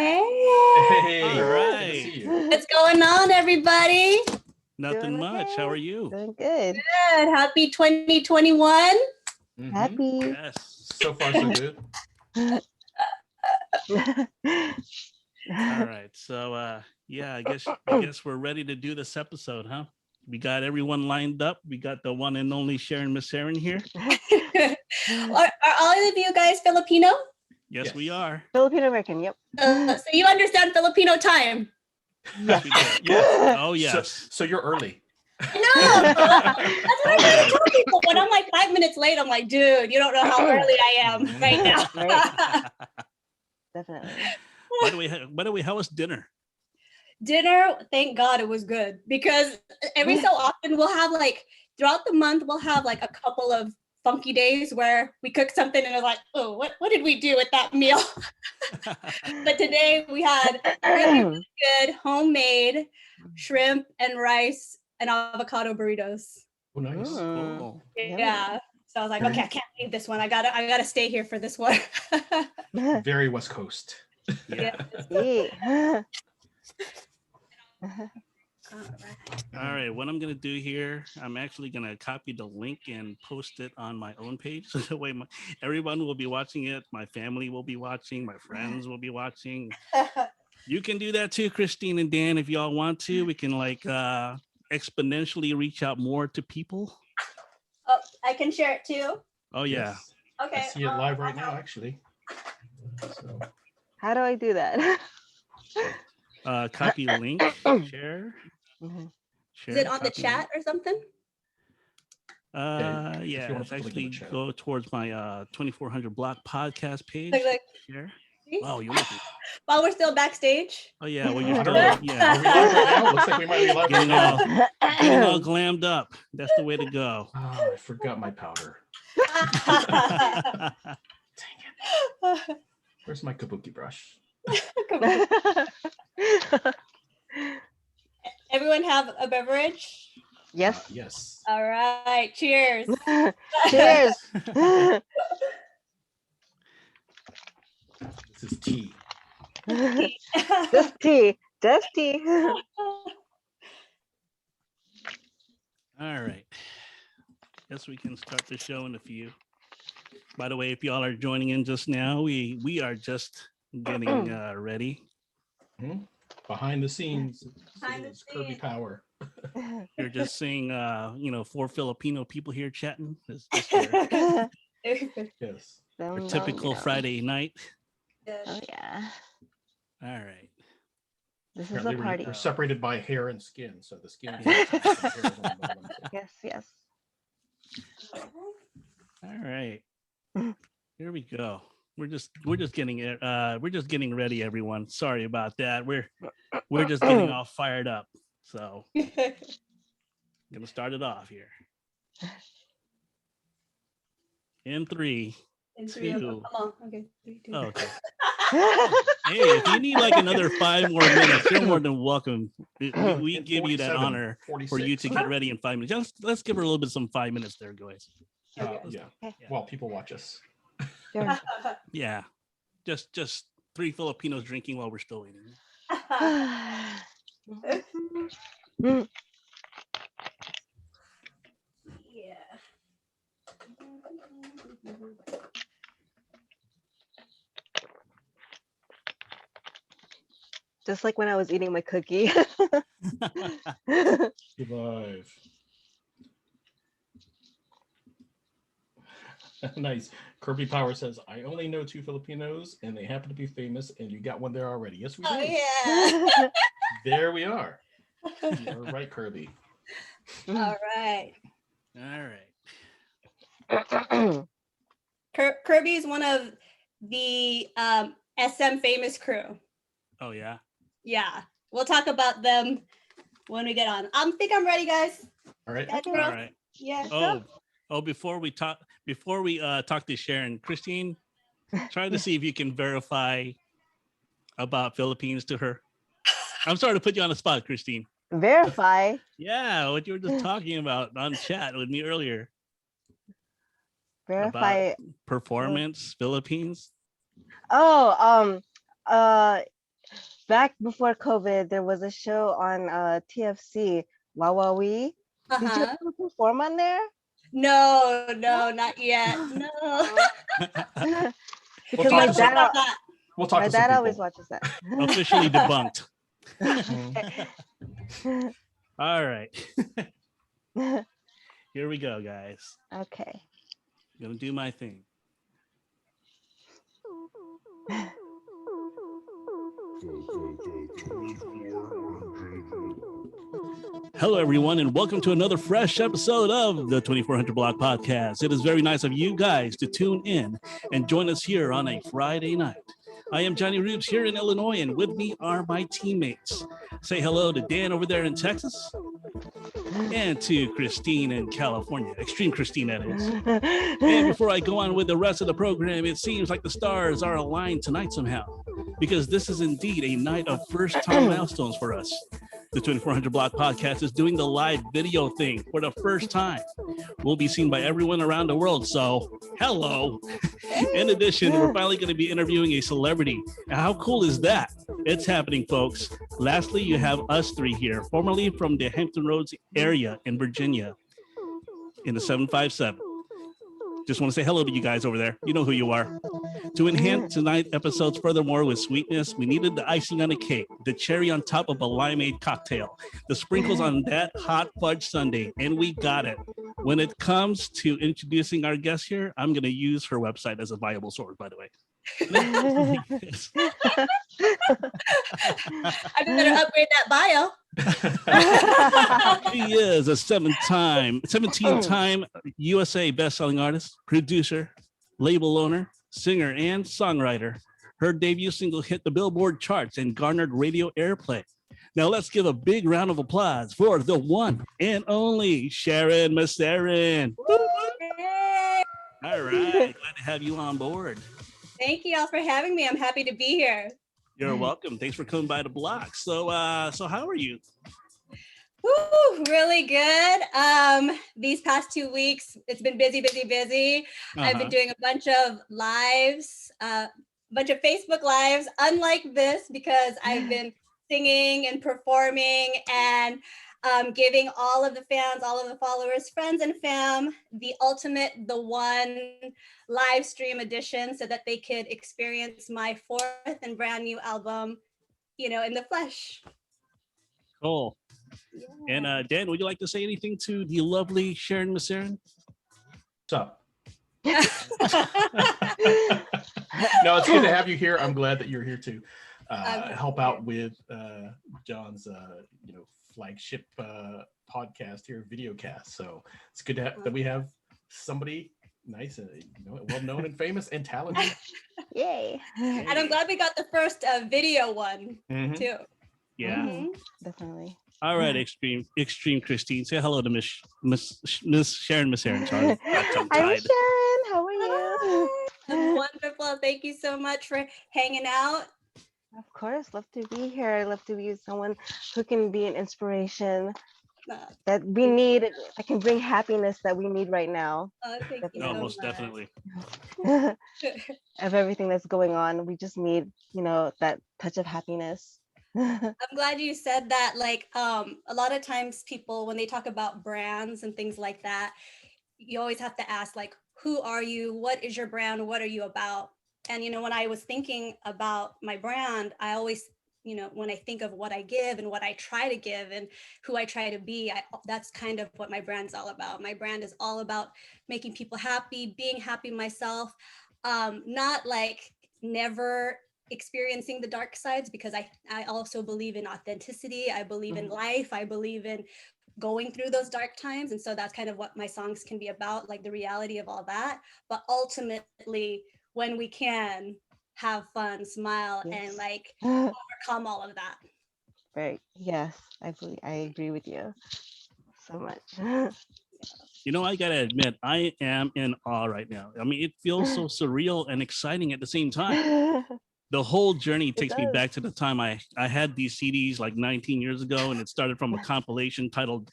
Hey. Hey. All Good to right. see you. What's going on, everybody? Nothing Doing much. okay. How are you? Doing good. Good. Happy 2021. Mhm. Happy. Yes. So far, so good. All right. So yeah, I guess we're ready to do this episode, huh? We got everyone lined up. We got the one and only Sharyn Maceren here. Are all of you guys Filipino? Yes, we Yes. are. Filipino American, yep. So you understand Filipino time? Yes, we do. Yes. Oh yes. So you're early. No. That's what I tell people. When I'm like 5 minutes late, I'm like, dude, you don't know how early I am right now. Right. Definitely. By the way, how was dinner? Dinner, thank God it was good, because every so often we'll have like throughout the month we'll have like a couple of funky days where we cook something and it's like, oh, what did we do with that meal? But today we had really good homemade shrimp and rice and avocado burritos. Oh, nice. Oh. Yeah. So I was like, okay, I can't leave this one. I gotta stay here for this one. Very West Coast. Yeah. Yeah. All right, what I'm gonna do here, I'm actually gonna copy the link and post it on my own page. So that way everyone will be watching it. My family will be watching. My friends will be watching. You can do that too, Christine and Dan, if y'all want to. We can like exponentially reach out more to people. Oh, I can share it too. Oh yeah. Yes. Okay. I see it live right now, actually. So, How do I do that? Copy link, share. Mhm. Share, Is it on the copy chat or something? if you yeah, wanna it's put the link in the actually chat. go towards my 2400 block podcast page. Like, Share. see? Oh, you want to? While we're still backstage. Oh yeah, well you're I still don't know. yeah. Are we live right now? Looks like we might be live right Getting now. getting all glammed up. That's the way to go. Oh, I forgot my powder. Dang it. Where's my kabuki brush? Everyone have a beverage? Yes. Yes. All right. Cheers. Cheers. This is tea. Just tea. Just tea. All right. Guess we can start the show in a few. By the way, if y'all are joining in just now, we are just getting ready. Mhm. Behind the scenes, Behind the it's Kirby scenes. Power. You're just seeing 4 Filipino people here chatting. This your Yes. typical Friday night. Oh yeah. All right. This is a Apparently party. we're separated by hair and skin, so the skin. Yes, yes. All right. Here we go. We're just getting it. We're just getting ready, everyone. Sorry about that. We're just getting all fired up. So I'm gonna start it off here. In 3, In 3 of them. 2. Come on. Okay. 3, 2. Oh, okay. Hey, if you need like another 5 more minutes, you're more than welcome. We give you that 47, honor for you to 46. get ready in 5 minutes. Just let's give her a little bit some 5 minutes there, guys. Yeah. Well, people watch us. Sure. Yeah. Just 3 Filipinos drinking while we're still waiting. Yeah. Just like when I was eating my cookie. Live. Nice. Kirby Power says, I only know 2 Filipinos and they happen to be famous, and you got one there already. Yes, we do. Oh yeah. There we are. You're right, Kirby. All right. All right. Kirby is one of the SM famous crew. Oh yeah. Yeah. We'll talk about them when we get on. I think I'm ready, guys. All right. Guys, All right. Yeah. Before we talk to Sharyn, Christine, try to see if you can verify about Philippines to her. I'm sorry to put you on the spot, Christine. Verify. Yeah, what you were just talking about on chat with me earlier. Verify. Performance, Philippines. Oh, back before COVID, there was a show on TFC, Wee. Did you Uh-huh. ever perform on there? No, not yet. No. Oh. We'll Because talk my to some, dad, we'll talk my to some dad always people. watches that. Officially debunked. Mhm. All right. Here we go, guys. Okay. I'm gonna do my thing. Hello, everyone, and welcome to another fresh episode of the 2400 Block Podcast. It is very nice of you guys to tune in and join us here on a Friday night. I am Johnny Rubes here in Illinois, and with me are my teammates. Say hello to Dan over there in Texas, and to Christine in California. Extreme Christine, that is. And before I go on with the rest of the program, it seems like the stars are aligned tonight somehow, because this is indeed a night of first-time milestones for us. The 2400 Block Podcast is doing the live video thing for the first time. We'll be seen by everyone around the world, so hello. In addition, we're finally going to be interviewing a celebrity. How cool is that? It's happening, folks. Lastly, you have us three here, formerly from the Hampton Roads area in Virginia, in the 757. Just want to say hello to you guys over there. You know who you are. To enhance tonight's episodes furthermore with sweetness, we needed the icing on the cake, the cherry on top of a limeade cocktail, the sprinkles on that hot fudge sundae, and we got it. When it comes to introducing our guest here, I'm going to use her website as a viable source, by the way. I better upgrade that bio. She is a 17-time USA best-selling artist, producer, label owner, singer, and songwriter. Her debut single hit the Billboard charts and garnered radio airplay. Now let's give a big round of applause for the one and only Sharyn Maceren. Yay. All right, glad to have you on board. Thank you all for having me. I'm happy to be here. You're welcome. Thanks for coming by the block. So how are you? Woo, really good. These past 2 weeks, it's been busy. I've been doing a bunch of lives, bunch of Facebook lives, unlike this, because I've been singing and performing and giving all of the fans, all of the followers, friends and fam, the one live stream edition so that they could experience my 4th and brand new album, in the flesh. Cool. Yeah. And Dan, would you like to say anything to the lovely Sharyn Maceren? What's up? No, it's good to have you here. I'm glad that you're here to help out with John's flagship podcast here, Videocast. So it's good to have, that we have somebody nice and well known and famous and talented. Yay. And I'm glad we got the first video one too. Yeah. Definitely. All right, extreme Christine. Say hello to Miss Sharyn Maceren. Sorry, Hi, Sharyn. How are you? I'm wonderful. Thank you so much for hanging out. Of course, love to be here. I love to be someone who can be an inspiration that we need, that can bring happiness that we need right now. Thank you No, so most much. definitely. Of everything that's going on, we just need, that touch of happiness. I'm glad you said that. Like, a lot of times people, when they talk about brands and things like that, you always have to ask, like, who are you? What is your brand? What are you about? And, when I was thinking about my brand, I always, when I think of what I give and what I try to give and who I try to be, that's kind of what my brand's all about. My brand is all about making people happy, being happy myself, not like never experiencing the dark sides, because I also believe in authenticity. I believe in life. I believe in going through those dark times. And so that's kind of what my songs can be about, like the reality of all that. But ultimately, when we can have fun, smile, and like overcome all of that. Right. Yes, I agree with you so much. I gotta admit, I am in awe right now. I mean, it feels so surreal and exciting at the same time. The whole journey takes me back to the time I had these CDs like 19 years ago, and it started from a compilation titled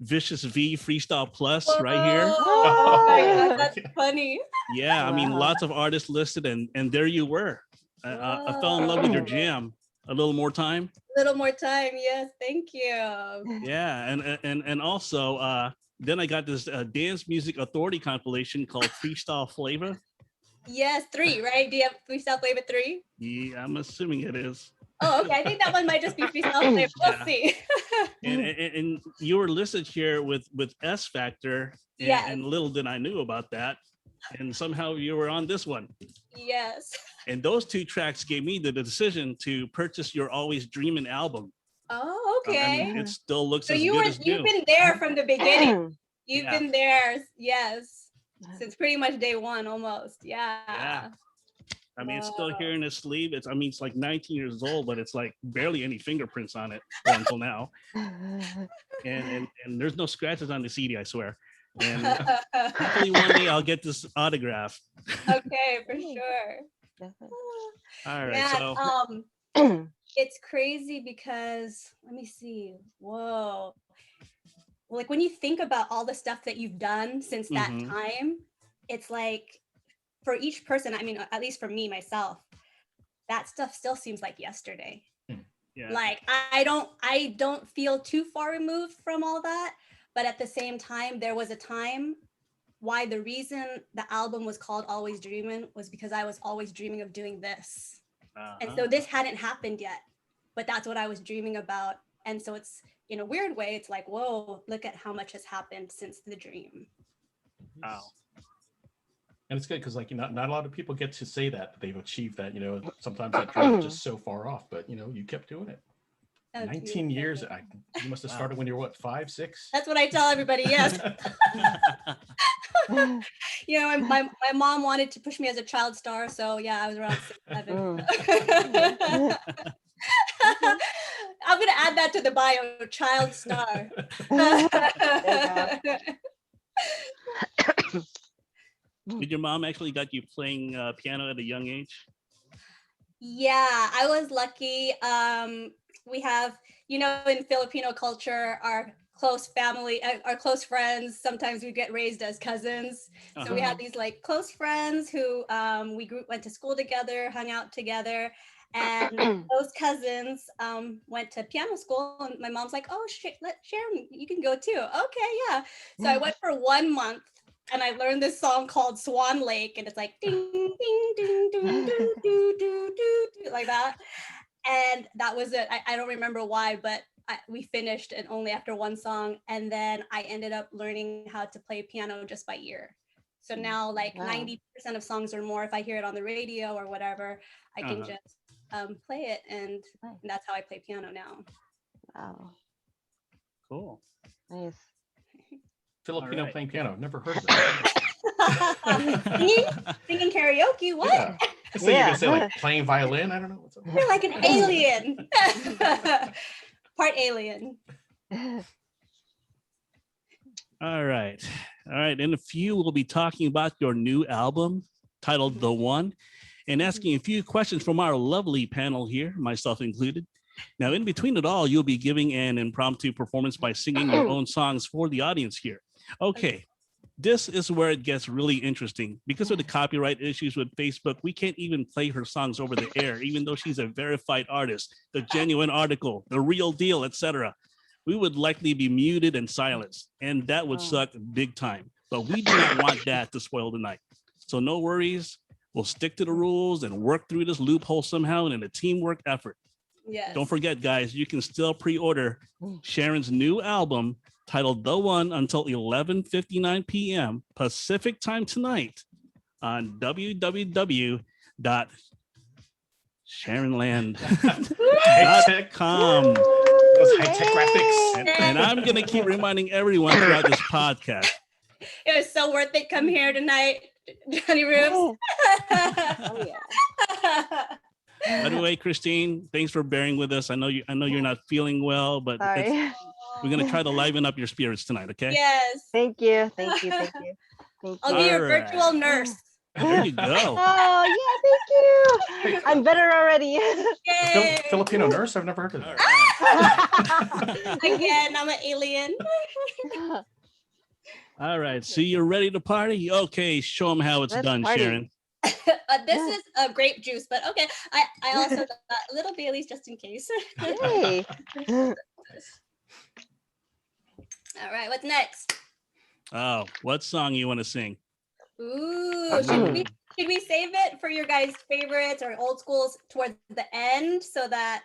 Vicious V Freestyle Plus. Whoa. Right here. Oh my God, that's funny. Yeah, I mean, Wow. lots of artists listed, and there you were. I fell in love with your jam. A little more time. A little more time. Yes, thank you. Yeah, and also then I got this dance music authority compilation called Freestyle Flavor. Yes, 3, right? Do you have Freestyle Flavor 3? Yeah, I'm assuming it is. Oh, okay. I think that one might just be Freestyle Flavor. We'll Yeah. see. And you were listed here with S Factor, Yes. and little did I knew about that. And somehow you were on this one. Yes. And those 2 tracks gave me the decision to purchase your Always Dreamin' album. Oh, I okay. mean, it still looks So as you've good as new. been there from the beginning. You've Yeah. been there, yes, since pretty much day one almost. Yeah. Yeah. I mean, it's still Wow. here in its sleeve. It's 19 years old, but it's like barely any fingerprints on it until now. And there's no scratches on the CD, I swear. And hopefully one day I'll get this autograph. Okay, for sure. All right, Man, so it's crazy because let me see. Whoa. Like when you think about all the stuff that you've done since that time, it's like for each person, I mean, at least for me myself, that stuff still seems like yesterday. Yeah. Like I don't feel too far removed from all that, but at the same time, there was a time why the reason the album was called Always Dreamin' was because I was always dreaming of doing this. And so this hadn't happened yet, but that's what I was dreaming about. And so it's, in a weird way, it's like, whoa, look at how much has happened since the dream. Wow. And it's good because like not a lot of people get to say that they've achieved that. Sometimes that dream is just so far off, but you kept doing it. 19 years. You must have started when you were what, 5, 6? That's what I tell everybody. Yes. My mom wanted to push me as a child star, so yeah, I was around 6, 7. I'm gonna add that to the bio, child star. Did your mom actually got you playing piano at a young age? Yeah, I was lucky. We have, in Filipino culture, our close family, our close friends, sometimes we get raised as cousins. So we had these like close friends who went to school together, hung out together. And those cousins went to piano school, and my mom's like, "Oh, Sharyn, you can go too." Okay, yeah. So I went for 1 month, and I learned this song called Swan Lake, and it's like ding, ding, ding, ding, do, do, do, do, like that. And that was it. I don't remember why, but we finished, and only after 1 song, and then I ended up learning how to play piano just by ear. So now, like 90% of songs or more, if I hear it on the radio or whatever, I can just play it, and that's how I play piano now. Wow. Cool. Nice. Filipino playing piano. I've never heard of it. Singing karaoke. What? Yeah. I thought you were gonna say like playing violin. I don't know what's up. You're like an alien. Part alien. All right. In a few, we'll be talking about your new album titled The One, and asking a few questions from our lovely panel here, myself included. Now, in between it all, you'll be giving an impromptu performance by singing your own songs for the audience here. Okay, this is where it gets really interesting. Because of the copyright issues with Facebook, we can't even play her songs over the air, even though she's a verified artist, the genuine article, the real deal, etc. We would likely be muted and silenced, and that would suck big time. But we do not want that to spoil the night. So no worries. We'll stick to the rules and work through this loophole somehow in a teamwork effort. Yes. Don't forget, guys, you can still pre-order Sharyn's new album titled The One until 11:59 p.m. Pacific time tonight on www.sharynland.com. Those high-tech graphics. And I'm going to keep reminding everyone throughout this podcast. It was so worth it. Come here tonight, Johnny Rooms. Oh, yeah. By the way, Christine, thanks for bearing with us. I know you're not feeling well, but we're gonna try to liven up your spirits tonight, okay? Yes. Thank you. I'll be your virtual nurse. There you go. Oh yeah, thank you. I'm better already. Yay. Filipino nurse? I've never heard of that. Again, I'm an alien. All right, so you're ready to party? Okay, show them how it's done, party. Sharyn. This is a grape juice, but okay. I also got little Baileys just in case. Yay. All right, what's next? Oh, what song you want to sing? Ooh, should we save it for your guys' favorites or old schools towards the end so that,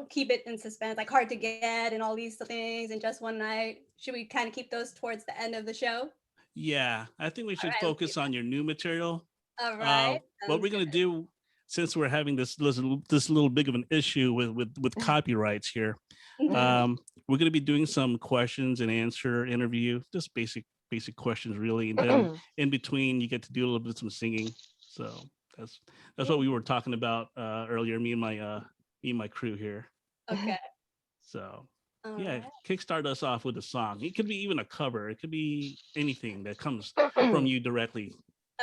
keep it in suspense, like Hard to Get and all these things and Just One Night? Should we kind of keep those towards the end of the show? Yeah, I think we should right, focus on your new material. All right. What we're gonna do, since we're having this little big of an issue with copyrights here, we're gonna be doing some questions and answer interview, just basic questions really, and then in between you get to do a little bit of some singing. So that's what we were talking about earlier, me and my crew here. Okay. So All yeah, right. kickstart us off with a song. It could be even a cover. It could be anything that comes from you directly.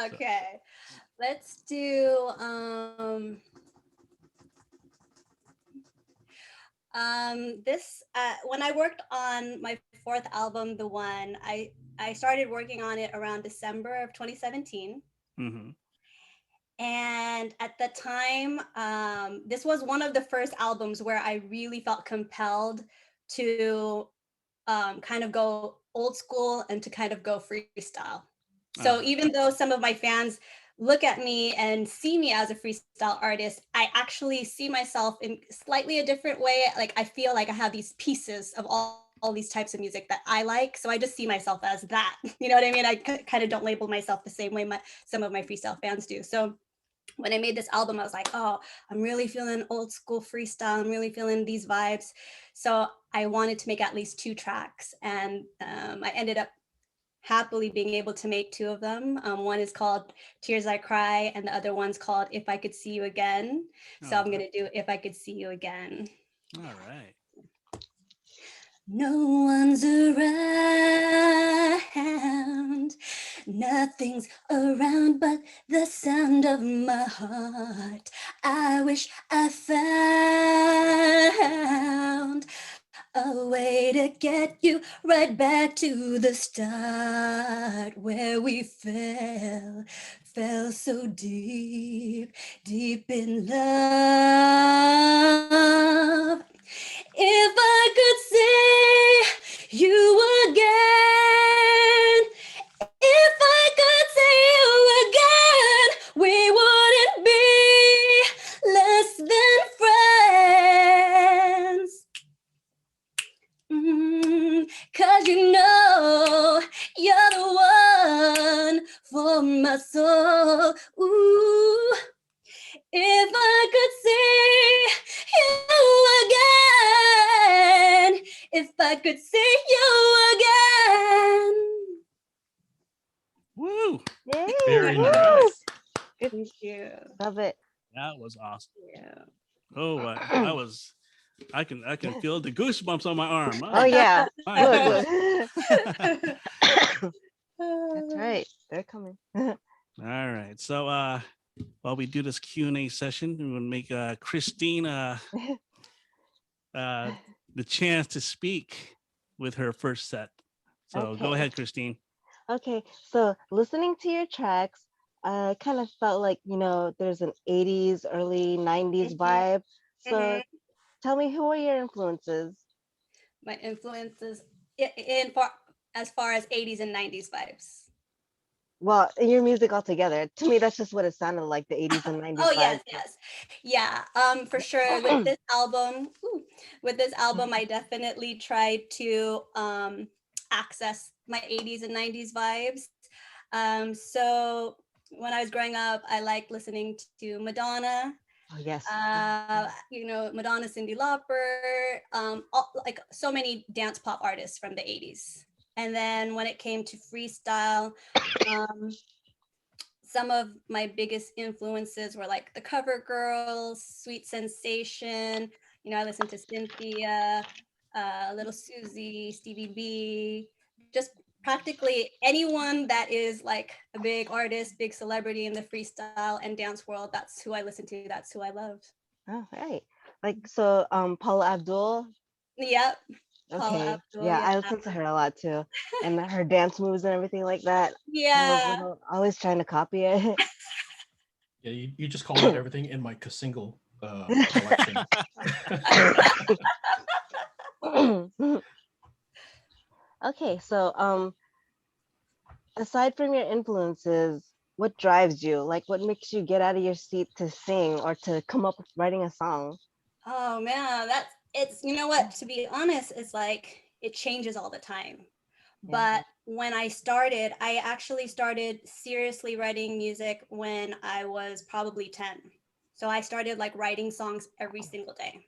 Okay. Let's do this when I worked on my fourth album, The One, I started working on it around December of 2017. Mm-hmm. And at the time, this was one of the first albums where I really felt compelled to kind of go old school and to kind of go freestyle. So even though some of my fans look at me and see me as a freestyle artist, I actually see myself in slightly a different way. Like I feel like I have these pieces of all these types of music that I like. So I just see myself as that. You know what I mean? I kind of don't label myself the same way some of my freestyle fans do. So when I made this album, I was like, oh, I'm really feeling old school freestyle. I'm really feeling these vibes. So I wanted to make at least 2 tracks. And I ended up happily being able to make 2 of them. One is called Tears I Cry, and the other one's called If I Could See You Again. So I'm going to do If I Could See You Again. All right. No one's around, nothing's around but the sound of my heart. I wish I found a way to get you right back to the start where we fell so deep in love. If I could see you again, if I could see you again, we wouldn't be less than friends. 'Cause you're the one for my soul. Ooh. If I could see you again, if I could see you again. Woo! Yay. Very Woo. nice. Thank you. Love it. That was awesome. Yeah. Oh, I can feel the goosebumps on my arm. Oh yeah. My Look, goodness. look. That's right. They're coming. All right. So while we do this Q&A session, we will make Christine the chance to speak with her first set. So go Okay. ahead, Christine. Okay, so listening to your tracks, I kind of felt like, there's an 80s, early 90s vibe. So tell me, who are your influences? My influences as far as 80s and 90s vibes. Well, your music altogether. To me, that's just what it sounded like, the 80s and 90s Oh, vibe. yes. Yeah, for sure. With this album, I definitely tried to access my 80s and 90s vibes. So when I was growing up, I liked listening to Madonna. Oh, yes. Madonna, Cyndi Lauper, like so many dance pop artists from the 80s. And then when it came to freestyle, some of my biggest influences were like the Cover Girls, Sweet Sensation. I listened to Cynthia, Little Susie, Stevie B, just practically anyone that is like a big artist, big celebrity in the freestyle and dance world. That's who I listen to. That's who I love. Oh, right. Like, so Paula Abdul. Yep. Okay. Abdul, yeah, I listen to her a lot too. And her dance moves and everything like that. Yeah. I was always trying to copy it. Yeah, you just called out everything in my single collection. Okay, so aside from your influences, what drives you? Like, what makes you get out of your seat to sing or to come up with writing a song? Oh man, it's you know what? To be honest, it's like it changes all the time. Yeah. But when I actually started seriously writing music when I was probably 10. So I started like writing songs every single day.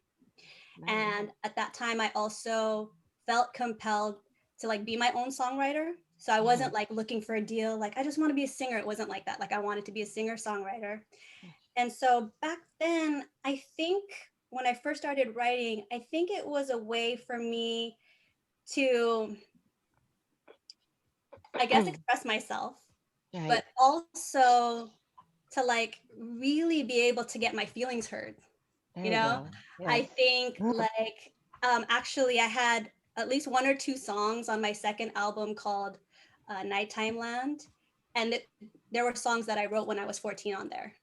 Nice. And at that time, I also felt compelled to like be my own songwriter. So I wasn't like looking for a deal, like I just want to be a singer. It wasn't like that. Like I wanted to be a singer songwriter. And so back then, I think when I first started writing, I think it was a way for me to, I guess, express myself, Right. but also to like really be able to get my feelings heard. There You you know, go. I Yes. think like actually I had at least one or two songs on my second album called Nighttime Land, and there were songs that I wrote when I was 14 on there.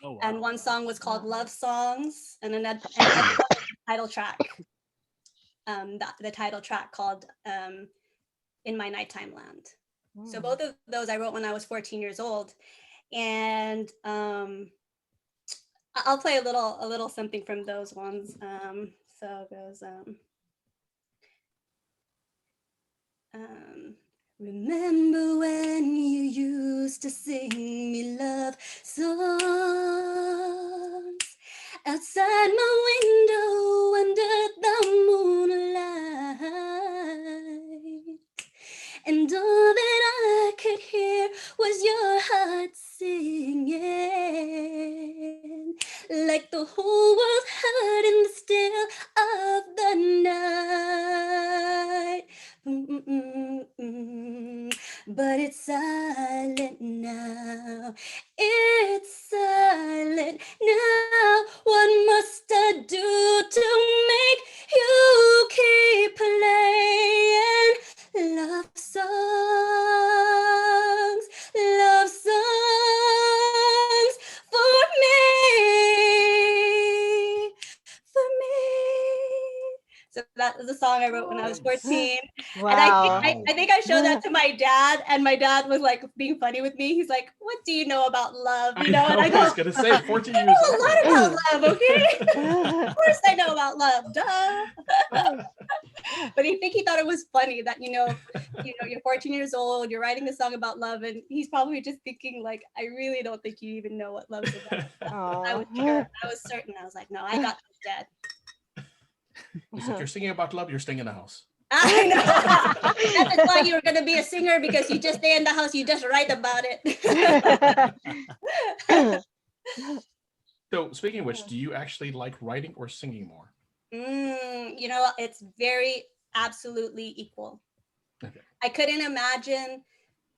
Oh wow. And one song was called Love Songs, and another and the other one was the title track, the title track called In My Nighttime Land. So both of those I wrote when I was 14 years old, and I'll play a little something from those ones. So it goes. Remember when you used to sing me love songs outside my window under the moonlight, and all that I could hear was your heart singing, like the whole world heard in the still of the night. But it's silent now. It's silent now. What must I do to make you keep playing love songs for me, for me? So that was a song I wrote when I was 14. Wow. And I think I showed that to my dad, and my dad was like being funny with me. He's like, "What do you know about love?" You know, and I I go, was gonna say 14 "I years know a old. lot about love, okay? Of course I know about love, duh." But I think he thought it was funny that you're 14 years old, you're writing a song about love, and he's probably just thinking like, "I really don't think you even know what love's about." I was sure, I was certain. I was like, "No, I got this, Dad." He's like, you're singing about love, you're staying in the house. I know. That is why you're going to be a singer, because you just stay in the house, you just write about it. So speaking of which, do you actually like writing or singing more? It's very absolutely equal. Okay. I couldn't imagine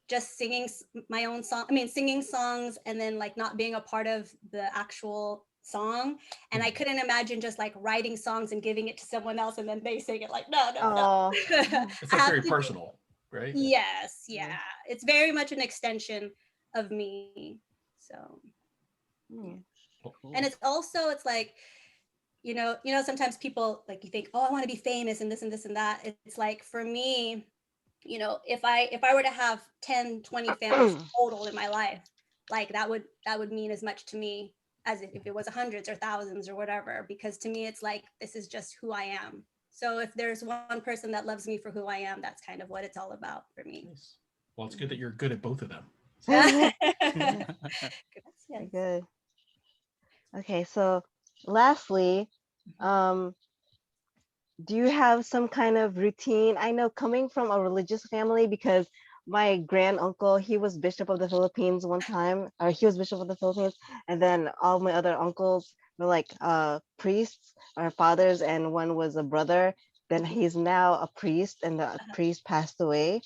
just singing my own song. I mean, singing songs and then like not being a part of the actual song. And I couldn't imagine just like writing songs and giving it to someone else and then they sing it. Like, no. It's like very personal, right? Yes, yeah. It's very much an extension of me. So, Cool. and it's like, sometimes people like, you think, oh, I want to be famous and this and this and that. It's like, for me, if I were to have 10, 20 fans total in my life, like that would mean as much to me as if it was hundreds or thousands or whatever, because to me it's like, this is just who I am. So if there's one person that loves me for who I am, that's kind of what it's all about for me. Nice. Well, it's good that you're good at both of them. Yes. Very good. Okay, so lastly, do you have some kind of routine? I know, coming from a religious family, because my grand uncle, he was Bishop of the Philippines one time, or he was Bishop of the Philippines, and then all my other uncles were like priests or fathers, and one was a brother. Then he's now a priest, and the priest passed away.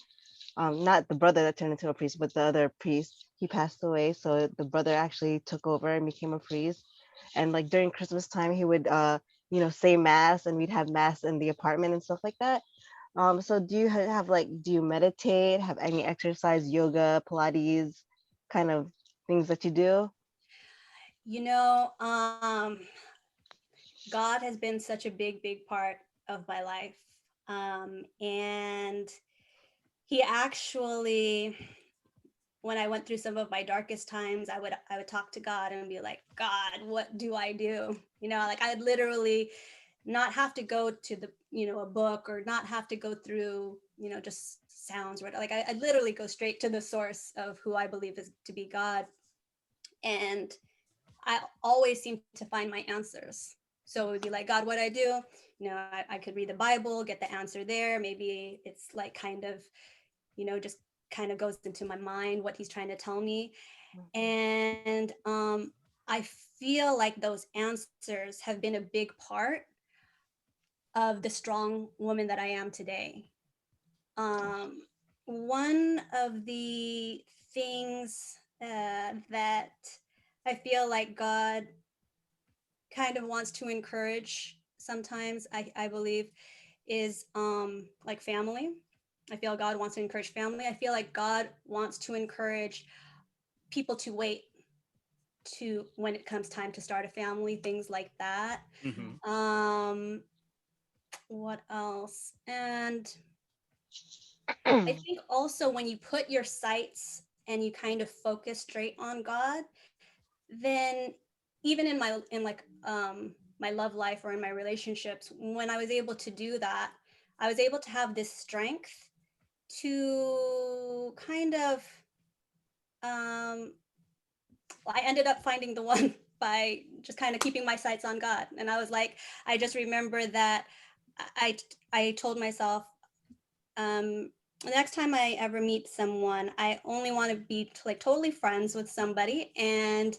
Not the brother that turned into a priest, but the other priest, he passed away. So the brother actually took over and became a priest. And like during Christmas time, he would say mass, and we'd have mass in the apartment and stuff like that. So do you have like, do you meditate, have any exercise, yoga, Pilates kind of things that you do? God has been such a big part of my life. And he actually, when I went through some of my darkest times, I would talk to God and be like, God, what do I do? You know, like I'd literally not have to go to the, a book, or not have to go through, just sounds. Like I'd literally go straight to the source of who I believe is to be God. And I always seem to find my answers. So it would be like, God, what I do? I could read the Bible, get the answer there. Maybe it's like kind of, just kind of goes into my mind what he's trying to tell me. And I feel like those answers have been a big part of the strong woman that I am today. One of the things that I feel like God kind of wants to encourage sometimes, I believe, is like family. I feel God wants to encourage family. I feel like God wants to encourage people to wait to when it comes time to start a family, things like that. What else? And I think also when you put your sights and you kind of focus straight on God, then even in my love life or in my relationships, when I was able to do that, I was able to have this strength to kind of I ended up finding the one by just kind of keeping my sights on God. And I was like, I just remember that I told myself, the next time I ever meet someone, I only want to be like totally friends with somebody. And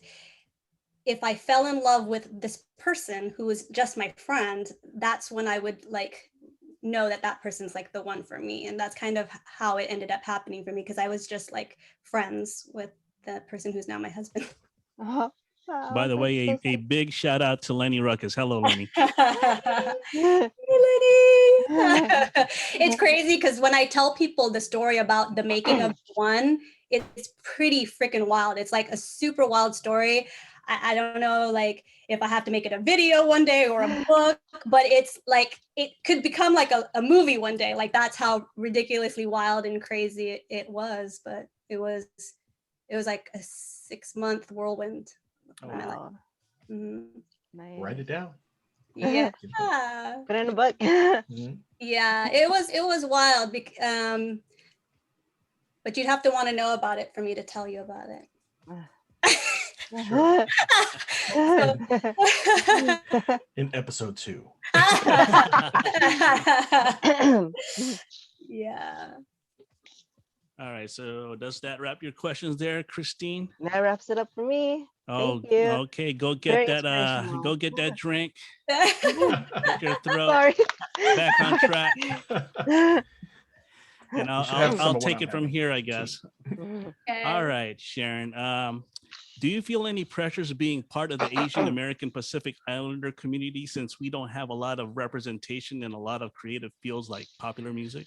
if I fell in love with this person who was just my friend, that's when I would like know that that person's like the one for me. And that's kind of how it ended up happening for me, because I was just like friends with the person who's now my husband. Oh, By the way, a big shout out to Lenny Ruckus. Hello, Lenny. Hey, Lenny. It's crazy because when I tell people the story about the making of one, it's pretty freaking wild. It's like a super wild story. I don't know, like if I have to make it a video one day or a book, but it's like it could become like a movie one day. Like that's how ridiculously wild and crazy it was. But it was like a 6-month whirlwind. Oh, wow. Nice. Write it down. Yeah. Put it in a book. Yeah, it was wild. But you'd have to want to know about it for me to tell you about it. Sure. So, in episode 2. Yeah. All right. So does that wrap your questions there, Christine? That wraps it up for me. Oh, Thank you. okay. Go get Very that. Go get that drink. Get your throat Sorry. back on track. And I'll take it from here, I guess. Okay. All right, Sharyn. Do you feel any pressures being part of the Asian American Pacific Islander community, since we don't have a lot of representation in a lot of creative fields like popular music?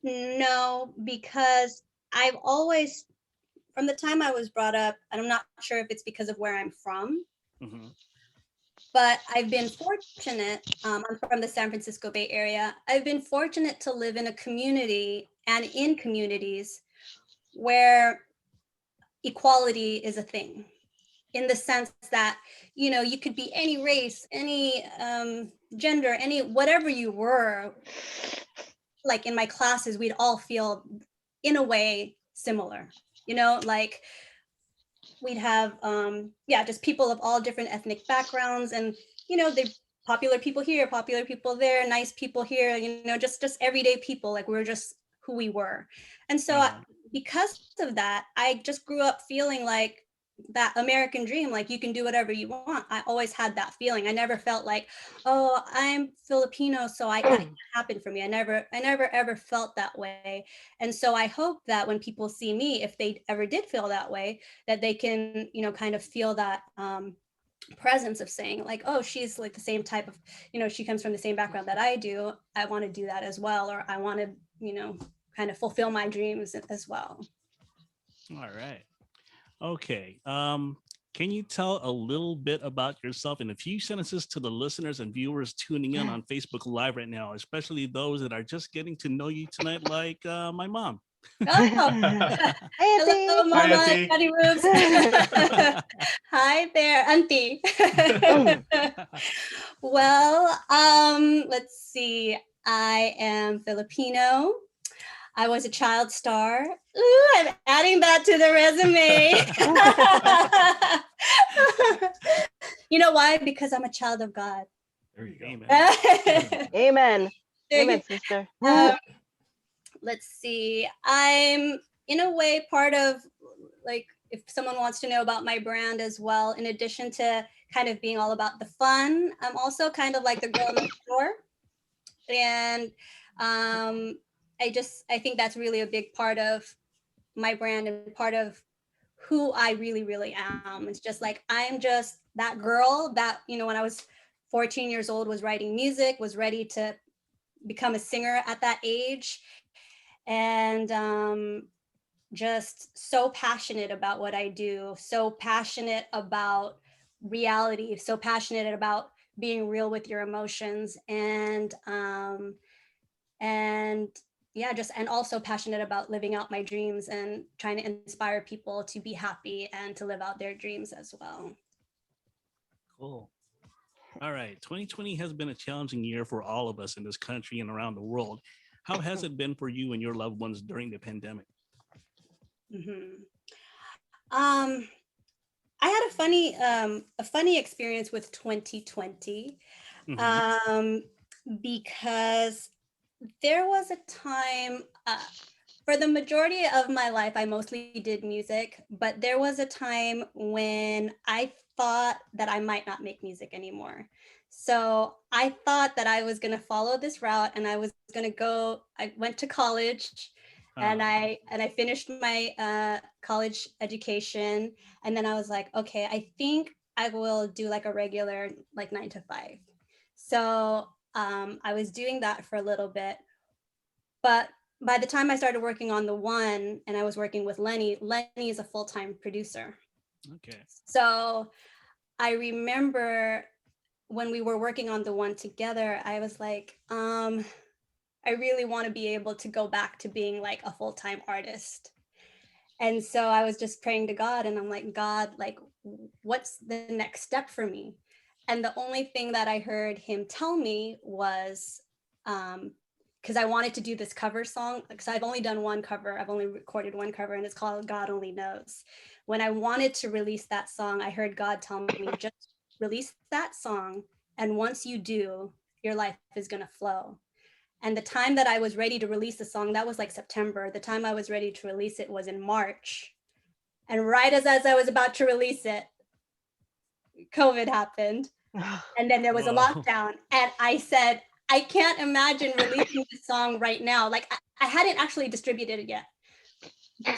No, because I've always, from the time I was brought up, and I'm not sure if it's because of where I'm from, but I've been fortunate. I'm from the San Francisco Bay Area. I've been fortunate to live in a community and in communities where equality is a thing, in the sense that, you could be any race, any gender, any whatever you were. Like in my classes, we'd all feel in a way similar, like we'd have just people of all different ethnic backgrounds, and the popular people here, popular people there, nice people here, just everyday people. Like we're just who we were. And so because of that, I just grew up feeling like that American dream, like you can do whatever you want. I always had that feeling. I never felt like, oh, I'm Filipino, so it can't happen for me. I never ever felt that way. And so I hope that when people see me, if they ever did feel that way, that they can, kind of feel that presence of saying like, oh, she's like the same type of, she comes from the same background that I do. I want to do that as well. Or I want to, kind of fulfill my dreams as well. All right. Okay. Can you tell a little bit about yourself in a few sentences to the listeners and viewers tuning in on Facebook Live right now, especially those that are just getting to know you tonight, like my mom? Oh, Hey, hello, Auntie. Hi, Mama, Auntie. Daddy Rubes. Hi there, Auntie. Well, let's see. I am Filipino. I was a child star. Ooh, I'm adding that to the resume. You know why? Because I'm a child of God. There you go. Amen. Amen. Amen, sister. Um, let's see. I'm in a way part of, like, if someone wants to know about my brand as well, in addition to kind of being all about the fun, I'm also kind of like the girl next door. And I think that's really a big part of my brand and part of who I really, really am. It's just like, I'm just that girl that, when I was 14 years old, was writing music, was ready to become a singer at that age. And just so passionate about what I do, so passionate about reality, so passionate about being real with your emotions, and yeah, and also passionate about living out my dreams and trying to inspire people to be happy and to live out their dreams as well. Cool. All right. 2020 has been a challenging year for all of us in this country and around the world. How has it been for you and your loved ones during the pandemic? Mm-hmm. I had a funny experience with 2020, Mhm. because there was a time, for the majority of my life, I mostly did music, but there was a time when I thought that I might not make music anymore. So I thought that I was going to follow this route, and I went to college, and I finished my college education. And then I was like, okay, I think I will do like a regular, like 9 to 5. So I was doing that for a little bit. But by the time I started working on the one, and I was working with Lenny is a full-time producer. Okay. So I remember when we were working on the one together, I was like, I really want to be able to go back to being like a full-time artist. And so I was just praying to God, and I'm like, God, like, what's the next step for me? And the only thing that I heard him tell me was, because I wanted to do this cover song, because I've only done one cover. I've only recorded one cover, and it's called God Only Knows. When I wanted to release that song, I heard God tell me, just release that song. And once you do, your life is going to flow. And the time that I was ready to release the song, that was like September. The time I was ready to release it was in March. And right as I was about to release it, COVID happened. And then there was a lockdown. And I said, I can't imagine releasing the song right now. Like, I hadn't actually distributed it yet.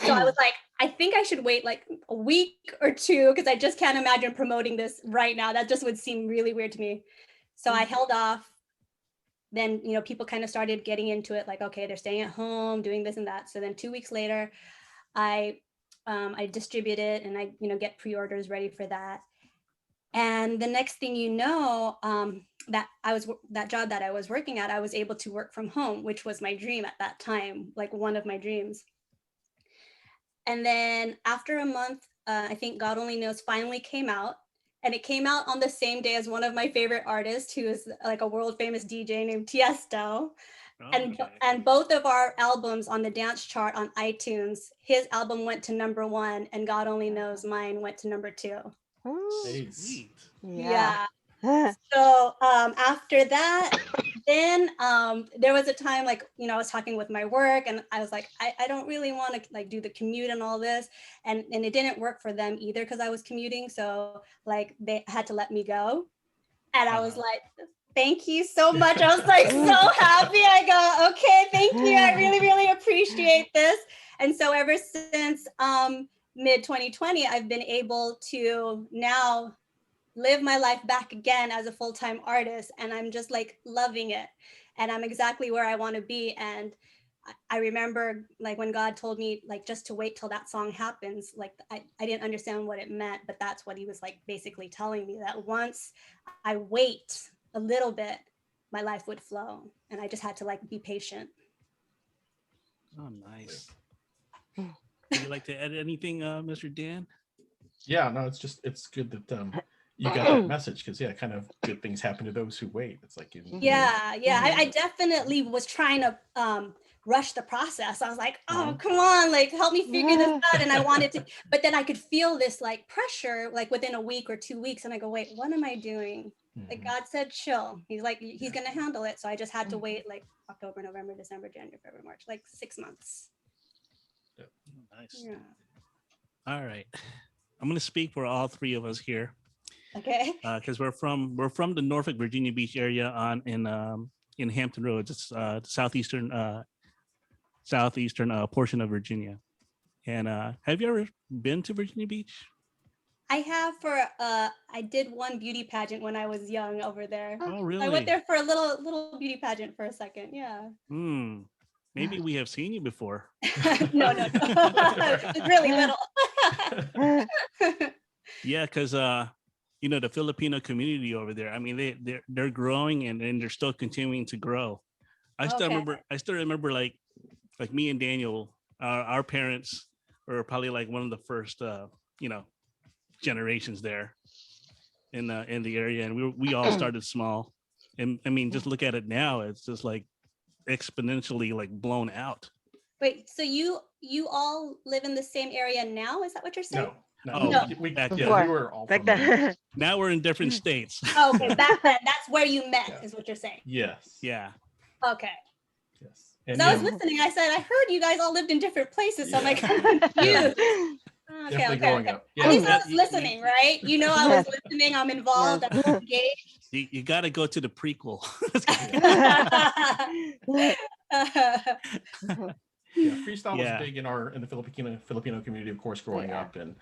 So I was like, I think I should wait like a week or two, because I just can't imagine promoting this right now. That just would seem really weird to me. So I held off. Then, people kind of started getting into it, like, okay, they're staying at home, doing this and that. So then 2 weeks later, I distribute it, and I, get pre-orders ready for that. And the next thing you know, that job that I was working at, I was able to work from home, which was my dream at that time, like one of my dreams. And then after a month, I think God Only Knows finally came out. And it came out on the same day as one of my favorite artists, who is like a world famous DJ named Tiesto. And both of our albums on the dance chart on iTunes, his album went to #1, and God Only Knows mine went to #2. Sweet. Yeah. So after that, then there was a time, like, I was talking with my work, and I was like, I don't really want to like do the commute and all this, and it didn't work for them either, because I was commuting. So like they had to let me go, and I was like, thank you so much. I was like so happy. I go, okay, thank you. I really, really appreciate this. And so ever since mid 2020, I've been able to now live my life back again as a full-time artist, and I'm just like loving it, and I'm exactly where I want to be. And I remember like when God told me like just to wait till that song happens, like I didn't understand what it meant, but that's what he was like basically telling me, that once I wait a little bit, my life would flow. And I just had to like be patient. Oh, nice. Would you like to add anything, Mr. Dan? Yeah, no, it's good that you got that message, because kind of good things happen to those who wait. It's like I definitely was trying to rush the process. I was like, oh, come on, like help me figure this out. And I wanted to, but then I could feel this like pressure like within a week or 2 weeks. And I go, wait, what am I doing? Like God said, chill. He's like, he's gonna handle it. So I just had to wait like October, November, December, January, February, March, like 6 months. Nice. Yeah. All right. I'm gonna speak for all three of us here. Okay. Because we're from the Norfolk, Virginia Beach area in Hampton Roads. It's the southeastern portion of Virginia. And have you ever been to Virginia Beach? I have I did one beauty pageant when I was young over there. Oh, really? I went there for a little beauty pageant for a second. Yeah. Maybe we have seen you before. No. It's really little. Yeah, because the Filipino community over there, I mean, they're growing and they're still continuing to grow. I still remember like me and Daniel, our parents were probably like one of the first generations there in the area, and we all started small. And I mean, just look at it now, it's just like exponentially like blown out. Wait, so you all live in the same area now? Is that what you're saying? No. We were all back then. Now we're in different states. Oh, okay, back then, that's where you met, is what you're saying. Yes. Yeah. Okay. Yes. And I was listening. I said, I heard you guys all lived in different places, so I'm like, I'm confused. Definitely growing up. At least I was listening, right? I was listening. I'm involved. I'm engaged. You got to go to the prequel. Freestyle was big in the Filipino community, of course, growing up, and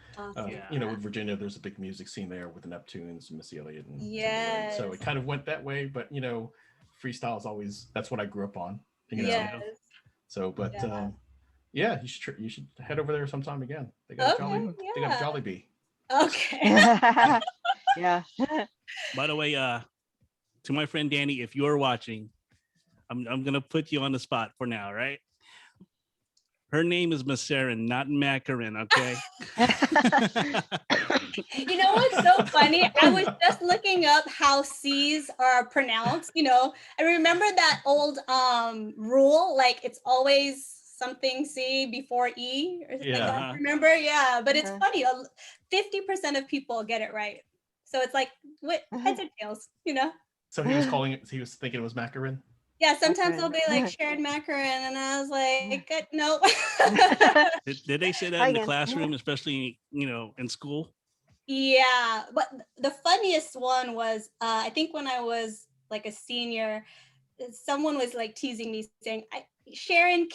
with Virginia, there's a big music scene there with the Neptunes and Missy Elliott, and Timbaland. So it kind of went that way. But freestyle is always, that's what I grew up on. So, but you should head over there sometime again. They got a Jollibee. Okay. Yeah. By the way, to my friend Danny, if you're watching, I'm gonna put you on the spot for now, right? Her name is Maceren, not Maceren, okay? You know what's so funny? I was just looking up how C's are pronounced. I remember that old rule, like it's always something C before E or something like that. Remember? Yeah, but it's funny. 50% of people get it right. So it's like, what heads or tails, So he was thinking it was Maceren? Yeah, sometimes they'll be like Sharyn Maceren, and I was like, nope. Did they say that in the classroom, especially, in school? Yeah, but the funniest one was, I think when I was like a senior, someone was like teasing me saying, Sharyn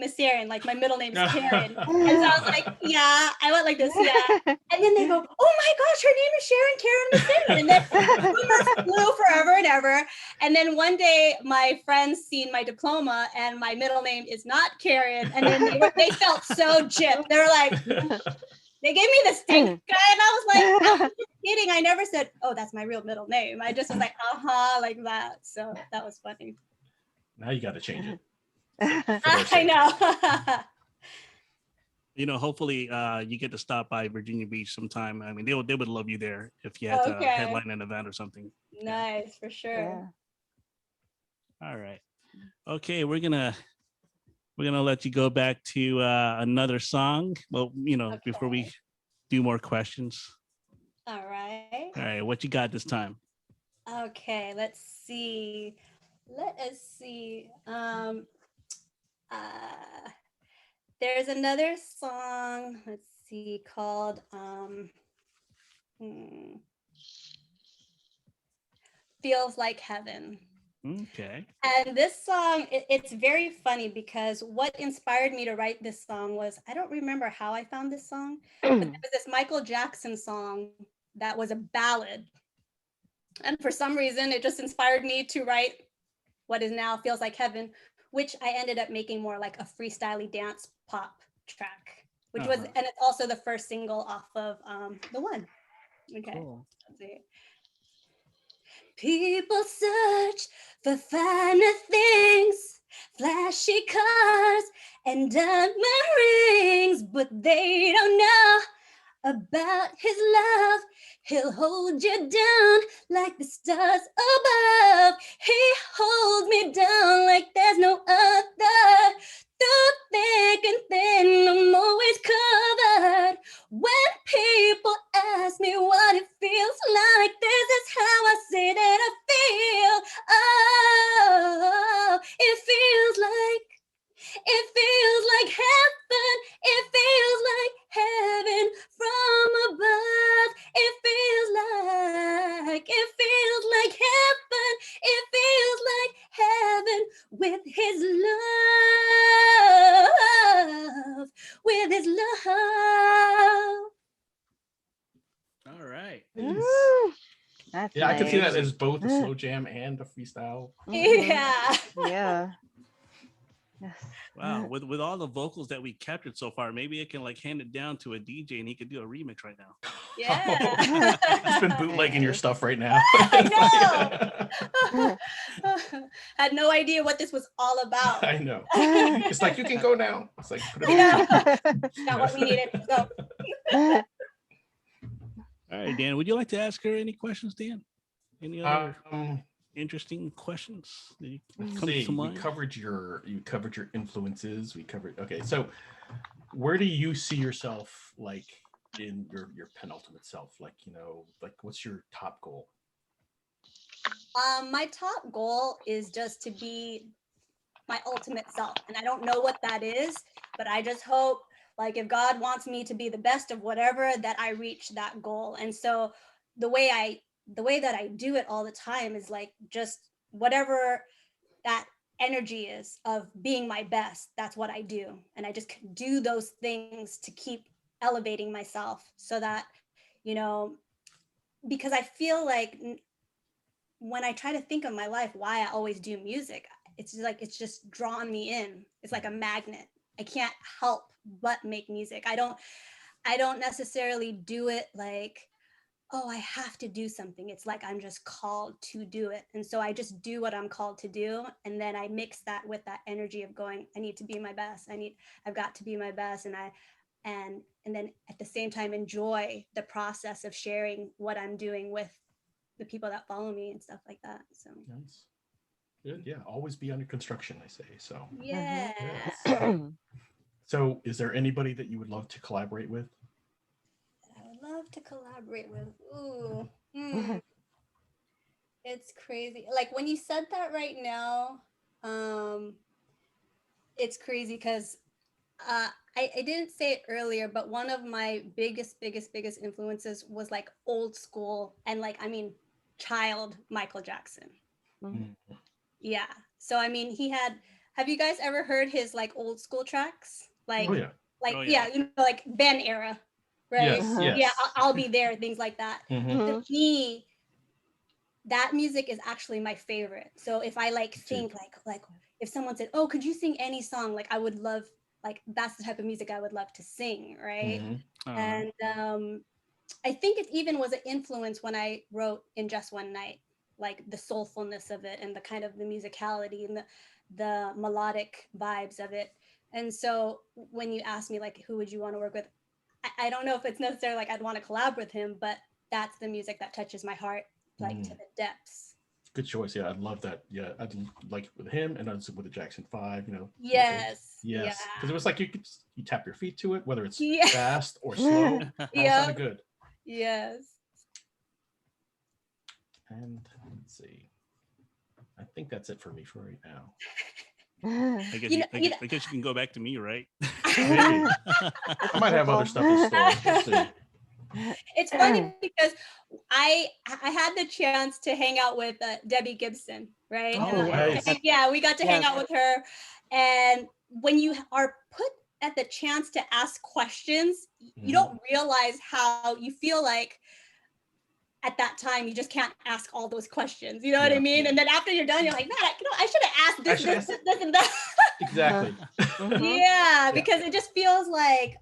Maceren, like my middle name is Karen. And so I was like, I went like this, And then they go, oh my gosh, her name is Sharyn Maceren. And then rumors flew forever and ever. And then one day my friends seen my diploma and my middle name is not Karen. And then they felt so gypped. They were like, they gave me the stink eye, and I was like, I'm just kidding. I never said, oh, that's my real middle name. I just was like, like that. So that was funny. Now you got to change it. I know. Hopefully you get to stop by Virginia Beach sometime. I mean, they would love you there if you had to headline an event or something. Nice, for sure. Yeah. All right. Okay, we're gonna let you go back to another song. Well, before we do more questions. All right. All right. What you got this time? Okay, let's see. There's another song, let's see, called Feels Like Heaven. Okay. And this song, it's very funny because what inspired me to write this song was, I don't remember how I found this song, but there was this Michael Jackson song that was a ballad. And for some reason, it just inspired me to write what is now Feels Like Heaven, which I ended up making more like a freestyle dance pop track, which was, and it's also the first single off of the one. Okay. Cool. Let's see. People search for finer things, flashy cars and diamond rings, but they don't know about his love. He'll hold you down like the stars above. He holds me down like there's no other. Through thick and thin, I'm always covered. When people ask me what it feels like, this is how I say that I feel. Oh, it feels like heaven. It feels like heaven from above. It feels like heaven. It feels like heaven with his love. With his love. All right. Ooh, that's Yeah, I can see that nice. as both a slow jam and a freestyle. Mhm. Yeah. Yeah. Yes. Wow. With all the vocals that we captured so far, maybe I can like hand it down to a DJ and he could do a remix right now. Yeah. It's been bootlegging your stuff right now. I know. Had no idea what this was all about. I know. It's like, you can go now. It's like, put it Yeah. on. Not what we needed. So All right, Dan, would you like to ask her any questions, Dan? Any other Um, interesting questions that you let's come see. to You mind? covered your influences. Okay. So where do you see yourself like in your penultimate self? Like, like what's your top goal? my top goal is just to be my ultimate self. And I don't know what that is, but I just hope, like, if God wants me to be the best of whatever, that I reach that goal. And so the way that I do it all the time is like just whatever that energy is of being my best, that's what I do. And I just do those things to keep elevating myself so that, because I feel like when I try to think of my life, why I always do music, it's just like, it's just drawn me in. It's like a magnet. I can't help but make music. I don't necessarily do it like, oh, I have to do something. It's like I'm just called to do it. And so I just do what I'm called to do. And then I mix that with that energy of going, I need to be my best. I've got to be my best. And then at the same time, enjoy the process of sharing what I'm doing with the people that follow me and stuff like that. So Nice. Good. Yeah. Always be under construction, I say. So yeah. yes. So is there anybody that you would love to collaborate with? I would love to collaborate with. Ooh. It's crazy. Like when you said that right now, it's crazy because I didn't say it earlier, but one of my biggest influences was like old school and like, I mean, child Michael Jackson. Mm. Yeah. So, I mean, have you guys ever heard his like old school tracks? Like, Oh yeah. yeah, like Ben era, right? Yes. Yes. Yeah, I'll be there, things like that. Mhm. To me, that music is actually my favorite. So if I like think like if someone said, "Oh, could you sing any song?" Like I would love, like that's the type of music I would love to sing, right? Mhm. And I think it even was an influence when I wrote In Just One Night, like the soulfulness of it and the kind of the musicality and the melodic vibes of it. And so when you ask me like who would you want to work with, I don't know if it's necessarily like I'd want to collab with him, but that's the music that touches my heart like to the depths. Good choice. Yeah, I'd love that. Yeah, I'd like it with him and also with the Jackson 5, Yes. Yes. Yeah. Because it was like you tap your feet to it, whether it's Yeah. fast or slow. All Yeah. sounded good. Yes. And let's see. I think that's it for me for right now. I guess you can go back to me, right? Maybe. I might have other stuff in store. We'll see. It's funny because I had the chance to hang out with Debbie Gibson, right? Oh, nice. Yeah, we got to hang out with her. And when you are put at the chance to ask questions, you don't realize how you feel like at that time, you just can't ask all those questions. You know what I Yeah, mean? yeah. And then after you're done, you're like, man, I should have asked I this, should this, ask- this, and that. Exactly. Mhm. Yeah, because it just feels like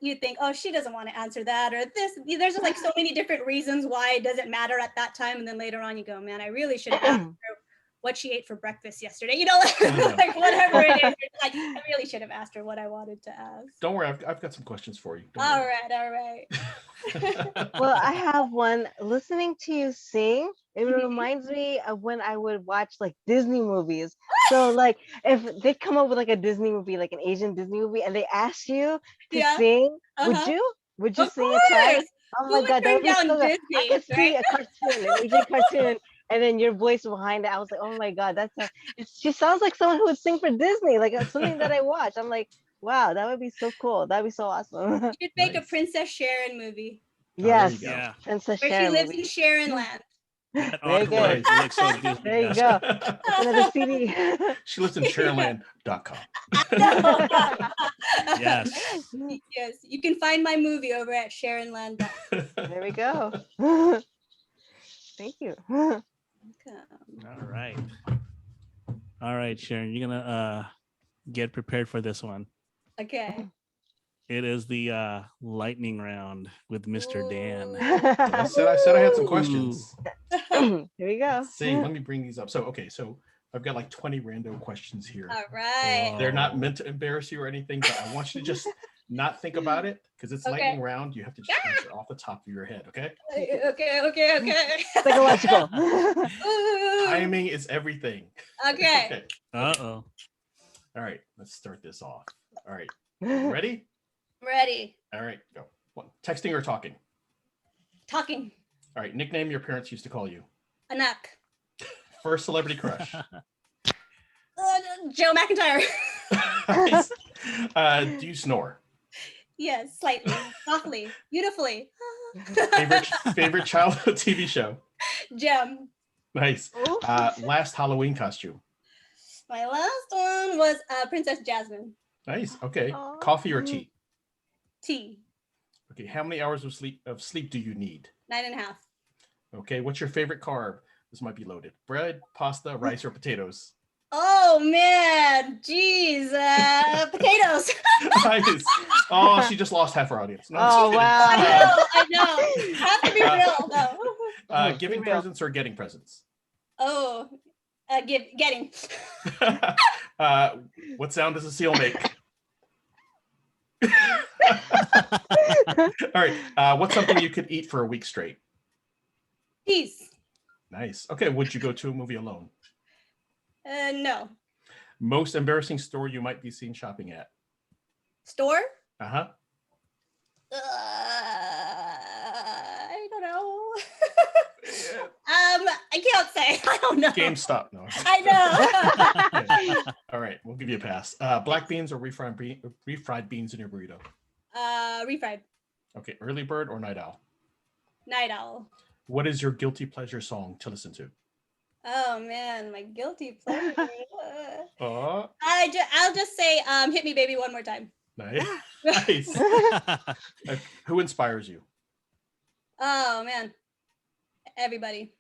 you think, oh, she doesn't want to answer that, or this. There's just like so many different reasons why it doesn't matter at that time, and then later on you go, man, I really should have asked her what she ate for breakfast yesterday. You know, like whatever it is. It's like I really should have asked her what I wanted to ask. Don't worry, I've got some questions for you. Don't All worry. right. Well, I have one. Listening to you sing, it Mhm. reminds me of when I would watch like Disney movies. So like if they come up with like a Disney movie, like an Asian Disney movie, and they ask you to Yeah. sing, would Uh-huh. you? Would you Of sing a track? course. Oh Who my would God, that turn would be down so good. I Disney, could see right? a cartoon, an Asian cartoon, and then your voice behind it. I was like, oh my God, she sounds like someone who would sing for Disney, like something that I watch. I'm like, wow, that would be so cool. That'd be so awesome. You should make a Nice. Princess Sharon movie There you Yes, go. Yeah, Princess where she Sharon lives movie. in Sharon Land. that Very artwork good. looks so Disney. There you go. Another CD. She lives in Sharonland.com. Yes. Yes, you can find my movie over at Sharon Land. There we go. Thank you. All right. All right, Sharon, you're gonna get prepared for this one. Okay. It is the lightning round with Mr. Dan. I said I had some questions. Here we go. Let's see, let me bring these up. So I've got like 20 random questions here. All right. They're not meant to embarrass you or anything, but I want you to just not think about it because it's Okay. lightning round. You have to just answer off the top of your head, okay? Okay. Psychological. Ooh. Timing is everything. Okay. Uh-oh. All right, let's start this off. All right, ready? Ready. All right, go. What, texting or talking? Talking. All right, nickname your parents used to call you. Anak. First celebrity crush. Joe McIntyre. Nice. Do you snore? Yes, slightly, softly, beautifully. Favorite childhood TV show? Gem. Nice. Last Halloween costume. My last one was Princess Jasmine. Nice. Okay. Aw. Coffee or tea? Tea. Okay. How many hours of sleep do you need? 9.5. Okay. What's your favorite carb? This might be loaded. Bread, pasta, rice, or potatoes? Oh man, jeez, potatoes. Nice. Oh, she just lost half her audience. No, I'm just Oh, kidding. wow. I know. Have to be real though. Giving Be real. presents or getting presents? Oh, getting. What sound does a seal make? All right. What's something you could eat for a week straight? Peace. Nice. Okay. Would you go to a movie alone? No. Most embarrassing store you might be seen shopping at? Store? Uh-huh. I don't know. I can't say. I don't know. GameStop. No. I know. Okay. All right. We'll give you a pass. Black beans or refried beans in your burrito? Refried. Okay. Early bird or night owl? Night owl. What is your guilty pleasure song to listen to? Oh man, my guilty pleasure. Oh, I'll just say, hit me, baby, one more time. nice. Nice. Who inspires you? Oh man, everybody.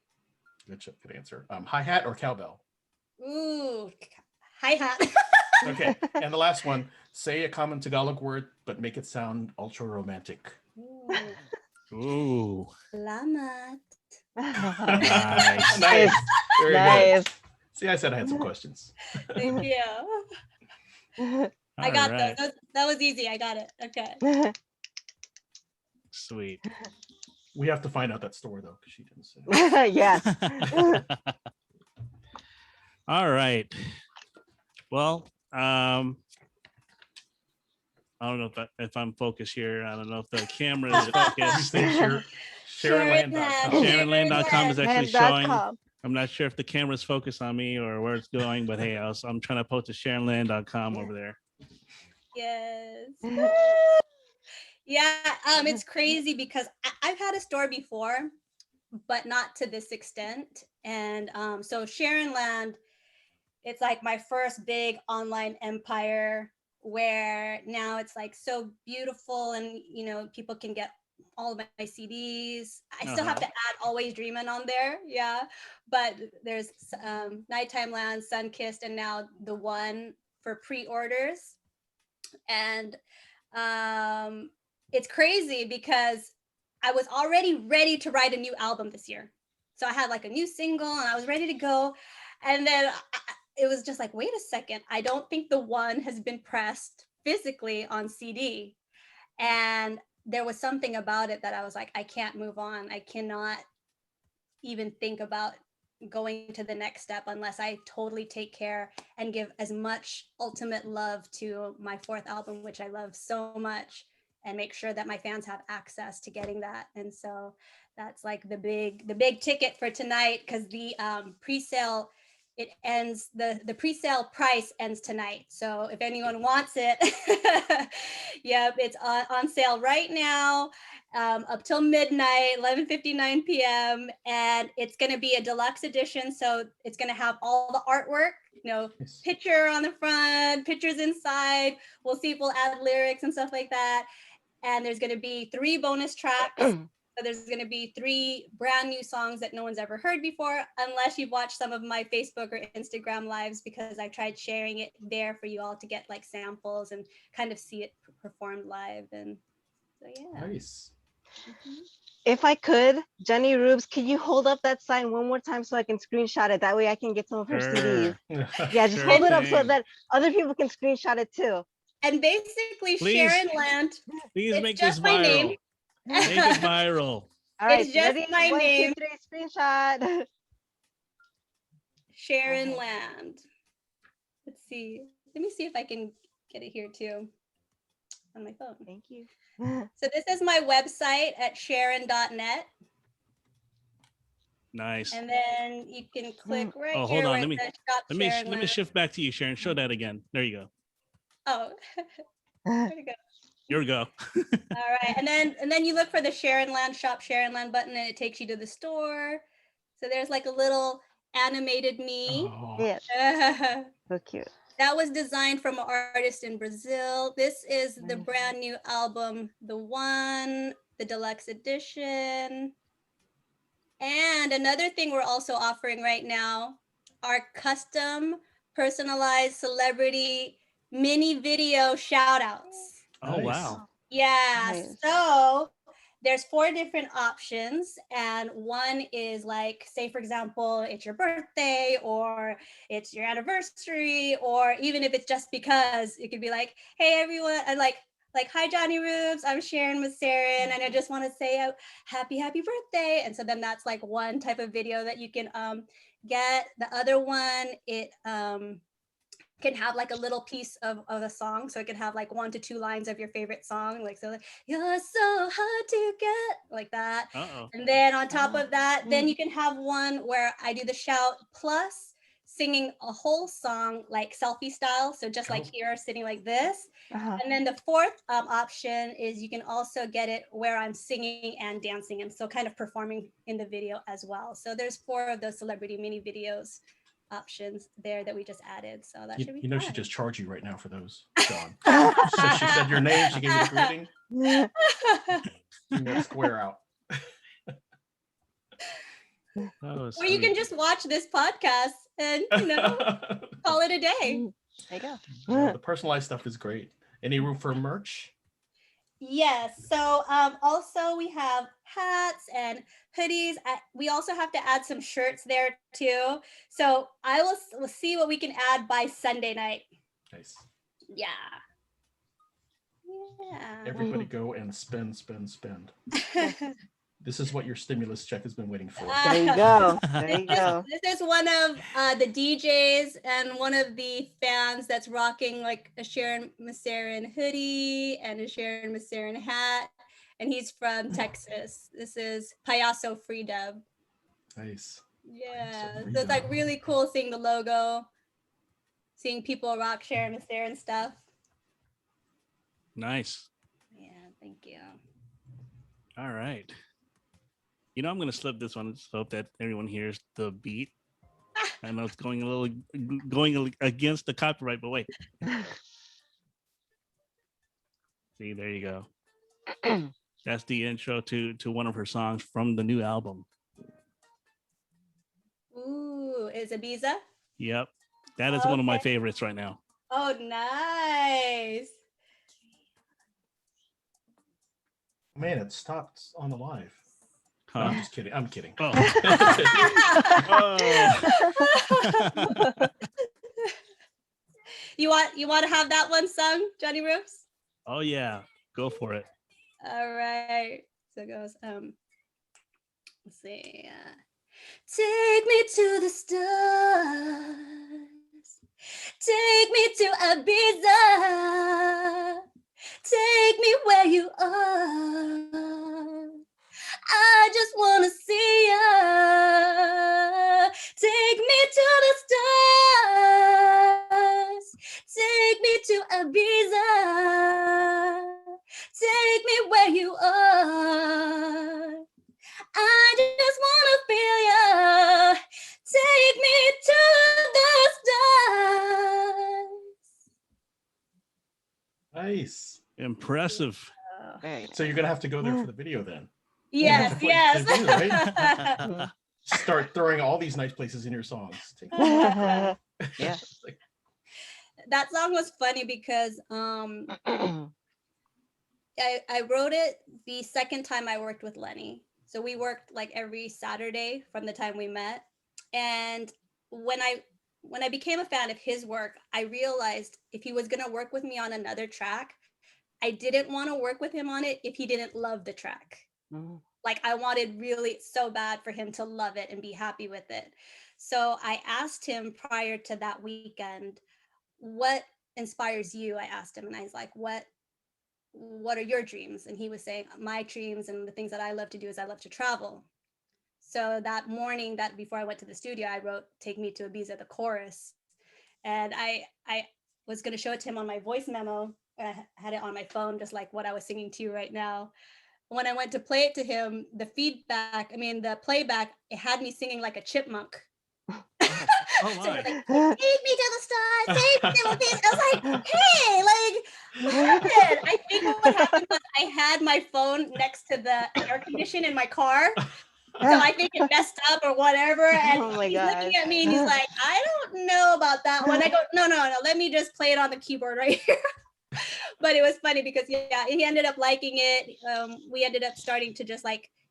Good answer. Hi-hat or cowbell? Ooh, hi hat. Okay. And the last one, say a common Tagalog word, but make it sound ultra romantic. Ooh. Salamat. Nice. Nice. Very Nice. good. See, I said I had some questions. Thank you. I got those. That was easy. I got it. Okay. Sweet. We have to find out that store though, because she didn't say. Yes. All right. Well, I don't know if I'm focused here. I don't know if the camera is You focused. think Sharonland.com. SharonLand.com is actually showing. Land.com. I'm not sure if the camera's focused on me or where it's going, but hey, I'm trying to post to SharonLand.com over there. Yes. Yeah. It's crazy because I've had a store before, but not to this extent. And so Sharon Land, it's like my first big online empire where now it's like so beautiful and people can get all of my CDs. I still have to add Always Dreamin' on there. Yeah. But there's Nighttime Land, Sun Kissed, and now The One for pre-orders. And it's crazy because I was already ready to write a new album this year. So I had like a new single and I was ready to go. And then it was just like, wait a second. I don't think The One has been pressed physically on CD. And there was something about it that I was like, I can't move on. I cannot even think about going to the next step unless I totally take care and give as much ultimate love to my fourth album, which I love so much, and make sure that my fans have access to getting that. And so that's like the big ticket for tonight, because the pre-sale, it ends, the pre-sale price ends tonight. So if anyone wants it, yep, it's on sale right now, up till midnight, 11:59 p.m. And it's going to be a deluxe edition. So it's going to have all the artwork, picture on the front, pictures inside. We'll see if we'll add lyrics and stuff like that. And there's going to be 3 bonus tracks. So there's going to be 3 brand new songs that no one's ever heard before, unless you've watched some of my Facebook or Instagram lives, because I tried sharing it there for you all to get like samples and kind of see it performed live. And so, yeah. Nice. If I could, Jenny Rubes, can you hold up that sign one more time so I can screenshot it? That way I can get some of her CDs. Yeah, just hold it up so that other people can screenshot it too. And basically, Sharyn Land, please make just this my viral. name. Make it viral. All right, it's just ready? my 1, name. 2, 3, screenshot. Sharyn Land. Let's see. Let me see if I can get it here too on my phone. Thank you. So this is my website at sharyn.net. Nice. And then you can click right here. Hold on. Let me shift back to you, Sharyn. Show that again. There you go. Oh, where'd it go? Here we go. All right, and then you look for the Sharyn Land Shop Sharyn Land button, and it takes you to the store. So there's like a little animated me. Oh. Yeah. So cute. That was designed from an artist in Brazil. This is the brand new album, The One, the deluxe edition. And another thing we're also offering right now are custom personalized celebrity mini video shout outs. Oh, wow. Yeah. Nice. So there's 4 different options. And one is like, say, for example, it's your birthday or it's your anniversary, or even if it's just because, it could be like, hey, everyone, I like, hi, Johnny Rubes, I'm Sharyn Maceren, and I just want to say happy birthday. And so then that's like one type of video that you can get. The other one, it can have like a little piece of a song. So it can have like 1 to 2 lines of your favorite song. Like, so like, you're so hard to get, like that. And then on top of that, then you can have one where I do the shout plus singing a whole song, like selfie style. So just like here, sitting like this. And then the 4th option is you can also get it where I'm singing and dancing, and so kind of performing in the video as well. So there's 4 of those celebrity mini videos options there that we just added. So that should be fun. She just charged you right now for those, John. So she said your name, she gave you the greeting. You got a square out. Or you can just watch this podcast and call it a day. There you go. The personalized stuff is great. Any room for merch? Yes. So also we have hats and hoodies. We also have to add some shirts there too. So I will see what we can add by Sunday night. Nice. Yeah. Everybody go and spend. This is what your stimulus check has been waiting for. There you go. There you go. This is one of the DJs and one of the fans that's rocking like a Sharyn Maceren hoodie and a Sharyn Maceren hat. And he's from Texas. This is Payaso Free Dub. Nice. Yeah. So it's like really cool seeing the logo, seeing people rock Sharyn Maceren stuff. Nice. Yeah, thank you. All right. I'm going to slip this one. Just hope that everyone hears the beat. I know it's going against the copyright, but wait. See, there you go. That's the intro to one of her songs from the new album. Ooh, is Ibiza? Yep. That is one of my Okay. favorites right now. Oh, nice. Man, it stopped on the live. No, Huh? I'm just kidding. I'm kidding. Oh. Oh. You want to have that one sung, Johnny Roops? Oh yeah, go for it. All right. So it goes, let's see. Take me to the stars. Take me to Ibiza. Take me where you are. I just wanna see ya. Take me to the stars. Take me to Ibiza. Take me where you are. I just wanna feel ya. Take me to the stars. Nice. Impressive. Very nice. So you're gonna have to go there for the video then. Yes, Play yes. the video, right? Start throwing all these nice places in your songs. Yeah. Like, That song was funny because I wrote it the second time I worked with Lenny. So we worked like every Saturday from the time we met. And when I became a fan of his work, I realized if he was gonna work with me on another track, I didn't want to work with him on it if he didn't love the track. Like I wanted really so bad for him to love it and be happy with it. So I asked him prior to that weekend, what inspires you? I asked him and I was like, what are your dreams? And he was saying, my dreams and the things that I love to do is I love to travel. So that morning, that before I went to the studio, I wrote Take Me to Ibiza, the chorus. And I was going to show it to him on my voice memo. I had it on my phone, just like what I was singing to you right now. When I went to play it to him, the playback, it had me singing like a chipmunk. Oh So my. like, take me to the stars, take me to the beach. I was like, hey, like, what happened? I think what happened was I had my phone next to the air condition in my car. So I think it messed up or whatever. And Oh my he's looking gosh. at me and he's like, I don't know about that one. I go, no, let me just play it on the keyboard right here. But it was funny because he ended up liking it. We ended up starting to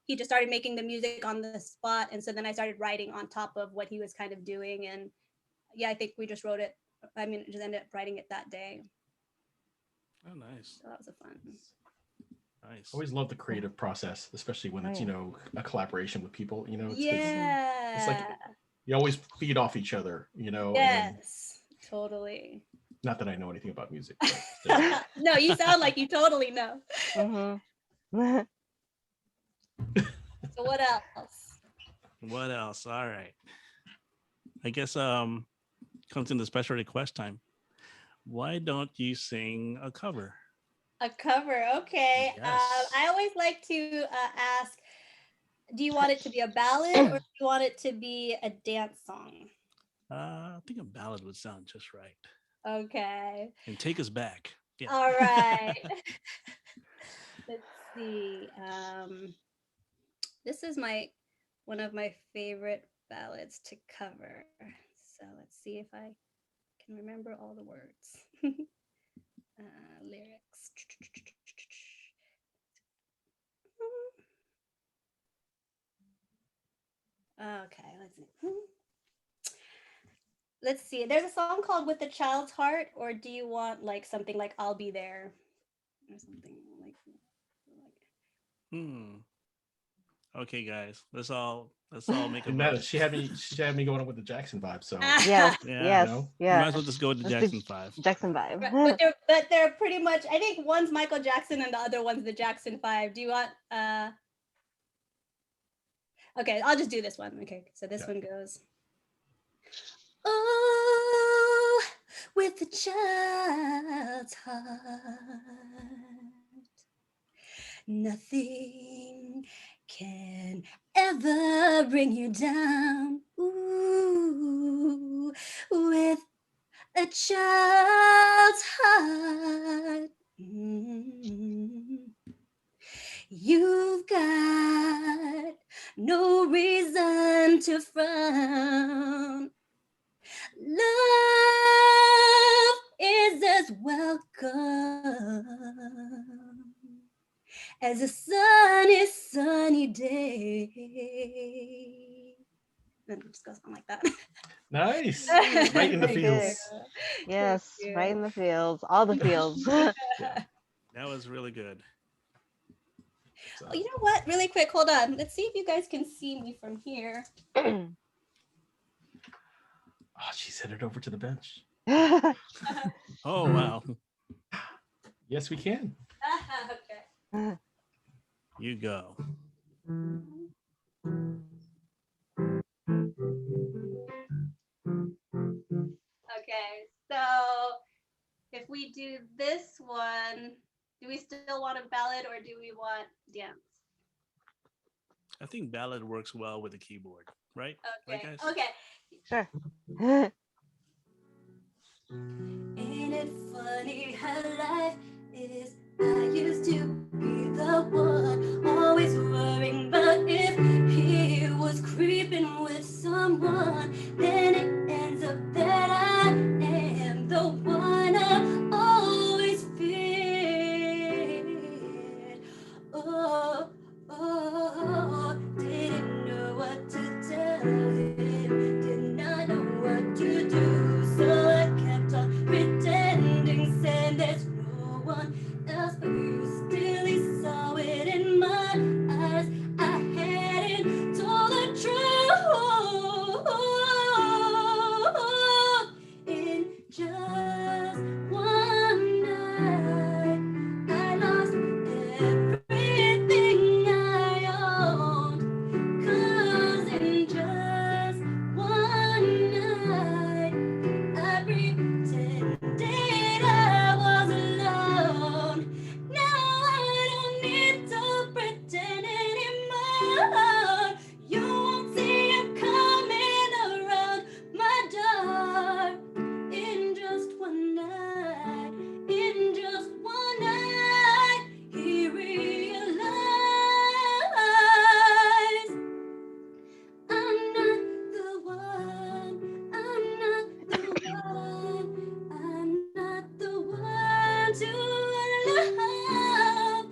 he just started making the music on the spot. And so then I started writing on top of what he was kind of doing. And yeah, I think we just wrote it. Just ended up writing it that day. Oh, nice. So that was a fun. Nice. always love the creative process, especially when it's, a collaboration with people, it's like you always feed off each other, Yes, totally. Not that I know anything about music. No, you sound like you totally know. So what else? What else? All right. I guess comes into special request time. Why don't you sing a cover? A cover, okay. Yes. I always like to ask, do you want it to be a ballad or do you want it to be a dance song? I think a ballad would sound just right. Okay. And take us back. Yeah. All right. Let's see. This is one of my favorite ballads to cover. So let's see if I can remember all the words. Lyrics. Okay, let's see. There's a song called With a Child's Heart, or do you want like something like I'll Be There or something like Okay, guys, let's all make a vote. She had me going up with the Jackson vibe. So yes, yeah, yeah. You might as well just go with the Jackson 5. Jackson 5. But they're pretty much. I think one's Michael Jackson and the other one's the Jackson 5. Do you want? Okay, I'll just do this one. Okay, so this one goes. Oh, with a child's heart, nothing can ever bring you down. Ooh, with a child's heart. You've got no reason to frown. Love is as welcome as a sunny day. Then it just goes on like that. Nice. Right in the Very good. feels. Yes, right in the fields, all the fields. That was really good. So, Oh, you know what? Really quick, hold on. Let's see if you guys can see me from here. oh, she sent it over to the bench. Oh, wow. Yes, we can. Okay. You go. Okay, so if we do this one, do we still want a ballad or do we want dance? I think ballad works well with the keyboard, right? Right, Okay. guys? Okay. Sure. Ain't it funny how life is? I used to be the one always worrying about if he was creeping with someone. Then it ends up that I am the one I always feared. Oh, didn't know what to tell him, did not know what to do, so I kept on pretending, saying there's no one else but you. Still he saw it in my eyes, I hadn't told the truth. In just one night I lost everything I owned, 'cause in just one night I pretended I was alone. Now I don't need to pretend anymore. You won't see him coming around my door. In just one night, in just one night, he realized I'm not the one, I'm not the one, I'm not the one to love.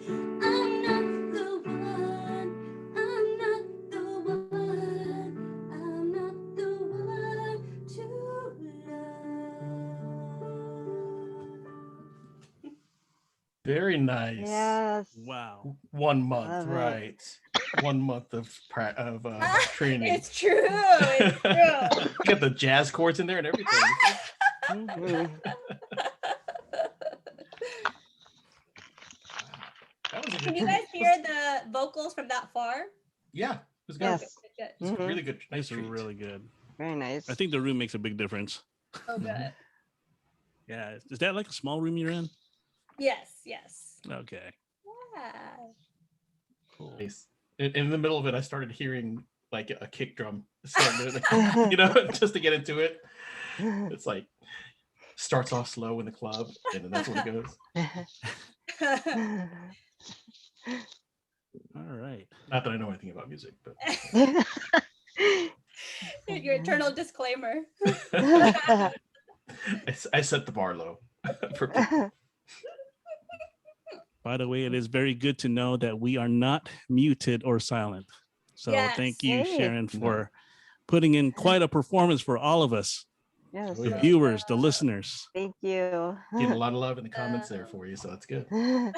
I'm not the one, I'm not the one, I'm not the one to love. Very nice. Yes. Wow. 1 month, Love it. right? 1 month of training. It's true, it's true. Got the jazz chords in there and everything. Mhm. That was a Can good you guys hear the vocals from that far? Yeah, it was good. Yes. Good. It's a Mhm. really good. Nice It's treat. really good. Very nice. I think the room makes a big difference. Oh, good. Yeah. Is that like a small room you're in? Yes. Okay. Yeah. Cool. Nice. In the middle of it, I started hearing like a kick drum, just to get into it. It's like starts off slow in the club, and then that's when it goes. All right. Not that I know anything about music, but Your eternal disclaimer. I set the bar low for people. By the way, it is very good to know that we are not muted or silent. So Yes. thank you, Hey. Sharyn, for putting in quite a performance for all of us, Yes. Oh, the yeah. viewers, the listeners. Thank you. Getting a lot of love in the comments there for you, so that's good. I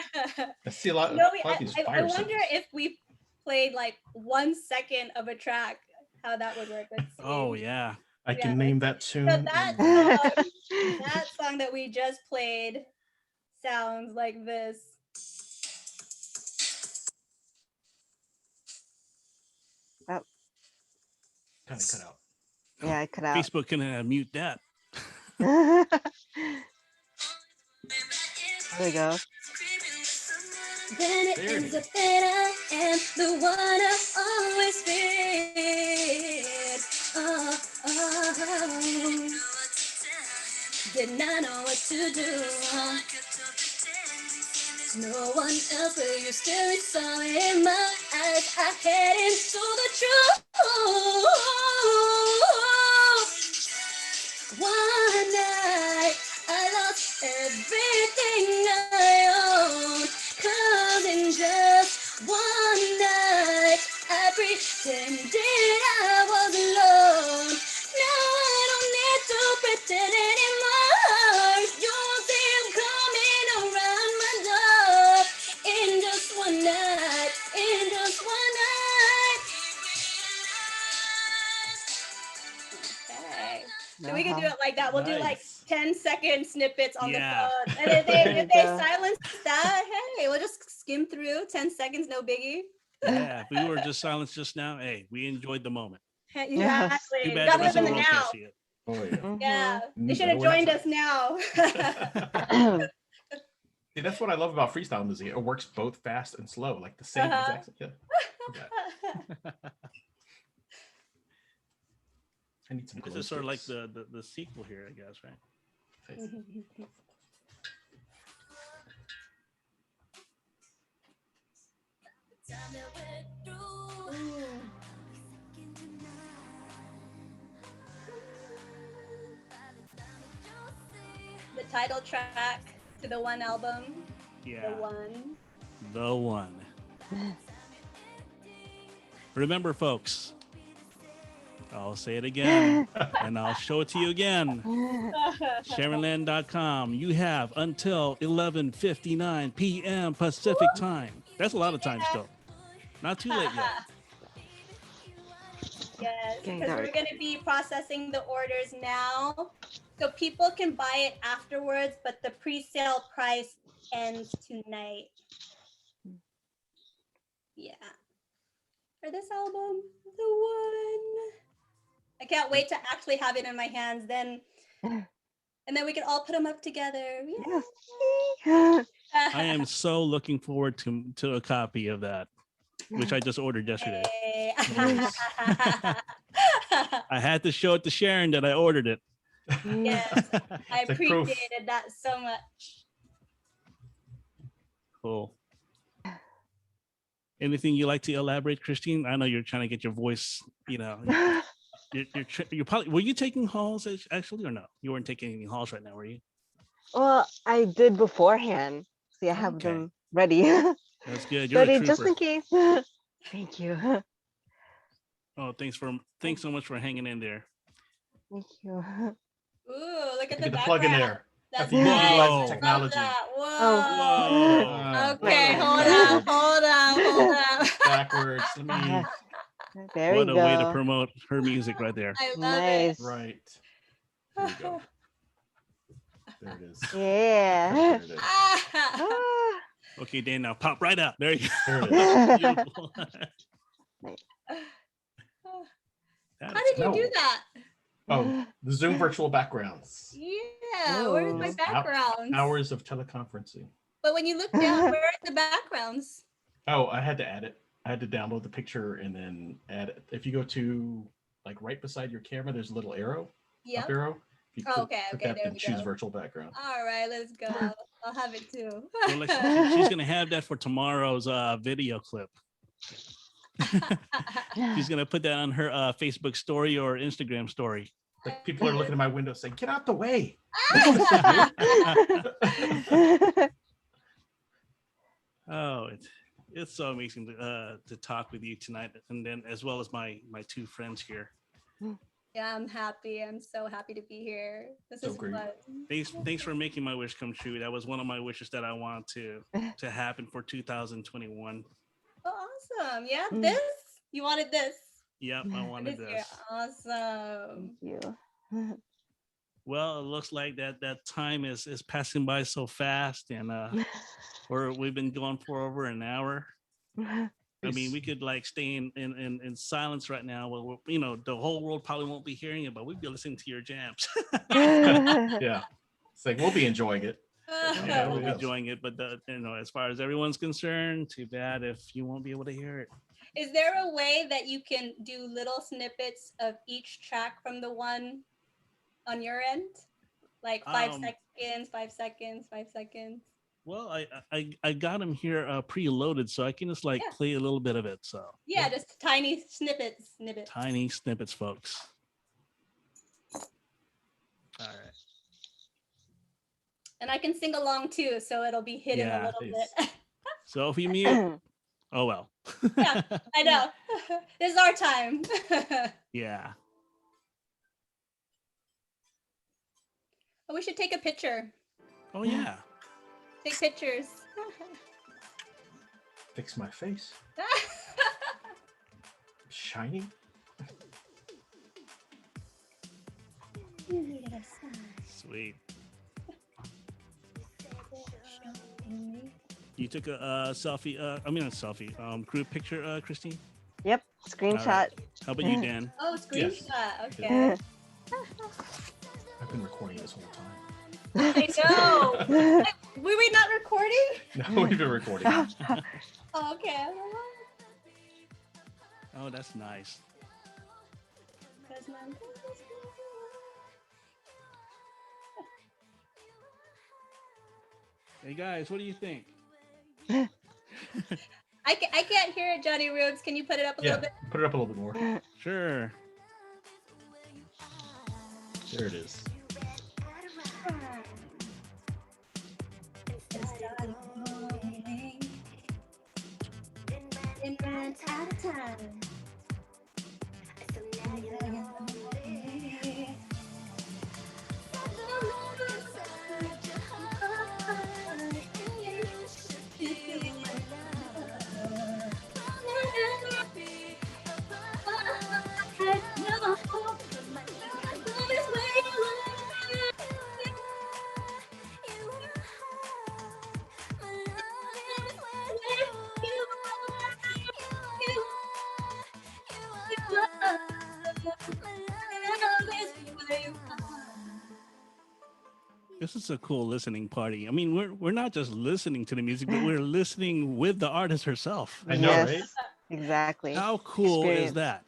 see a lot of, No, a lot of these I fire wonder symbols. if we played like 1 second of a track, how that would work. Let's see. Oh, yeah. I can Yeah. name that tune. So that song that we just played sounds like this. Kind of cut out. Yeah, I cut out. Facebook can mute that. There we go. Then it There it ends is. up that I am the one I always feared. Did not know what to do. No one else will you still be sorry in my eyes. I head into the truth. One night I lost everything I own. 'Cause in just one night I pretended I was alone. Now I don't need to pretend anymore. You'll see him coming around my door. In just one night, in just one night. Okay. So we can do it like that. We'll do like Nice. 10-second snippets on Yeah. the phone. And if There you they go. silence that, hey, we'll just skim through 10 seconds, no biggie. Yeah, if we were just silenced just now, hey, we enjoyed the moment. Exactly. Yes. Too You bad the gotta rest live of in the the world now. can't see it. Oh yeah. Yeah. They Mm, should have better when joined it's- us now. Mhm. See, that's what I love about freestyle music. It works both fast and slow, like the same exact. Yeah. Okay. I need some. This glow is sort of like sticks. the sequel here, I guess, right? The title track to the one album. Yeah. The one. The one. Remember, folks, I'll say it again and I'll show it to you again. SharynLand.com. You have until 11:59 p.m. Pacific time. That's a lot of time still. Not too late yet. Yes, Getting because we're dark. going to be processing the orders now. So people can buy it afterwards, but the pre-sale price ends tonight. Yeah. For this album, the one. I can't wait to actually have it in my hands then. And then we can all put them up together. Yeah. Yes. I am so looking forward to a copy of that, which I just ordered yesterday. Hey. Nice. I had to show it to Sharon that I ordered it. Yes, I It's like proof. appreciated that so much. Cool. Anything you like to elaborate, Christine? I know you're trying to get your voice, you know. You're probably, were you taking halls actually or no? You weren't taking any halls right now, were you? Well, I did beforehand. See, I have Okay. them ready. That's good. You're a Ready just trooper. in case. Thank you. Oh, thanks so much for hanging in there. Thank you. Ooh, look at the Get the background. plug in there. That's After you nice. utilize Whoa. the Love technology. that. Whoa. Whoa. Okay, Backwards. hold on. Backwards. Let me. There What we a way to go. promote her music right there. I love Nice. Right. Here we go. There it is. Yeah. There it is. it. Ah. Okay, Dan, now pop right up. There you There it is. go. Beautiful. How did you do that? Oh, the Zoom virtual backgrounds. Yeah, where's my Oh. backgrounds? Hours of teleconferencing. But when you look down, where are the backgrounds? Oh, I had to add it. I had to download the picture and then add it. If you go to like right beside your camera, there's a little arrow, up Yep. arrow. If you Oh, click okay, that, there then we choose go. virtual background. All right, let's go. I'll have it too. Well, like, she's gonna have that for tomorrow's video clip. She's gonna put that on her Facebook story or Instagram story. Like people are looking at my window saying, "Get out the way." Oh, it's so amazing to talk with you tonight, and then as well as my two friends here. Yeah, I'm happy. I'm so happy to be here. This So is great. fun. Thanks for making my wish come true. That was one of my wishes that I want to happen for 2021. Oh, awesome. Yeah, Mm. this? You wanted this? Yep, I wanted year. this. Awesome. Thank you. Well, it looks like that time is passing by so fast, and we've been going for over an hour. I mean, we could like stay in silence right now. Well, you know, the whole world probably won't be hearing it, but we'd be listening to your jams. Yeah, it's like we'll be enjoying it. Yeah, we'll be Yes. enjoying it. But you know, as far as everyone's concerned, too bad if you won't be able to hear it. Is there a way that you can do little snippets of each track from the one on your end? Like 5 seconds, 5 seconds, 5 seconds? Well, I got him here preloaded, so I can just like Yeah. play a little bit of it. So Yeah, just tiny snippets. tiny snippets, folks. All right. And I can sing along too, so it'll be hidden a Yeah, little nice. bit. So if you mute, oh well. Yeah, I know. This is our time. Yeah. Oh, we should take a picture. Oh yeah. Take pictures. Fix my face. Shiny. Sweet. You took a selfie. I mean a selfie. Group picture, Christine. Yep, screenshot. How about you, Dan? Oh, Yes. screenshot. Okay. I've been recording this whole time. I know. Were we not recording? No, we've been recording. Oh, okay. Oh, that's nice. Hey guys, what do you think? I can't hear it, Johnny Rubes. Can you put it up a Yeah, little bit? put it up a little bit more. Sure. There it is. This is a cool listening party. I mean, we're not just listening to the music, but we're listening with the artist herself. I know, Yes, right? exactly. How cool is Experience. that?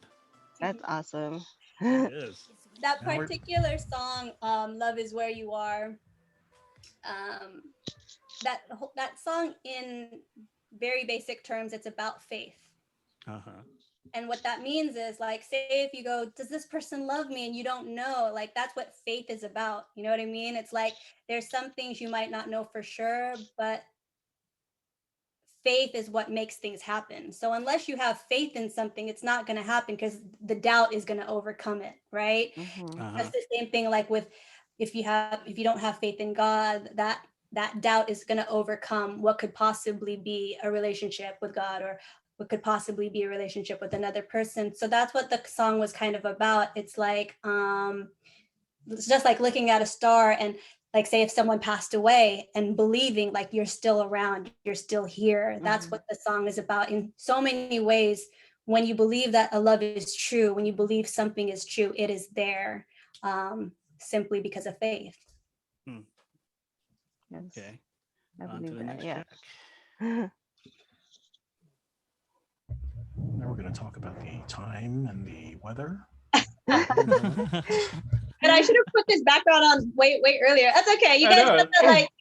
That's awesome. It is. That Now we're- particular song, "Love Is Where You Are," that song, in very basic terms, it's about faith. Uh-huh. And what that means is, like, say if you go, does this person love me? And you don't know, like, that's what faith is about. You know what I mean? It's like, there's some things you might not know for sure, but faith is what makes things happen. So unless you have faith in something, it's not going to happen because the doubt is going to overcome it, right? Mhm. Uh-huh. That's the same thing, like with, if you don't have faith in God, that doubt is going to overcome what could possibly be a relationship with God, or what could possibly be a relationship with another person. So that's what the song was kind of about. It's like, it's just like looking at a star, and like, say if someone passed away, and believing like you're still around, you're still here. That's what the song is about in so many ways. When you believe that a love is true, when you believe something is true, it is there, simply because of faith. Yes, Okay. I On to believe the that. next Yeah. track. Now we're going to talk about the time and the weather. And I should have put this background on way earlier. That's okay. You I guys know.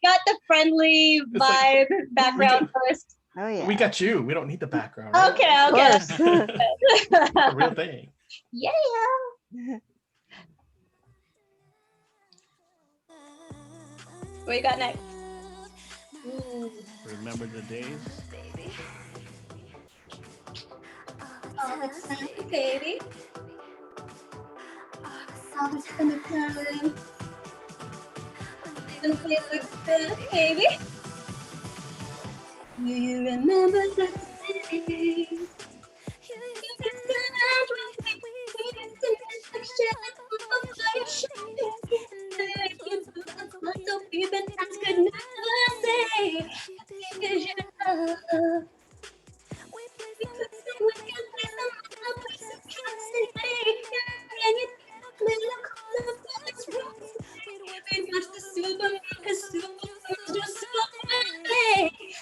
got the friendly It's like- vibe background first. Oh yeah. We got you. We don't need the background. Right? Okay, Of okay. course. The real thing. Yeah. What you got next? Remember the days? All the time, baby. All the summertime. Gonna feel good, baby. Do you remember the days?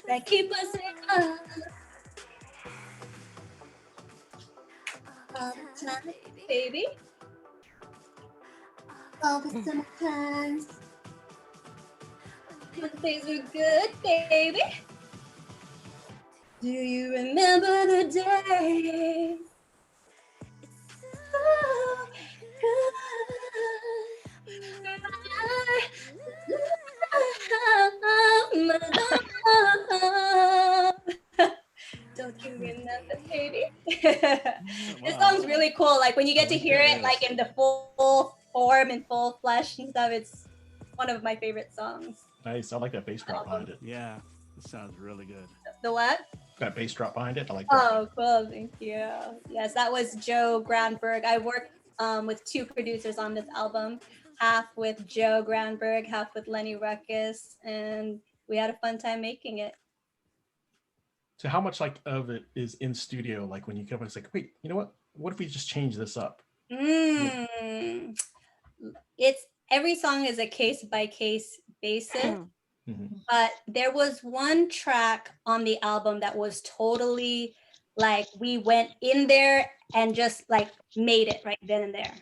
That keep us up all the time, baby. All the summer times. when things were good, baby. Do you remember the days? So good. Don't you remember, baby? This Wow. song's really cool. Like when you get to like hear that, it, like yes. in the full form and full flesh and stuff, it's one of my favorite songs. Nice. I like that bass drop behind it. Yeah, it sounds really good. The what? That bass drop behind it. I like that. Oh, cool. Thank you. Yes, that was Joe Granberg. I worked with two producers on this album, half with Joe Granberg, half with Lenny Ruckus, and we had a fun time making it. So how much like of it is in studio? Like when you come, it's like, wait, you know what? What if we just change this up? It's every song is a case by case basis. But there was one track on the album that was totally like we went in there and just like made it right then and there.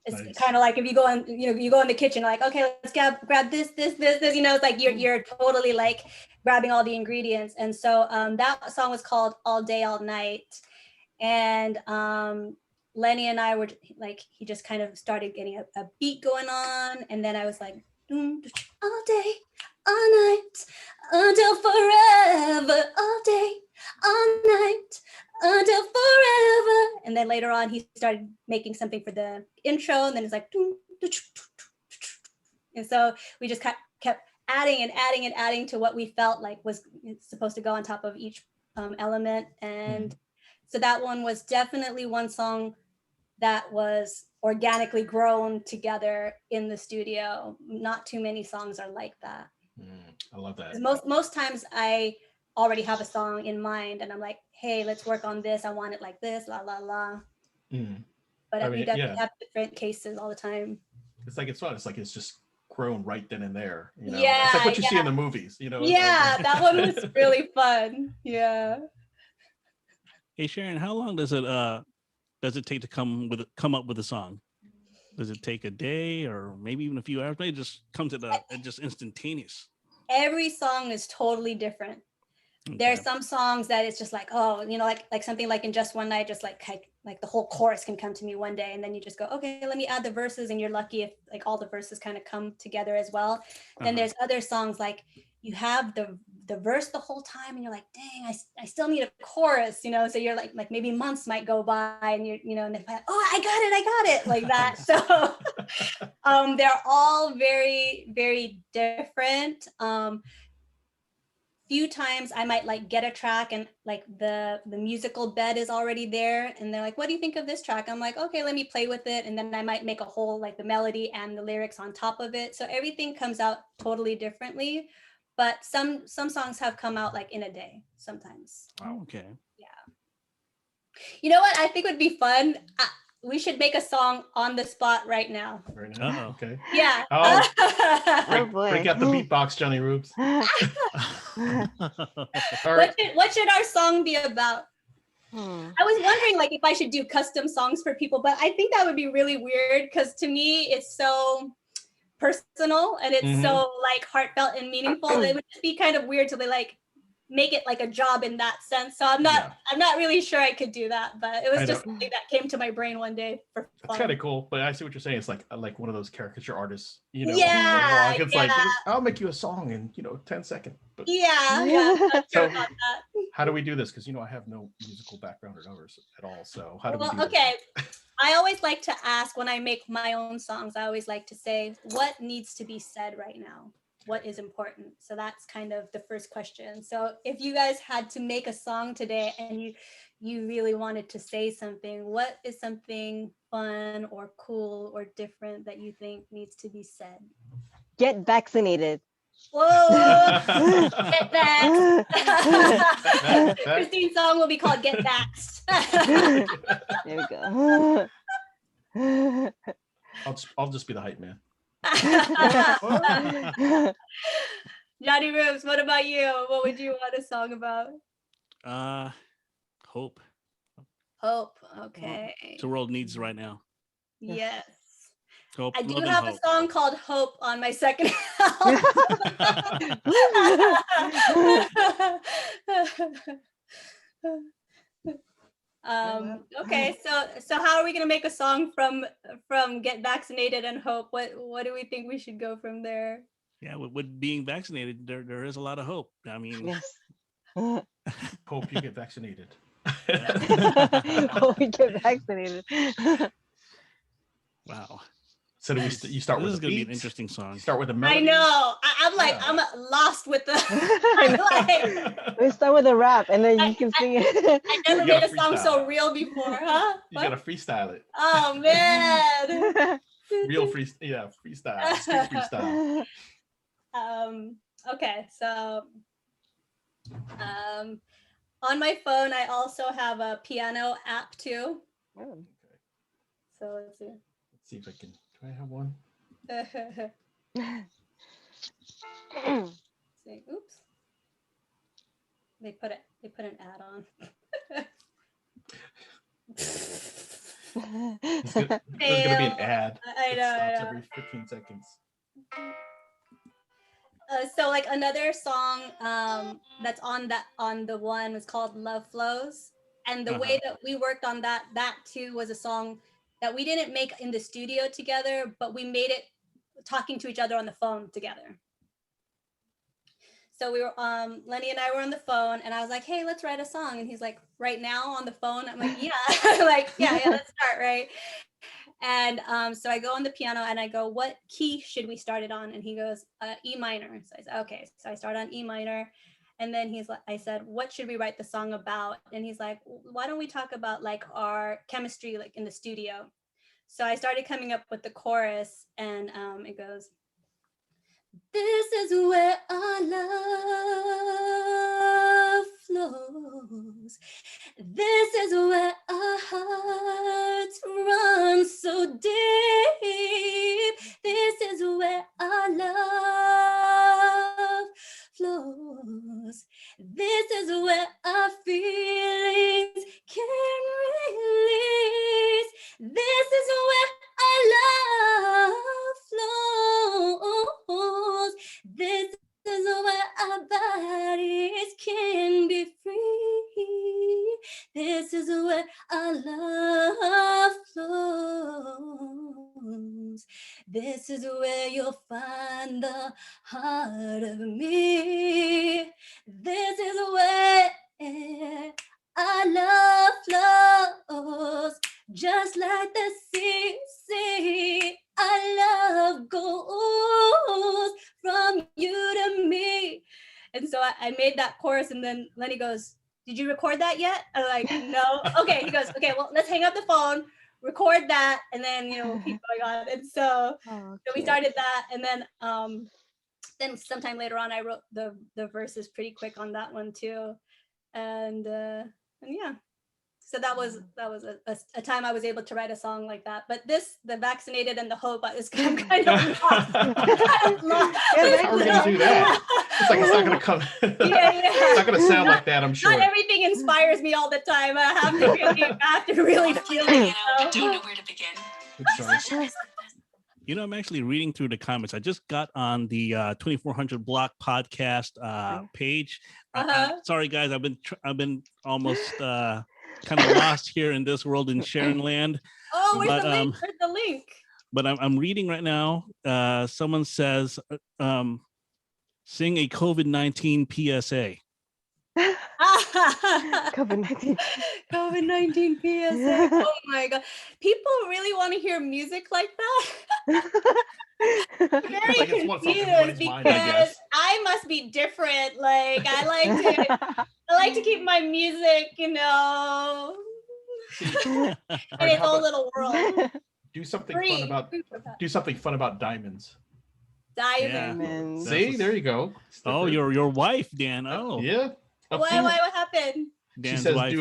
It's Nice. kind of like if you go in, you go in the kitchen, like, okay, let's grab this, it's like you're totally like grabbing all the ingredients. And so that song was called All Day, All Night. And Lenny and I were like, he just kind of started getting a beat going on. And then I was like, all day, all night, until forever, all day, all night, until forever. And then later on, he started making something for the intro, and then it's like, and so we just kept adding and adding and adding to what we felt like was supposed to go on top of each element. And so that one was definitely one song that was organically grown together in the studio. Not too many songs are like that. I love that. Most times I already have a song in mind and I'm like, hey, let's work on this. I want it like this, la, la, la. But we definitely have different cases all the time. It's like, it's fun. It's like, it's just grown right then and there. You know? Yeah, it's like what you see in the movies, you know? Yeah, like... that one was really fun. Yeah. Hey, Sharyn, how long does it take to come up with a song? Does it take a day or maybe even a few hours? Maybe it just comes at just instantaneous. Every song is totally different. Okay. There are some songs that it's just like, oh, like something like in Just One Night, just like the whole chorus can come to me one day, and then you just go, okay, let me add the verses, and you're lucky if like all the verses kind of come together as well. Then there's other songs like you have the verse the whole time, and you're like, dang, I still need a chorus, so you're like maybe months might go by, and and then oh, I got it, like that. So they're all very, very different. Few times I might like get a track and like the musical bed is already there, and they're like, what do you think of this track? I'm like, okay, let me play with it, and then I might make a whole like the melody and the lyrics on top of it. So everything comes out totally differently, but some songs have come out like in a day sometimes. Wow. Okay. Yeah. You know what I think would be fun? We should make a song on the spot right now. Right now? Okay. Yeah. Break out the beatbox, Johnny Rubes. What should our song be about? I was wondering like if I should do custom songs for people, but I think that would be really weird because to me it's so personal and it's so like heartfelt and meaningful. It would just be kind of weird to like make it like a job in that sense. So I'm not really sure I could do that, but it was just something that came to my brain one day for fun. It's kind of cool, but I see what you're saying. It's like one of those caricature artists, Yeah, it's like I'll make you a song in 10 seconds. But so how do we do this? Because I have no musical background or numbers at all. So how do we do this? I always like to ask when I make my own songs, I always like to say, what needs to be said right now? What is important? So that's kind of the first question. So if you guys had to make a song today and you really wanted to say something, what is something fun or cool or different that you think needs to be said? Get vaccinated. Whoa! Get vaxxed. Christine's song will be called Get Vaxxed. There we go. I'll just be the hype man. Johnny Rubes, what about you? What would you want a song about? Hope. Hope. Okay. The world needs right now. Yes. Hope, I do love, and have a hope. song called Hope on my second album. Okay, so how are we gonna make a song from Get Vaccinated and Hope? What do we think we should go from there? Yeah, with being vaccinated, there is a lot of hope. I mean, Yes. Hope you get vaccinated. Oh, we get vaccinated. wow. So do you start This with is a going to be beat? an interesting song. You start with a I melody. know. I'm like, Yeah. I'm lost with the. I know. Like, We start with a rap, and then you can sing it. I never You gotta made a song so freestyle. real before, huh? You What? gotta freestyle it. Oh man. Real freestyle, street freestyle. Okay, so on my phone I also have a piano app too. Okay. So let's see. Let's see if I can. Do I have one? See, oops. They put an ad on. There's gonna be an ad. I know. That stops every 15 seconds. So like another song that's on the one was called Love Flows, and the way that we worked on that too was a song that we didn't make in the studio together, but we made it talking to each other on the phone together. So we were Lenny and I were on the phone, and I was like, hey, let's write a song, and he's like, right now on the phone? I'm like, yeah. Like, yeah, let's start, right? And so I go on the piano and I go, what key should we start it on? And he goes, E minor. So I said, okay. So I start on E minor. And then I said, what should we write the song about? And he's like, why don't we talk about like our chemistry, like in the studio? So I started coming up with the chorus, and it goes, this is where our love flows. This is where our hearts run so deep. This is where our love flows. This is where our feelings can release. This is where our love flows. This is where our bodies can be free. This is where our love flows. This is where you'll find the heart of me. This is where our love flows. Just like the sea, our love goes from you to me. And so I made that chorus, and then Lenny goes, did you record that yet? I'm like, no. Okay. He goes, okay, well, let's hang up the phone, record that, and then, we'll keep going on. And so, so we started that, and then sometime later on, I wrote the verses pretty quick on that one too. And yeah. So that was a time I was able to write a song like that. But the Vaccinated and the Hope is kind of lost. How are we gonna do that? It's like it's not gonna come. It's not gonna sound like that, I'm sure. Not everything inspires me all the time. I have to really feel it. Don't know where to begin. I'm actually reading through the comments. I just got on the 2400 Block podcast page. Sorry, guys. I've been almost kind of lost here in this world in Sharyn land. Oh, where's the link? Where's the link? But I'm reading right now. Someone says, sing a COVID-19 PSA. COVID-19 PSA. Oh my God. People really want to hear music like that? Very Like it's confused mind, I I must be different. Like I like to keep my music, in its own little world. Do something fun about diamonds. Diamonds. Yeah. See, there you go. Oh, your wife, Dan. Oh, yeah. What happened? Dan's she says wife.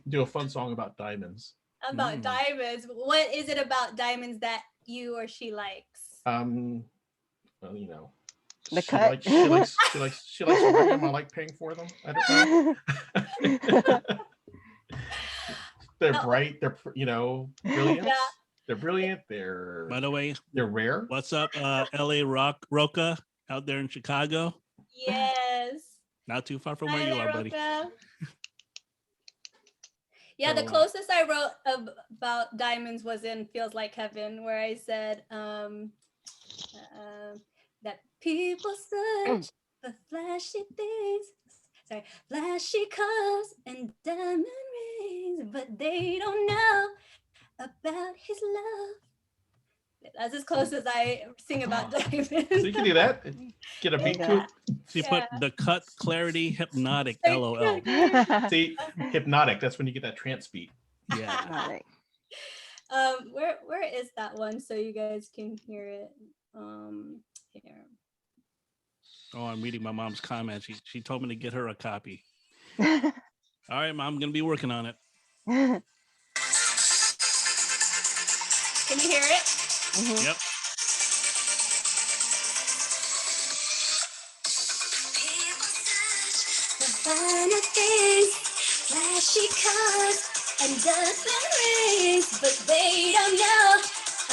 do a fun song about diamonds. About diamonds. What is it about diamonds that you or she likes? Well, The she cut. likes to wear them. I like paying for them. I don't know. They're bright. They're brilliant. Yeah. They're brilliant. They're, By the way, they're rare. what's up, LA Roca out there in Chicago? Yes. Not too far from where Hi you there, are, buddy. Roca. Yeah, the So, closest I wrote about diamonds was in Feels Like Heaven, where I said that people search for flashy things, sorry, flashy cars and diamond rings, but they don't know about his love. That's as close as I sing about diamonds. So you can do that. Get a beat to it. she put the cut clarity hypnotic Thank LOL. you. See, hypnotic. That's when you get that trance beat. Yeah. Where is that one so you guys can hear it? Here. Oh, I'm reading my mom's comments. She told me to get her a copy. All right, Mom, I'm gonna be working on it. Can you hear it? Yep. Finer things, flashy cars and diamond rings, but they don't know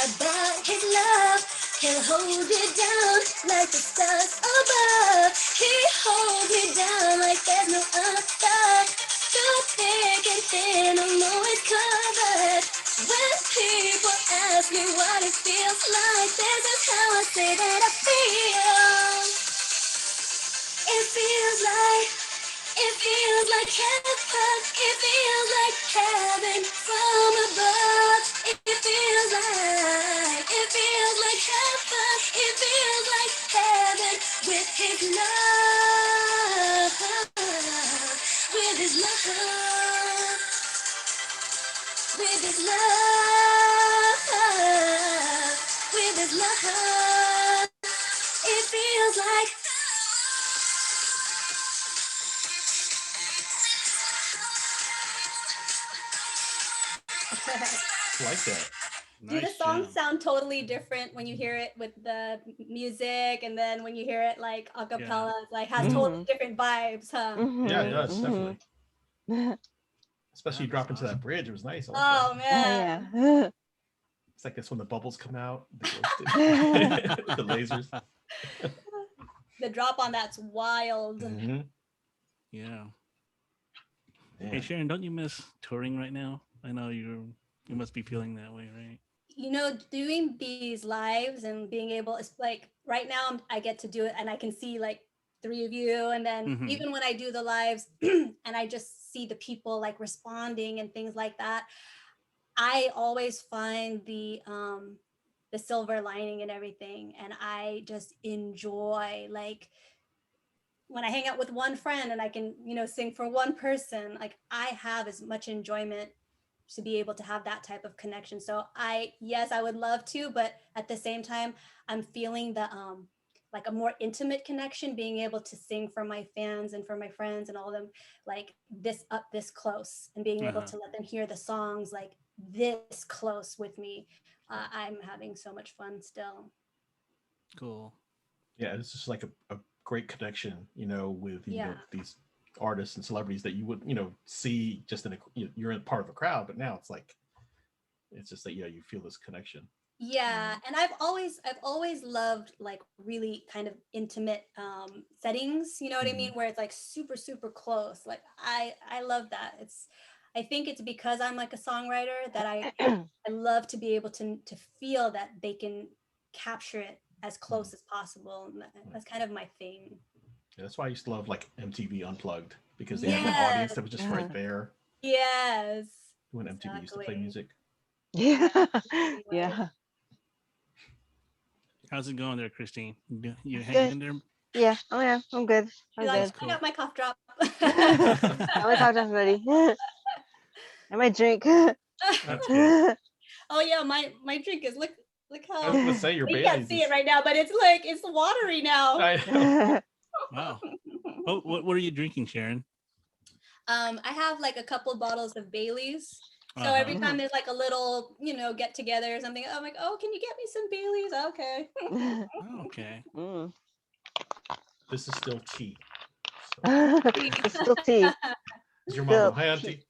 about his love. He'll hold you down like the stars above. He holds me down like there's no other. Through thick and thin, I'm always covered. When people ask me what it feels like, this is how I say that I feel. It feels like heaven. It feels like heaven from above. It feels like heaven. It feels like heaven with his love. With his love. With his love. With his love. It feels like Like that. Do the Nice songs jam. sound totally different when you hear it with the music, and then when you hear it like a cappella, it's like has totally different vibes, huh? Yeah, it does, definitely. Mhm. Especially you That's drop into that bridge. It was nice. I like Oh that. man. Yeah. It's like this when the bubbles come out, the, the lasers. The drop on that's wild. Mhm. Yeah. Yeah. Hey Sharon, don't you miss touring right now? I know you must be feeling that way, right? You know, doing these lives and being able, it's like right now I get to do it and I can see like 3 of you, and then even when I do the lives and I just see the people like responding and things like that, I always find the silver lining and everything, and I just enjoy like when I hang out with one friend and I can, you know, sing for one person, like I have as much enjoyment to be able to have that type of connection. So yes, I would love to, but at the same time, I'm feeling the like a more intimate connection, being able to sing for my fans and for my friends and all of them, like this up this close, and being able to let them hear the songs like this close with me. I'm having so much fun still. Cool. Yeah, it's just like a great connection, you know, with you know Yeah. these artists and celebrities that you would, you know, see just in a you're in part of a crowd, but now it's like it's just that you feel this connection. Yeah, and I've always loved like really kind of intimate settings, you know what I mean, where it's like super super close. Like I love that. I think it's because I'm like a songwriter that I love to be able to feel that they can capture it as close as possible. And that's kind of my thing. Yeah, that's why I used to love like MTV Unplugged, because they had an Yes. audience that was just right there Yes. when MTV used to play Exactly. music. Yeah. Right. Yeah. How's it going there, Christine? You hanging Good. in there? Yeah. Oh yeah. I'm good. I'm She's like, good. I got my cough drop. My cough drop's ready. And my drink. That's good. Oh yeah, my drink is look I how was gonna say your we can't Bailey's see is. it right now, but it's like it's watery now. I know. Wow. Oh, what are you drinking, Sharon? I have like a couple bottles of Bailey's. So Uh-huh. every time there's like a little, you know, get together or something, I'm like, oh, can you get me some Bailey's? Okay. Oh, okay. Mm. This is still tea. So, It's still tea. is your mom Still hi auntie?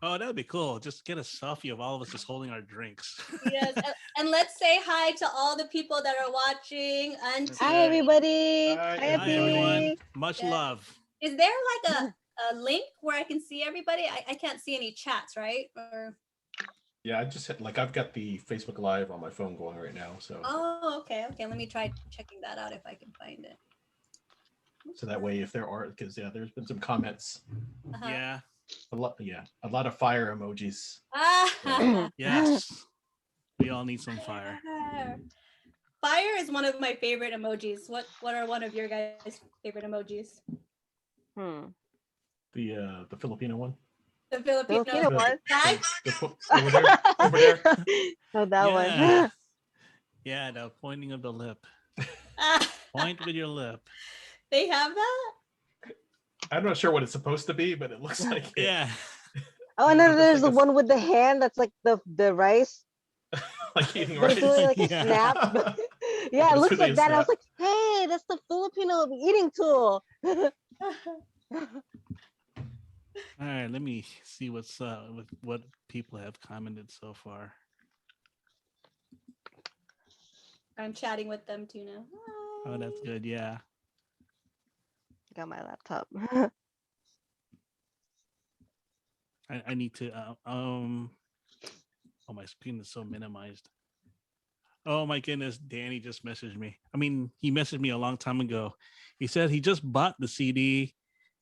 Oh, Oh, that'd be cool. Just get a selfie of all of us just holding our drinks. Yes, and let's say hi to all the people that are watching. Auntie, Hi, everybody. Hi, Hi, Hi, everyone. Auntie. Much Yeah. love. is there like a link where I can see everybody? I can't see any chats, right? Or Yeah, I just I've got the Facebook Live on my phone going right now, so okay. Let me try checking that out if I can find it. that way if there are, because there's been some comments, Uh-huh. Yeah. a lot of fire emojis. Ah, Yes. We all need some fire. Fire is one of my favorite emojis. What are one of your guys' favorite emojis? The Filipino one. The Filipino Filipino one. flag? Over there. Over there. Oh, that one. Yeah. Yeah, the pointing of the lip. Ah, Point with your lip. they have that? I'm not sure what it's supposed to be, but it looks like it. Yeah. Oh, and then It's there's like the one with the hand that's like the rice. Like eating But rice. it's really like a Yeah. snap. Yeah, It's it looks really like a that. I was snap. like, hey, that's the Filipino eating tool. All right, let me see what's with what people have commented so far. I'm chatting with them too now. Oh, that's good. Yeah. Got my laptop. I need to oh, my screen is so minimized. Oh my goodness, Danny just messaged me. I mean, he messaged me a long time ago. He said he just bought the CD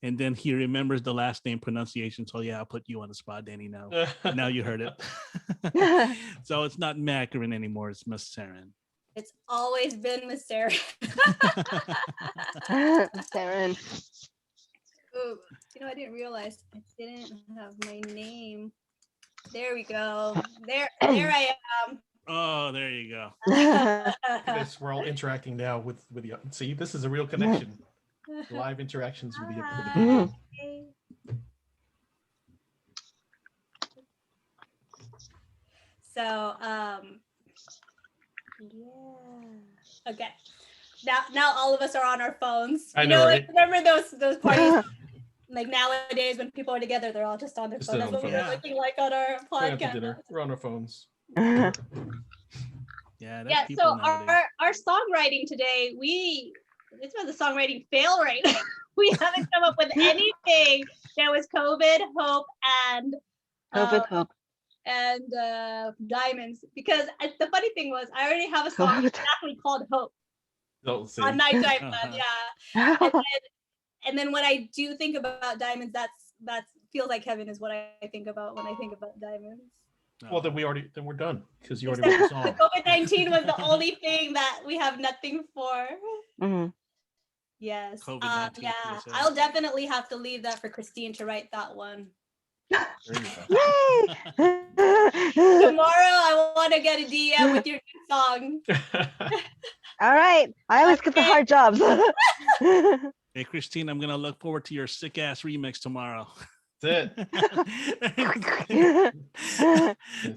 and then he remembers the last name pronunciation. So yeah, I'll put you on the spot, Danny. Now you heard it. So it's not Maceren anymore, it's Maceren. It's always been Miss Sarah. Sharyn. Ooh, I didn't realize I didn't have my name. There we go. There I Oh, there you go. am. Yes, we're all interacting now with you. See, this is a real connection. Live interactions with the people. Hi. So, yeah. Okay. Now all of us are on our phones. I know, right? Like, remember those parties? Like nowadays, when people are together, they're all just on their Just phone. on That's what their we're phone. looking like on our Going out to podcast. dinner. We're on our phones. Yeah, that's Yeah. people So nowadays. our songwriting today, this was a songwriting fail right now. We haven't come up with anything. There was COVID, hope, and Hope with hope. and diamonds. Because the funny thing was, I already have a song exactly called Hope Don't see. on Nighttime Plan. Uh-huh. Yeah. And then when I do think about diamonds, that's feels like heaven is what I think about when I think about diamonds. Well, then we're done because you already Except wrote the the song. COVID-19 was the only thing that we have nothing for. Mhm. Yes. COVID-19 Yeah. PSA. I'll definitely have to leave that for Christine to write that one. There you go. Yay! Tomorrow I want to get a DM with your new song. All right. I always get the hard jobs. Hey, Christine, I'm gonna look forward to your sick ass remix tomorrow. That's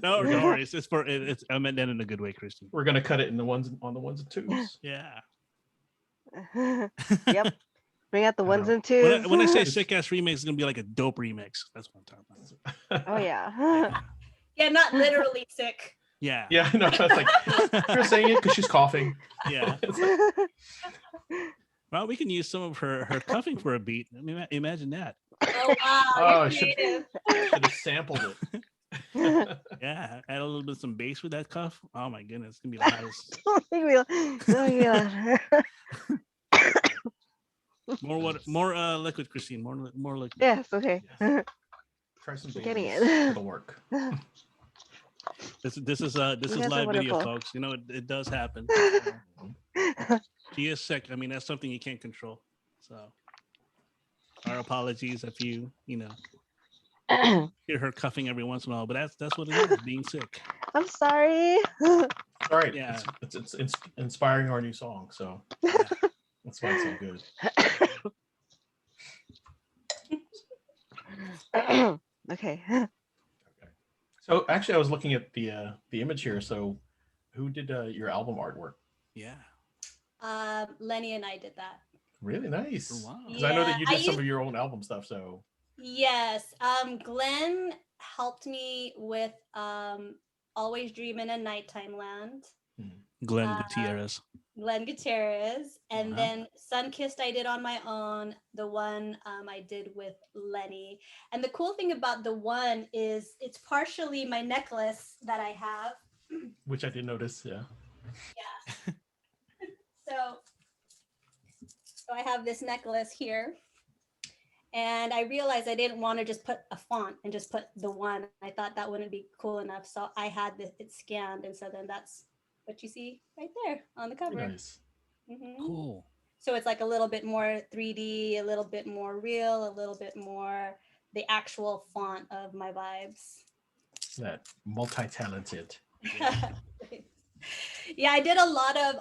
No, don't worry. It's I meant that in a good way, Christine. We're gonna cut it in the ones and twos. Yeah. Yep. Bring out the I ones know. and twos. When I say sick ass remix, it's gonna be like a dope remix. That's what I'm talking about. Oh yeah. Yeah, not literally sick. Yeah. Yeah, no, it's like you're saying it because she's coughing. Yeah. It's like, Well, we can use some of her coughing for a beat. I mean, imagine that. Oh wow, Oh, you're I should creative. have sampled it. Yeah. Add a little bit of some bass with that cough. Oh my goodness, it's gonna be the hottest. Don't make me laugh. More water, more liquid, Christine. More liquid. Yes. Okay. Try some Getting Baileys. it. It'll work. This is guys are live video, wonderful. folks. You know it does happen. She is sick. I mean, that's something you can't control. So, our apologies if you hear her coughing every once in a while. But that's what it is, being sick. I'm sorry. All right. Yeah. It's inspiring our new song, so Yeah. that's why it's so good. Okay. So actually, I was looking at the image here. So, who did your album artwork? Yeah. Lenny and I did that. Really nice. Wow. Because I know that Yeah, you I did some used- of your own album stuff. So Yes. Glenn helped me with Always Dream in a Nighttime Land. Glenn Uh, Gutierrez. Glenn Gutierrez, and Uh-huh. then Sunkissed I did on my own. The one I did with Lenny. And the cool thing about the one is it's partially my necklace that I have. Which I did notice, yeah. Yeah. So I have this necklace here. And I realized I didn't want to just put a font and just put the one. I thought that wouldn't be cool enough. So I had it scanned. And so then that's what you see right there on the cover. Very nice. Cool. So it's like a little bit more 3D, a little bit more real, a little bit more the actual font of my vibes. That multi-talented. Yeah, I did a lot of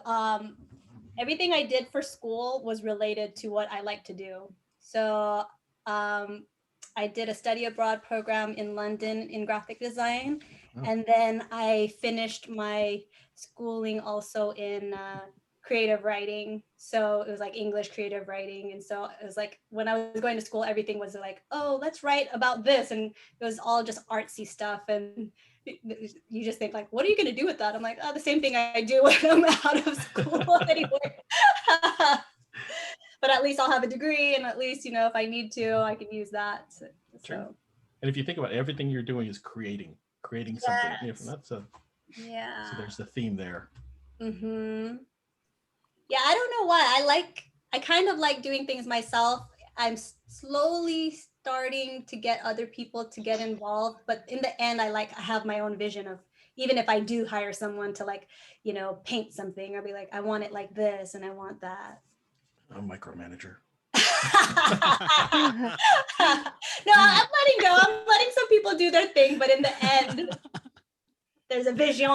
everything I did for school was related to what I like to do. So I did a study abroad program in London in graphic design. Oh. And then I finished my schooling also in creative writing. So it was like English creative writing. And so it was like when I was going to school, everything was like, oh, let's write about this. And it was all just artsy stuff. And you just think like, what are you going to do with that? I'm like, oh, the same thing I do when I'm out of school anyway. But at least I'll have a degree, and at least, you know, if I need to, I can use that. So. True. And if you think about it, everything you're doing is creating something. Yes. That's a Yeah. So there's the theme there. Mm-hmm. Yeah, I don't know why. I kind of like doing things myself. I'm slowly starting to get other people to get involved, but in the end, I have my own vision of, even if I do hire someone to like, you know, paint something, I'll be like, I want it like this and I want that. I'm micromanager. No, I'm letting go. I'm letting some people do their thing, but in the end, there's a vision.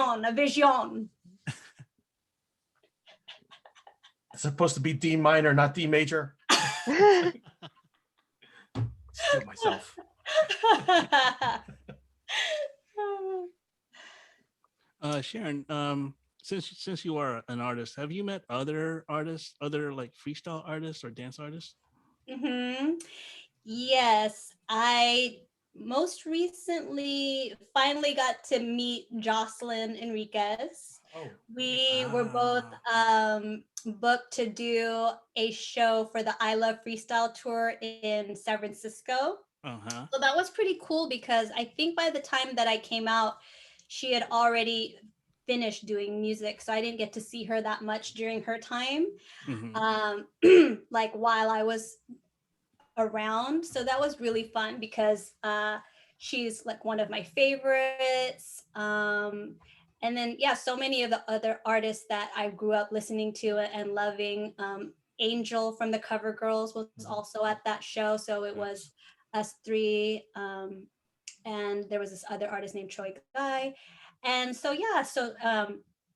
It's supposed to be D minor, not D major. Steal myself. Sharyn, since you are an artist, have you met other artists, other like freestyle artists or dance artists? Mm-hmm. Yes, I most recently finally got to meet Jocelyn Enriquez. Oh. We were both booked to do a show for the I Love Freestyle tour in San Francisco. Uh-huh. So that was pretty cool because I think by the time that I came out, she had already finished doing music. So I didn't get to see her that much during her time, like while I was around. So that was really fun because she's like one of my favorites. And then, yeah, so many of the other artists that I grew up listening to and loving. Angel from the Cover Girls was also at that show. So it was us three. And there was this other artist named Troy Guy. And so, yeah,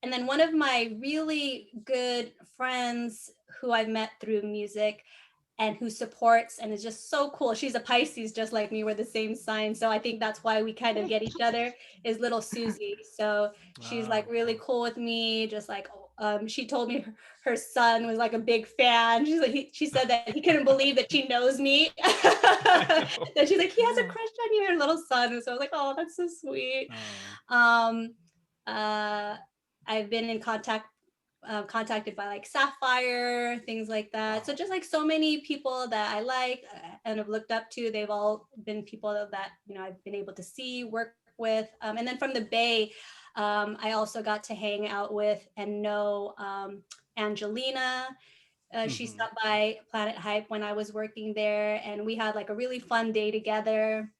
and then one of my really good friends who I've met through music and who supports and is just so cool. She's a Pisces, just like me. We're the same sign. So I think that's why we kind of get each other, is little Susie. So she's like really cool with me. Just like, she told me her son was like a big fan. She's like, she said that he couldn't believe that she knows me. That she's like, he has a crush on you, her little son. So I was like, oh, that's so sweet. I've been in contacted by like Sapphire, things like that. So just like so many people that I like and have looked up to. They've all been people that, you know, I've been able to see, work with. And then from the Bay, I also got to hang out with and know Angelina. She stopped by Planet Hype when I was working there, and we had like a really fun day together.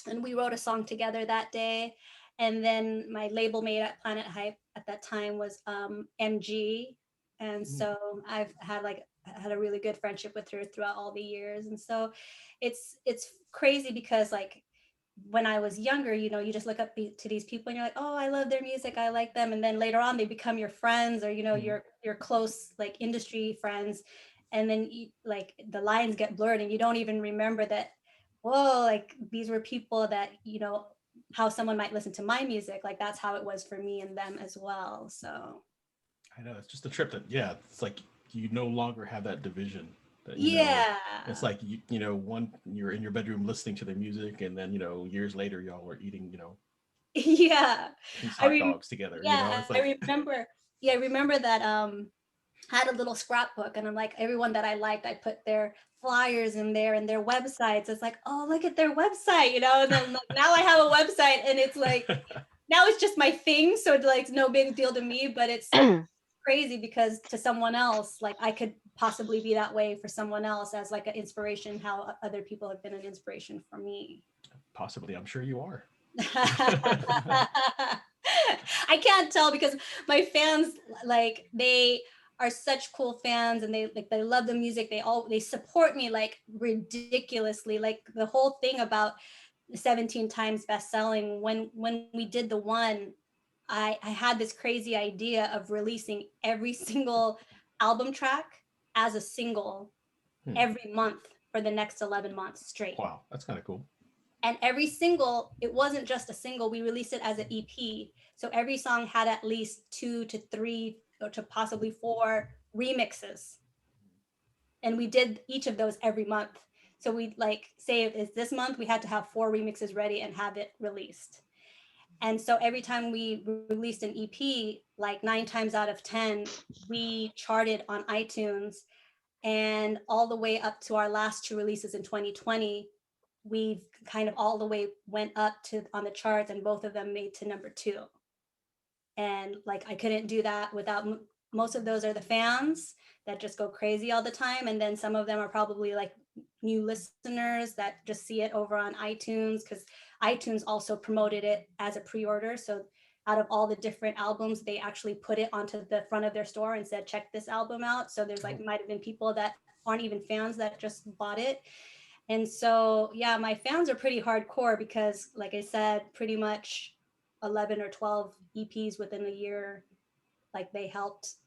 And we wrote a song together that day. And then my label mate at Planet Hype at that time was MG. And so I've had a really good friendship with her throughout all the years. And so it's crazy because like when I was younger, you know, you just look up to these people and you're like, oh, I love their music, I like them. And then later on they become your friends, or, you know, your close like industry friends. And then like the lines get blurred and you don't even remember that, whoa, like these were people that, you know, how someone might listen to my music. Like that's how it was for me and them as well. So I know, it's just a trip that, yeah, it's like you no longer have that division It's like you're in your bedroom listening to their music, and then years later y'all are eating Yeah. piece hot dogs together. Yeah, It's like I remember. Yeah, I remember that. I had a little scrapbook, and I'm like, everyone that I liked, I put their flyers in there and their websites. It's like, oh, look at their website, And then like, now I have a website, and it's like, now it's just my thing, so it's like no big deal to me. But it's crazy because to someone else, like I could possibly be that way for someone else as like an inspiration. How other people have been an inspiration for me. Possibly, I'm sure you are. I can't tell because my fans, like, they are such cool fans, and they love the music. They support me like ridiculously. Like the whole thing about 17 times best-selling, when we did the one, I had this crazy idea of releasing every single album track as a single every month for the next 11 months straight. Wow, that's kind of cool. And every single, it wasn't just a single, we released it as an EP. So every song had at least 2 to 3 or to possibly 4 remixes. And we did each of those every month. So we like say if it's this month, we had to have 4 remixes ready and have it released. And so every time we released an EP, like 9 times out of 10, we charted on iTunes. And all the way up to our last 2 releases in 2020, we've kind of all the way went up to on the charts, and both of them made to number 2. And like I couldn't do that without most of those are the fans that just go crazy all the time, and then some of them are probably like new listeners that just see it over on iTunes, because iTunes also promoted it as a pre-order. So out of all the different albums, they actually put it onto the front of their store and said, check this album out. So there's like might have been people that aren't even fans that just bought it. And so, yeah, my fans are pretty hardcore because, like I said, pretty much 11 or 12 EPs within a year, like they helped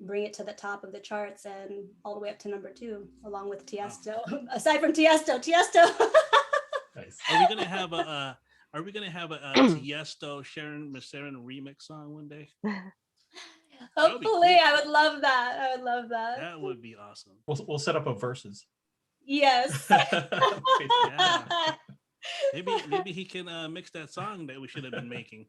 bring it to the top of the charts and all the way up to number 2, along with Tiesto. Wow. Aside from Tiesto. Nice. Are we gonna have a Tiesto Sharyn Maceren remix song one day? Hopefully, cool. I would love that. That would be awesome. We'll set up a versus. Yes. Yeah. Maybe he can mix that song that we should have been making.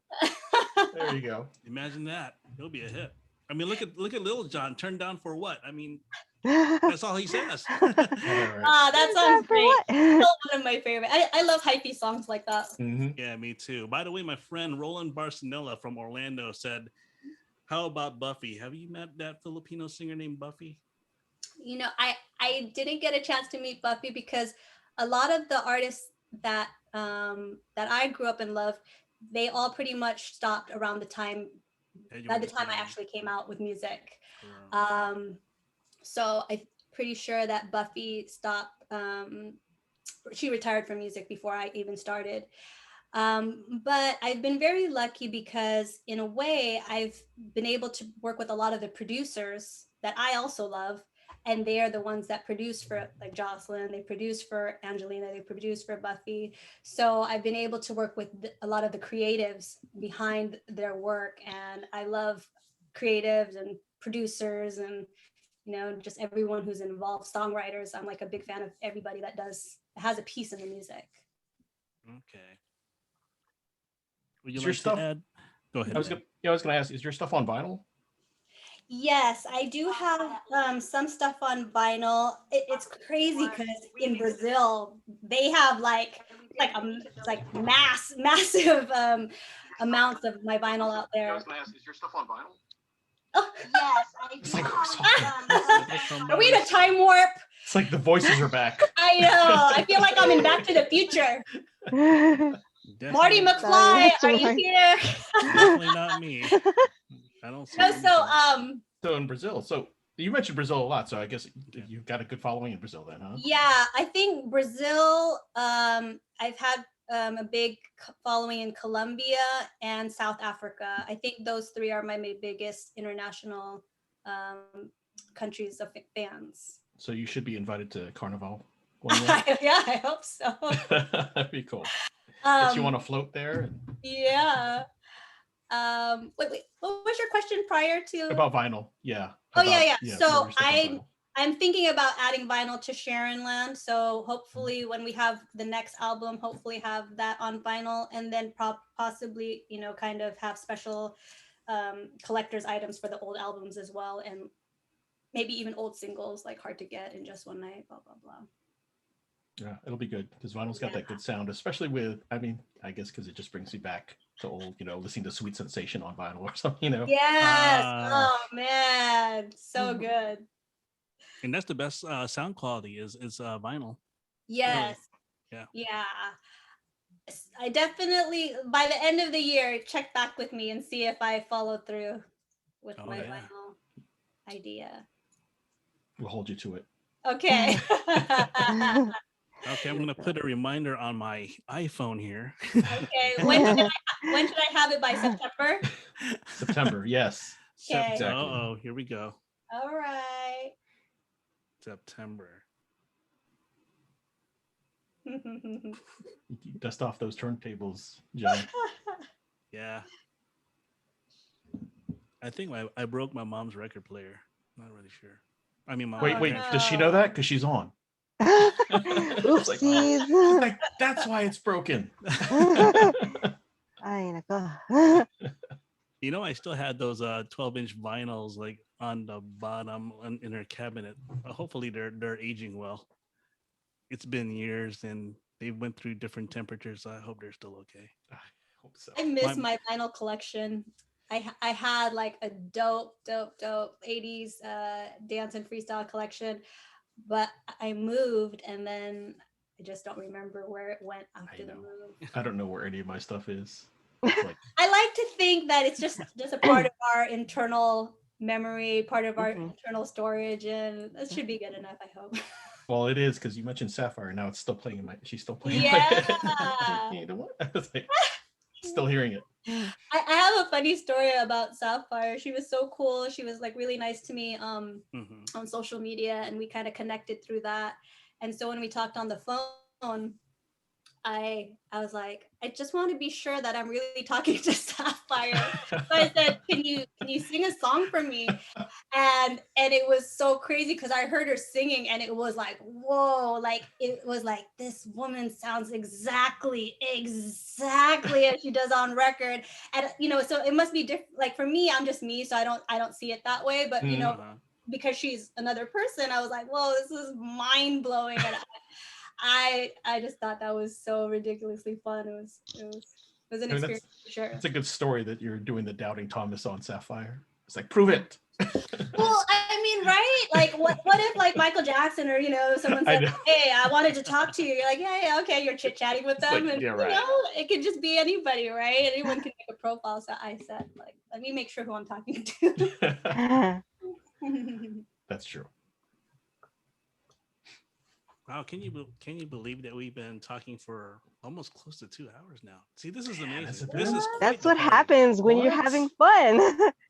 There you go. Imagine that. It'll be a hit. I mean, look at Lil Jon. Turned down for what? I mean, that's all he says. That sounds great. Still one of my favorite. I love hypey songs like that. Mm-hmm. Yeah, me too. By the way, my friend Roland Barcelona from Orlando said, how about Buffy? Have you met that Filipino singer named Buffy? I didn't get a chance to meet Buffy because a lot of the artists that I grew up and loved, they all pretty much stopped around the time I actually came out with music. Yeah. So I'm pretty sure that Buffy stopped. She retired from music before I even started. But I've been very lucky because in a way I've been able to work with a lot of the producers that I also love. And they are the ones that produce for like Jocelyn, they produce for Angelina, they produce for Buffy. So I've been able to work with a lot of the creatives behind their work. And I love creatives and producers and, just everyone who's involved, songwriters. I'm like a big fan of everybody that has a piece in the music. Okay. Would you like to add? Go ahead. I was going to ask, is your stuff on vinyl? Yes, I do have some stuff on vinyl. It's crazy because in Brazil they have like massive amounts of my vinyl out there. I was going to ask, is your stuff on vinyl? Oh. Yes, I do. Are we in a time warp? It's like the voices are back. I know. I feel like I'm in Back to the Future. Marty McFly, are you here? Definitely not me. I don't see. No, so in Brazil, so you mentioned Brazil a lot, so I guess you've got a good following in Brazil then, huh? Yeah, I think Brazil, I've had a big following in Colombia and South Africa. I think those 3 are my biggest international countries of fans. So you should be invited to Carnival. Yeah, I hope so. That'd be cool. Get you on a float there. Yeah. Wait, what was your question prior to? About vinyl? Yeah. Yeah. So I I'm thinking about adding vinyl to Sharyn Land. So hopefully when we have the next album, hopefully have that on vinyl, and then possibly, you know, kind of have special collector's items for the old albums as well. And maybe even old singles like Hard to Get and Just One Night, blah, blah, blah. Yeah, it'll be good because vinyl's got that good sound, especially with, I mean, I guess because it just brings me back to old, you know, listening to Sweet Sensation on vinyl or something, you know. Yes. Oh man, so good. And that's the best sound quality is vinyl. Yes. Really. Yeah. I definitely, by the end of the year, check back with me and see if I follow through with my vinyl idea. We'll hold you to it. Okay. Okay, I'm gonna put a reminder on my iPhone here. Okay. When should I have it by? September? September, yes. Okay. Exactly. Oh, here we go. All right. September. Dust off those turntables, John. Yeah. I think I broke my mom's record player. Not really sure. I mean, my Wait, no. does she know that? Because she's on. Oopsies. Like, that's why it's broken. Ay, nako. You know, I still had those 12-inch vinyls like on the bottom in her cabinet. Hopefully, they're aging well. It's been years and they went through different temperatures. So I hope they're still okay. I hope so. I miss my vinyl collection. I had like a dope 80s dance and freestyle collection, but I moved and then I just don't remember where it went after the move. I don't know where any of my stuff is. Like, I like to think that it's just a part of our internal memory, part of our internal storage, and that should be good enough, I hope. well, it is because you mentioned Sapphire. Now it's still playing in my. She's still playing. Yeah. You know what? I was like, still hearing it. I have a funny story about Sapphire. She was so cool. She was like really nice to me on social media, and we kind of connected through that. And so when we talked on the phone, I was like, I just want to be sure that I'm really talking to Sapphire. So I said, can you sing a song for me? And it was so crazy because I heard her singing and it was like, whoa, like it was like this woman sounds exactly as she does on record. And you know, so it must be different. Like for me, I'm just me, so I don't see it that way. But you know, because she's another person, I was like, whoa, this is mind blowing. And I just thought that was so ridiculously fun. It was an experience for sure. It's a good story that you're doing the Doubting Thomas on Sapphire. It's like, prove it. Well, I mean, right? Like, what if like Michael Jackson or you know someone said, "Hey, I wanted to talk to you." You're like, yeah, okay. You're chit chatting with them, like, and yeah, right. you know, it could just be anybody, right? Anyone can make a profile. So I said, like, let me make sure who I'm talking to. That's true. Wow, can you believe that we've been talking for almost close to 2 hours now? See, this is amazing. That's what happens when you're having fun.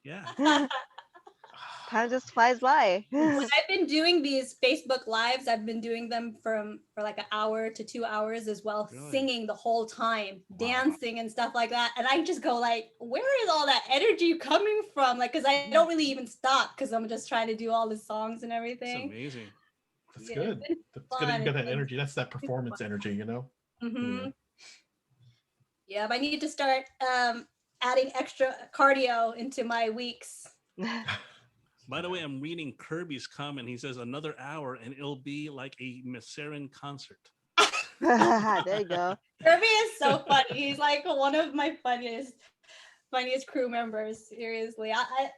Yeah. Time just flies by. When I've been doing these Facebook Lives, I've been doing them for like an hour to 2 hours as well, singing the whole time, dancing and stuff like that. And I just go like, where is all that energy coming from? Like, because I don't really even stop because I'm just trying to do all the songs and everything. It's amazing. That's good. That's good that you got that energy. That's that performance energy, you know? Yeah, but I need to start adding extra cardio into my weeks. By the way, I'm reading Kirby's comment. He says another hour and it'll be like a Maceren concert. There you go. Kirby is so funny. He's like one of my funniest crew members. Seriously, I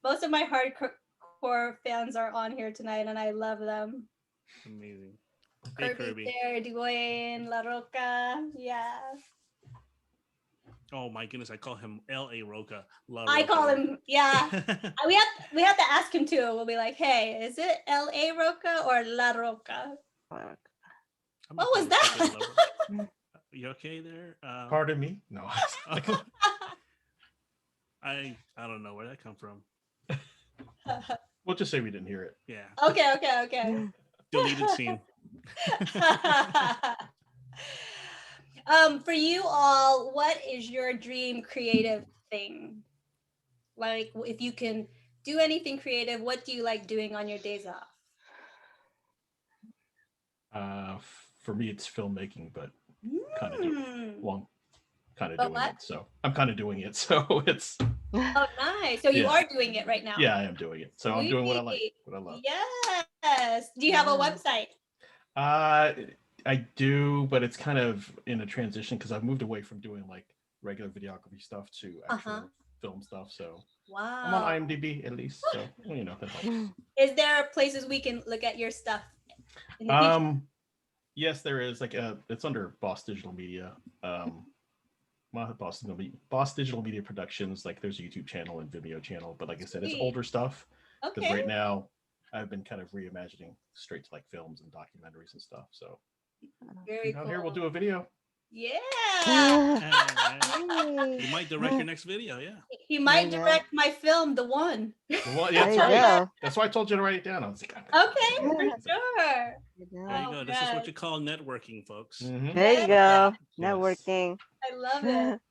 most of my hardcore fans are on here tonight, and I love them. Amazing. Kirby's hey, Kirby. there, Dwayne, La Roca, yeah. Oh my goodness, I call him L.A. Roca. I call him, yeah. we have to ask him too. We'll be like, hey, is it L.A. Roca or La Roca? What was that? You okay there? Pardon me? No. I don't know where that come from. We'll just say we didn't hear it. Yeah. Okay. Deleted scene. For you all, what is your dream creative thing? Like, if you can do anything creative, what do you like doing on your days off? For me, it's filmmaking, but kind of Mm. doing what? it. So I'm kind of doing it. So it's Oh, nice. So you yeah, are doing it right now. yeah, I am doing it. So I'm doing what I like, Sweet. what I love. Yes. Do you have a Yeah. website? I do, but it's kind of in a transition because I've moved away from doing like regular videography stuff to Uh-huh. actual film stuff. So I'm on Wow. IMDb at least, so that helps. Is there places we can look at your stuff in the future? Yes, there is like it's under Boss Digital Media. Not Boss Digital Media Productions. Like there's a YouTube channel and Vimeo channel, but like I said, it's Sweet. older stuff because Okay. right now I've been kind of reimagining straight to like films and documentaries and stuff. So Very out cool. here, we'll do a video. Yeah. You might direct your next video. Yeah. He might There you go. direct my film, The One. Well, There yeah, that's you right. go. That's why I told you to write it down. I was like, Okay, for sure. There Oh, you go. This is yes. what you call networking, folks. Mhm. There you Yeah. go. Networking. I love it.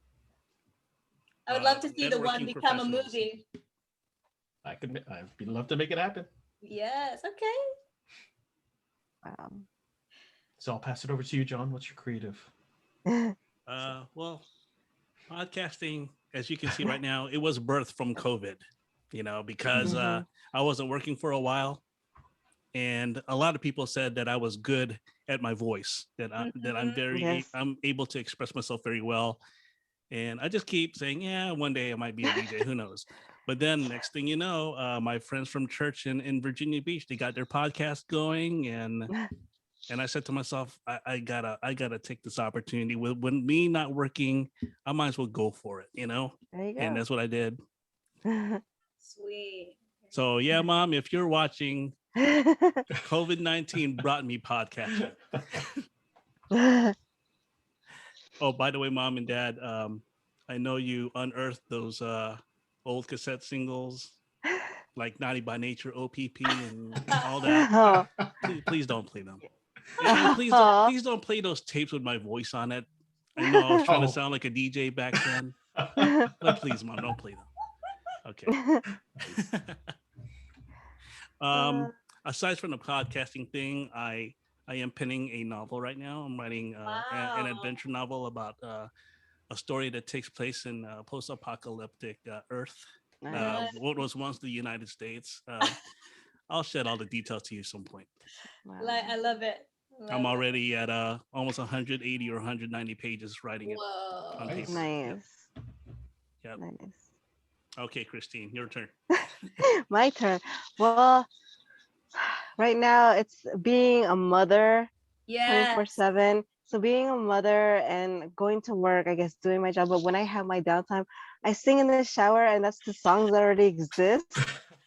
I would love to see The One Networking become a professionals. movie. I'd love to make it happen. Yes. Okay. Wow. So I'll pass it over to you, John. What's your creative? Well, podcasting, as you can see right now, it was birthed from COVID, because Mhm. I wasn't working for a while. And a lot of people said that I was good at my voice, that Yes. I'm able to express myself very well. And I just keep saying, yeah, one day I might be a DJ, who knows? But then next thing you know, my friends from church in Virginia Beach, they got their podcast going, and I said to myself, I gotta take this opportunity. When me not working, I might as well go for it, There you and go. that's what I did. Sweet. So yeah, Mom, if you're watching, COVID-19 brought me podcasting. Oh, by the way, Mom and Dad, I know you unearthed those old cassette singles like Naughty by Nature, OPP, and all that. Oh. Please don't play them. Aw. Please don't play those tapes with my voice on it. I know I was trying to Oh. sound like a DJ back then, but please, Mom, don't play them. Okay. Aside from the podcasting thing, I am penning a novel right now. I'm writing an Wow. adventure novel about a story that takes place in post-apocalyptic Earth, Nice. what was once the United States. I'll shed all the details to you some point. Wow. I love it. I'm already at almost 180 or 190 pages writing it on Whoa. paper. Nice. Yep. Nice. Okay, Christine, your turn. My turn. Well, right now it's being a mother Yes. 24/7. So being a mother and going to work, I guess doing my job. But when I have my downtime, I sing in the shower, and that's the songs that already exist.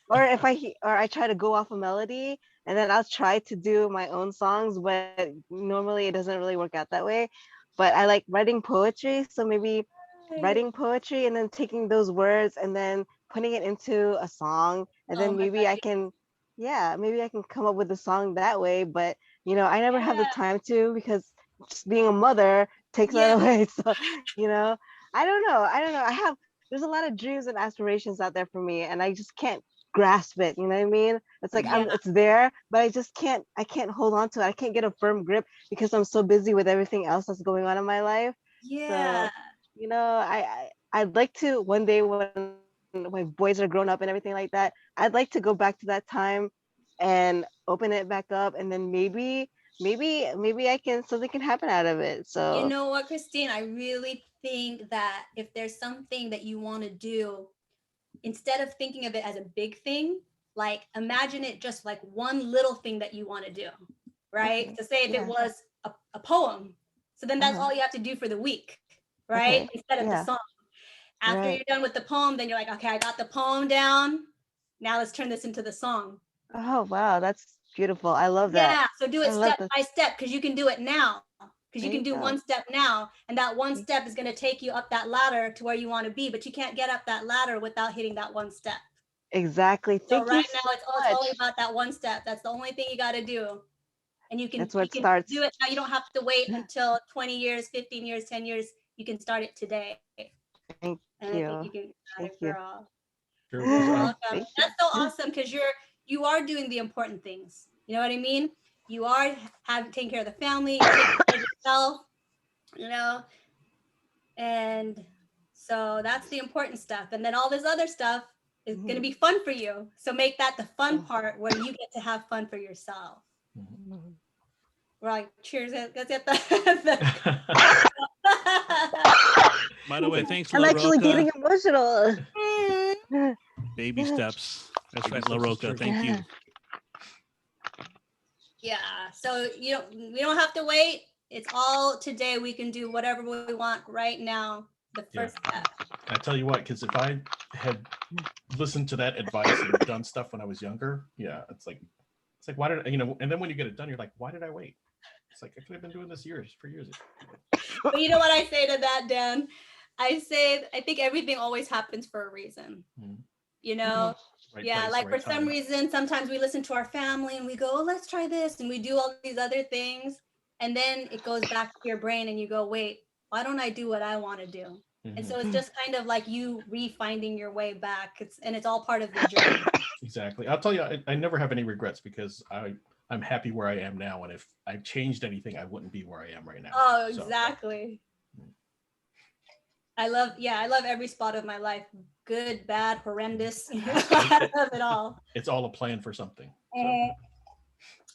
Or if I try to go off a melody, and then I'll try to do my own songs, but normally it doesn't really work out that way. But I like writing poetry, so maybe writing poetry and then taking those words and then putting it into a song, and Oh then my maybe God. maybe I can come up with a song that way. But I never have the Yeah. time to, because just being a mother takes that Yeah. away. So I don't know. There's a lot of dreams and aspirations out there for me, and I just can't grasp it. You know what I mean? It's like Yeah. it's there, but I can't hold on to it. I can't get a firm grip because I'm so busy with everything else that's going on in my life. Yeah. So I'd like to one day, when my boys are grown up and everything like that, I'd like to go back to that time and open it back up, and then maybe I can something can happen out of it. You So know what, Christine? I really think that if there's something that you want to do, instead of thinking of it as a big thing, like imagine it just like one little thing that you want to do, right? okay, So say if it yeah, was a poem, so then that's all you have to do for the week, right? okay, Instead of the yeah, song. After right. you're done with the poem, then you're like, okay, I got the poem down. Now let's turn this into the song. Oh wow, that's beautiful. I love that. Yeah, so do I it love step that. by step because you can do it now. Because you There can you do go. one step now, and that one step is going to take you up that ladder to where you want to be, but you can't get up that ladder without hitting that one step. Exactly. So Thank right you now so it's much. only about that one step. That's the only thing you got to do. And you can That's where it do starts. it now. You don't have to wait until 20 years, 15 years, 10 years. You can start it today. Thank And I think you. you can start Thank it, you. girl. True, You're 'cause welcome. Thank you. That's so awesome because you are doing the important things. You know what I mean? you are taking care of the family, taking care of yourself, you know, and so that's the important stuff. And then all this other stuff is going to be fun for you. So make that the fun part where you get to have fun for yourself. Right. Cheers. Let's get the By the way, thanks, I'm La actually Roca. getting emotional. Baby steps. That's right, La Roca. Thank you. Yeah. So we don't have to wait. It's all today. We can do whatever we want right now. The first step. I tell you what, because if I had listened to that advice and done stuff when I was younger, it's like why did and then when you get it done, you're like, why did I wait? It's like I could have been doing this for years. But you know what I say to that, Dan? I think everything always happens for a reason. You know, Right yeah, place, like right for some time. reason, sometimes we listen to our family and we go, oh, let's try this, and we do all these other things, and then it goes back to your brain, and you go, wait, why don't I do what I want to do? And so it's just kind of like you refinding your way back. It's all part of the journey. Exactly. I'll tell you, I never have any regrets because I'm happy where I am now, and if I changed anything, I wouldn't be where I am right now. Oh, exactly. I love every spot of my life. Good, bad, horrendous. I love it all. It's all a plan for something.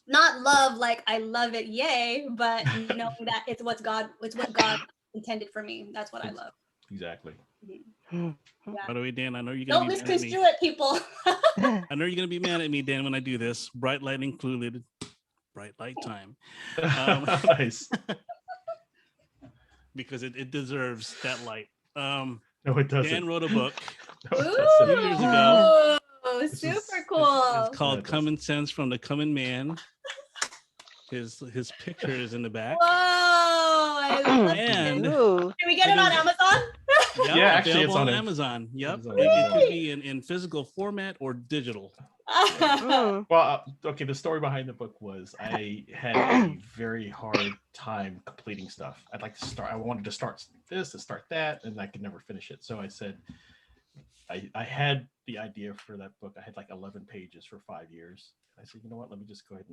Not love like I love it, yay, but knowing that it's what God intended for me. That's what I love. Exactly. Yeah. By the way, Dan, I know you're gonna Don't be mad at me. misconstrue it, people. I know you're gonna be mad at me, Dan, when I do this. Bright light included. Bright light time. Nice. Because it deserves that light. No, it doesn't. Dan wrote a book Ooh, years ago. Super cool. It's called Common Sense from the Common Man. His picture is in the back. Whoa! I love And it. Can we get it on Amazon? Yep, Yeah, actually, it's on Amazon. Yep, Amazon. it could be in physical format or digital. Well, okay. The story behind the book was I had a very hard time completing stuff. I wanted to start this, to start that, and I could never finish it. So I said, I had the idea for that book. I had like 11 pages for 5 years. I said, you know what? Let me just go ahead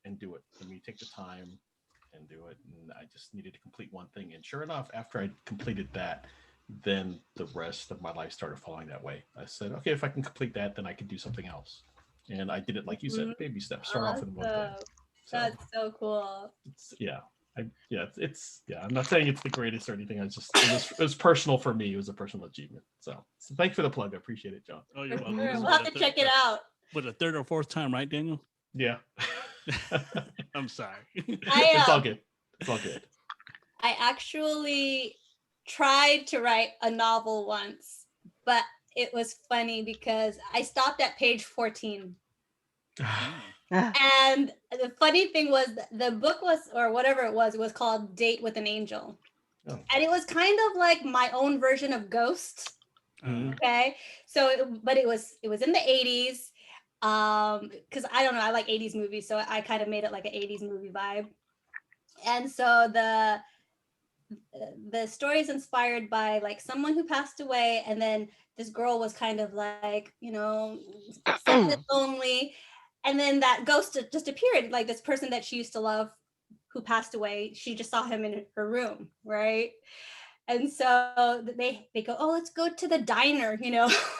and do it. Let me take the time and do it. And I just needed to complete one thing. And sure enough, after I completed that, then the rest of my life started falling that way. I said, okay, if I can complete that, then I can do something else. And I did it, like you said, baby steps. Start off with one thing. So, that's so cool. I'm not saying it's the greatest or anything. It was personal for me. It was a personal achievement. So thanks for the plug. I appreciate it, John. Oh, you're welcome. We'll have to check it out. But the third or fourth time, right, Daniel? Yeah. I'm sorry. It's all good. It's all good. I actually tried to write a novel once, but it was funny because I stopped at page 14. And the funny thing was the book was, or whatever it was called Date with an Angel. Oh. And it was kind of like my own version of Ghost. Okay. So, but it was in the 80s. Because I don't know, I like 80s movies, so I kind of made it like an 80s movie vibe. And so the story is inspired by like someone who passed away, and then this girl was kind of like, lonely, and then that ghost just appeared, like this person that she used to love who passed away. She just saw him in her room, right? And so they go, oh, let's go to the diner,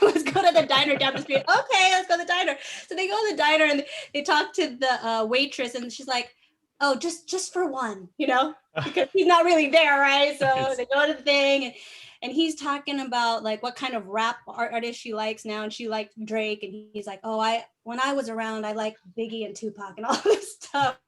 let's go to the diner down the street. Okay, let's go to the diner. So they go to the diner and they talk to the waitress, and she's like, oh, just for one, because he's not really there, right? So they go to the thing, and he's talking about like what kind of rap artist she likes now, and she liked Drake, and he's like, oh, when I was around, I liked Biggie and Tupac and all this stuff.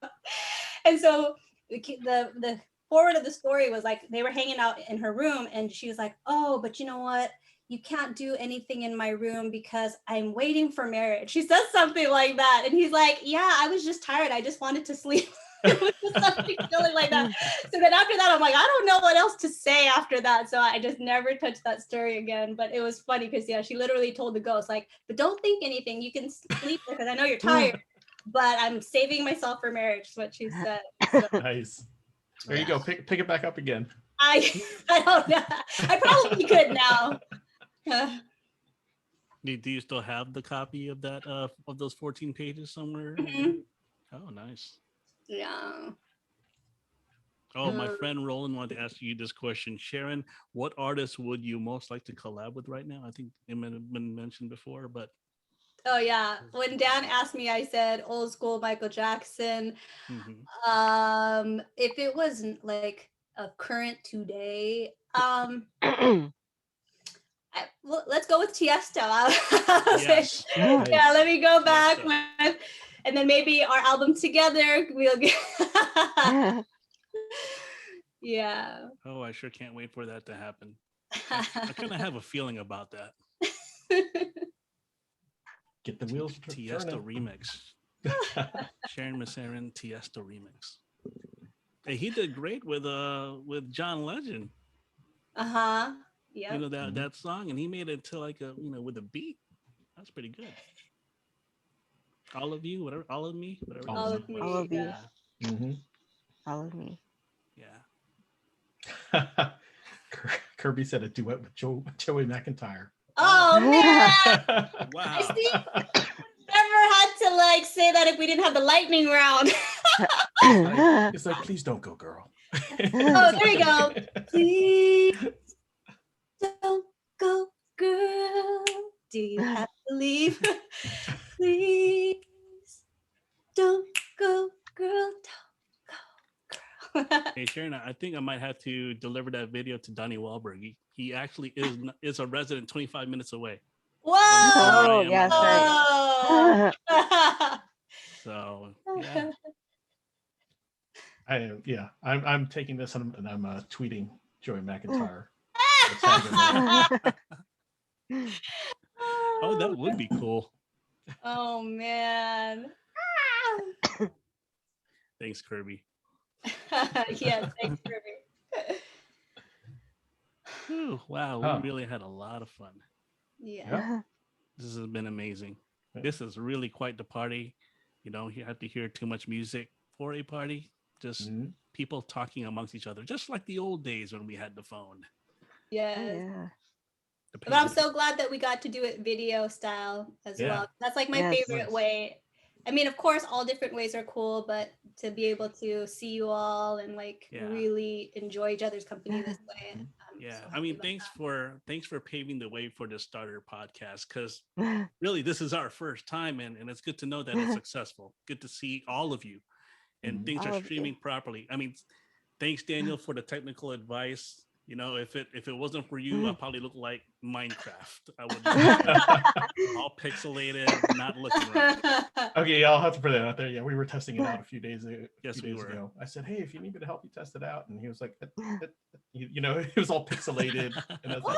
And so the forward of the story was like they were hanging out in her room, and she was like, oh, but you know what, you can't do anything in my room because I'm waiting for marriage. She says something like that, and he's like, yeah, I was just tired, I just wanted to sleep. It was just something silly like that. So then after that, I'm like, I don't know what else to say after that, so I just never touched that story again. But it was funny because she literally told the ghost like, but don't think anything, you can sleep because I know you're tired, but I'm saving myself for marriage, is what she said. So. Nice. There you go. Pick it back up again. I don't know. I probably could now. Do you still have the copy of that of those 14 pages somewhere? Oh, nice. Yeah. Oh, my friend Roland wanted to ask you this question. Sharyn, what artist would you most like to collab with right now? I think it might have been mentioned before, but Oh yeah. When Dan asked me, I said old school Michael Jackson. If it wasn't like a current today, let's go with Tiesto. I'll say, yes. yeah, let me go back Tiesto. and then maybe our album together. We'll get. Yeah. Oh, I sure can't wait for that to happen. I kind of have a feeling about that. Get the wheels Tiesto turning. remix. Sharyn Maceren Tiesto remix. Hey, he did great with John Legend. Uh-huh. Yeah. You know that song, and he made it to like a with a beat. That's pretty good. All of you, whatever, all of me, whatever. All of me. All of you. Yeah. All of me. Yeah. Kirby said a duet with Joey McIntyre. Oh man. Wow. I see. Never had to like say that if we didn't have the lightning round. It's like, please don't go, girl. Oh, there you go. Please don't go, girl. Do you have to leave? Please don't go, girl. Don't go, girl. Hey Sharyn, I think I might have to deliver that video to Donnie Wahlberg. He actually is a resident 25 minutes away. Whoa! Oh, yes, right. So yeah. I'm taking this and I'm tweeting Joey McIntyre. Oh, that would be cool. Oh man. Thanks, Kirby. Yes, thanks, Kirby. Whew, wow, we really had a lot of fun. Yeah. This has been amazing. This is really quite the party. You don't have to hear too much music for a party. Just people talking amongst each other, just like the old days when we had the phone. Yes. Yeah. But I'm so glad that we got to do it video style as well. That's like my favorite way. I mean, of course, all different ways are cool, but to be able to see you all and like really enjoy each other's company this way. Yeah, so I mean, thanks for paving the way for the Starter podcast, because really this is our first time, and it's good to know that it's successful. Good to see all of you, and things are streaming properly. I mean, thanks Daniel for the technical advice. You know, if it wasn't for you, I'd probably look like Minecraft. I would look all pixelated, not looking right. Okay, I'll have to put that out there. Yeah, we were testing it out a few days Yes, we were. ago. I said, hey, if you need me to help you test it out, and he was like, it was all pixelated. And I was what?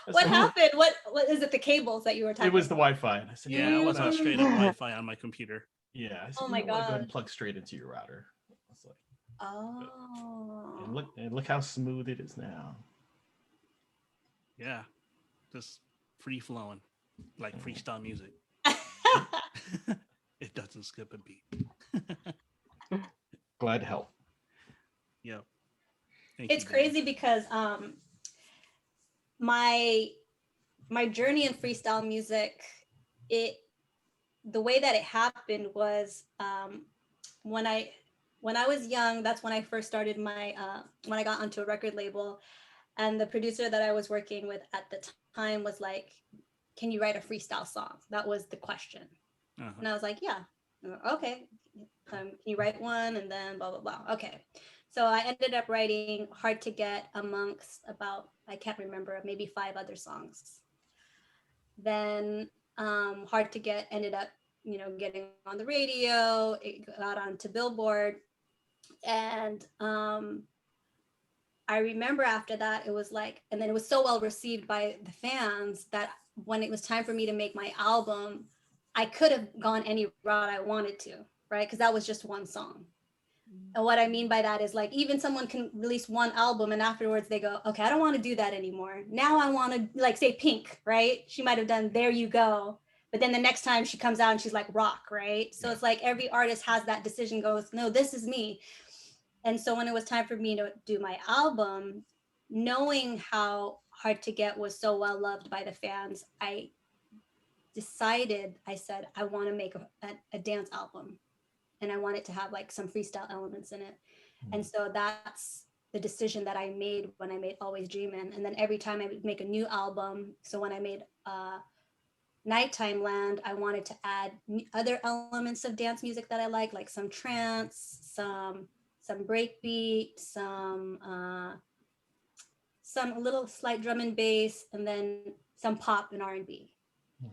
Like, what happened? What is it? The cables that you were talking about? It was the about? Wi-Fi. And I said, I was on straight up Wi-Fi on my computer. Yeah. I said, oh my God. Go ahead and god. plug straight into your router. I was like, oh. And look how smooth it is now. Yeah, just free flowing, like freestyle music. It doesn't skip a beat. Glad to help. Yeah. It's crazy because my journey in freestyle music, the way that it happened was when I was young, that's when I first started my when I got onto a record label. And the producer that I was working with at the time was like, can you write a freestyle song? That was the question. And I was like, yeah, okay. Can you write one? And then blah, blah, blah. Okay. So I ended up writing Hard to Get amongst about, I can't remember, maybe 5 other songs. Then Hard to Get ended up, getting on the radio. It got onto Billboard. And I remember after that, it was like, and then it was so well received by the fans that when it was time for me to make my album, I could have gone any route I wanted to, right? Because that was just one song. And what I mean by that is like, even someone can release one album and afterwards they go, okay, I don't want to do that anymore. Now I want to, like, say Pink, right? She might have done There You Go. But then the next time she comes out and she's like rock, right? So it's like every artist has that decision, goes, no, this is me. And so when it was time for me to do my album, knowing how Hard to Get was so well loved by the fans, I said, I want to make a dance album. and I want it to have like some freestyle elements in it. And so that's the decision that I made when I made Always Dreamin'. And then every time I would make a new album, so when I made Nighttime Land, I wanted to add other elements of dance music that I like some trance, some breakbeat, some little slight drum and bass, and then some pop and R&B.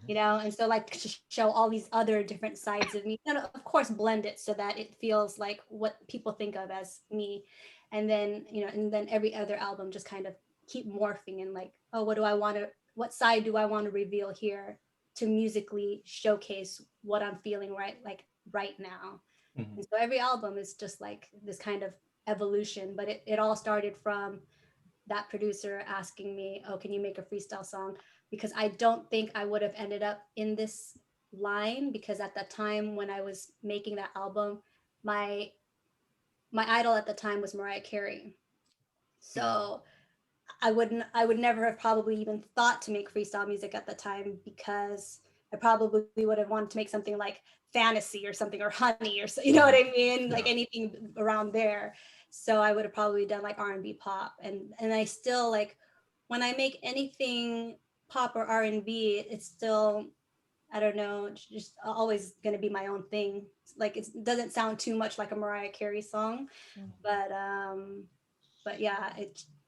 You know, and so like to show all these other different sides of me, and of course blend it so that it feels like what people think of as me. And then, you know, and then every other album just kind of keep morphing and like, oh, what side do I want to reveal here to musically showcase what I'm feeling right now. And so every album is just like this kind of evolution, but it all started from that producer asking me, oh, can you make a freestyle song? Because I don't think I would have ended up in this line, because at the time when I was making that album, my idol at the time was Mariah Carey. So I would never have probably even thought to make freestyle music at the time, because I probably would have wanted to make something like Fantasy or something, or Honey, or so, you know what I mean? Like anything around there. So I would have probably done like R&B pop. And I still like, when I make anything pop or R&B, it's still, I don't know, just always going to be my own thing. Like it doesn't sound too much like a Mariah Carey song, but yeah,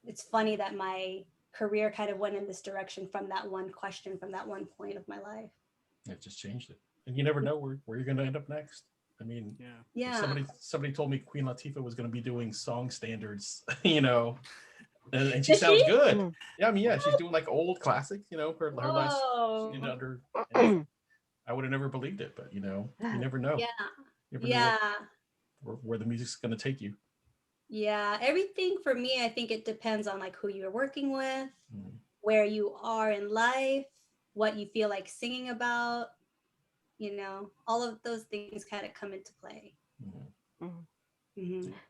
it's funny that my career kind of went in this direction from that one question, from that one point of my life. It just changed it, and you never know where you're going to end up next. I mean, somebody told me Queen Latifah was going to be doing song standards, you know. And she sounds good. Yeah, I mean, she's doing like old classics, you know, her last, you know, I would have never believed it, but you know, you never know. You never know where the music's going to take you. Yeah, everything for me, I think it depends on like who you're working with, where you are in life, what you feel like singing about, you know, all of those things kind of come into play.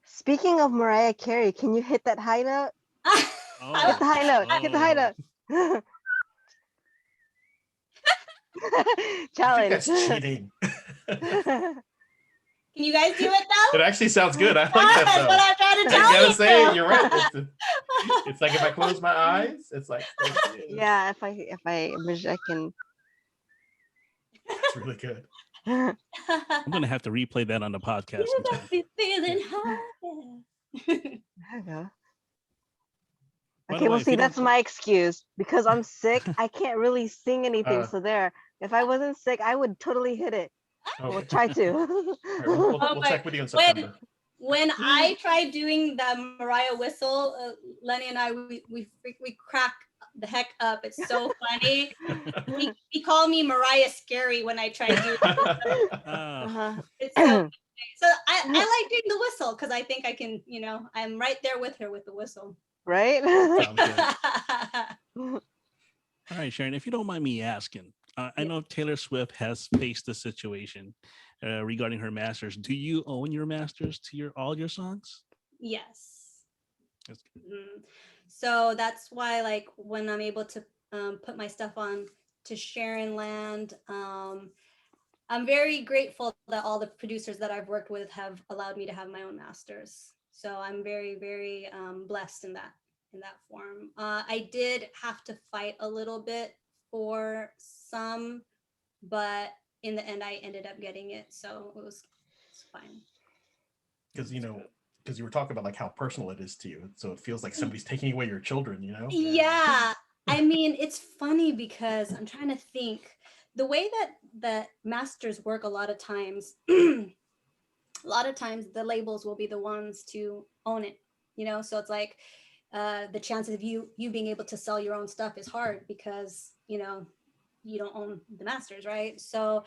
Speaking of Mariah Carey, can you hit that high note? Hit the high note. Hit the high note. Challenge. I think that's cheating. Can you guys do it though? It actually sounds good. I like that. That's what I'm trying to tell you. I gotta say, you're right. It's like if I close my eyes, it's like. Yeah, if I can. It's really good. I'm gonna have to replay that on the podcast. Feeling high. There you go. Okay, well, see, that's my excuse, because I'm sick. I can't really sing anything. So there, if I wasn't sick, I would totally hit it. We'll try to. Right, we'll check with you in September. When I tried doing the Mariah whistle, Lenny and I, we crack the heck up. It's so funny. He called me Mariah Scary when I tried doing it. It's so I like doing the whistle because I think I can, you know, I'm right there with her with the whistle. Right? All right, Sharyn, if you don't mind me asking, I know Taylor Swift has faced the situation regarding her masters. Do you own your masters to all your songs? Yes. So that's why, like, when I'm able to put my stuff on to Sharyn Land, I'm very grateful that all the producers that I've worked with have allowed me to have my own masters. So I'm very, very blessed in that form. I did have to fight a little bit for some, but in the end, I ended up getting it. So it's fine. Because, you know, because you were talking about like how personal it is to you. So it feels like somebody's taking away your children, you know? Yeah. I mean, it's funny because I'm trying to think the way that masters work a lot of times, the labels will be the ones to own it, you know? So it's like the chances of you being able to sell your own stuff is hard because, you know, you don't own the masters, right? So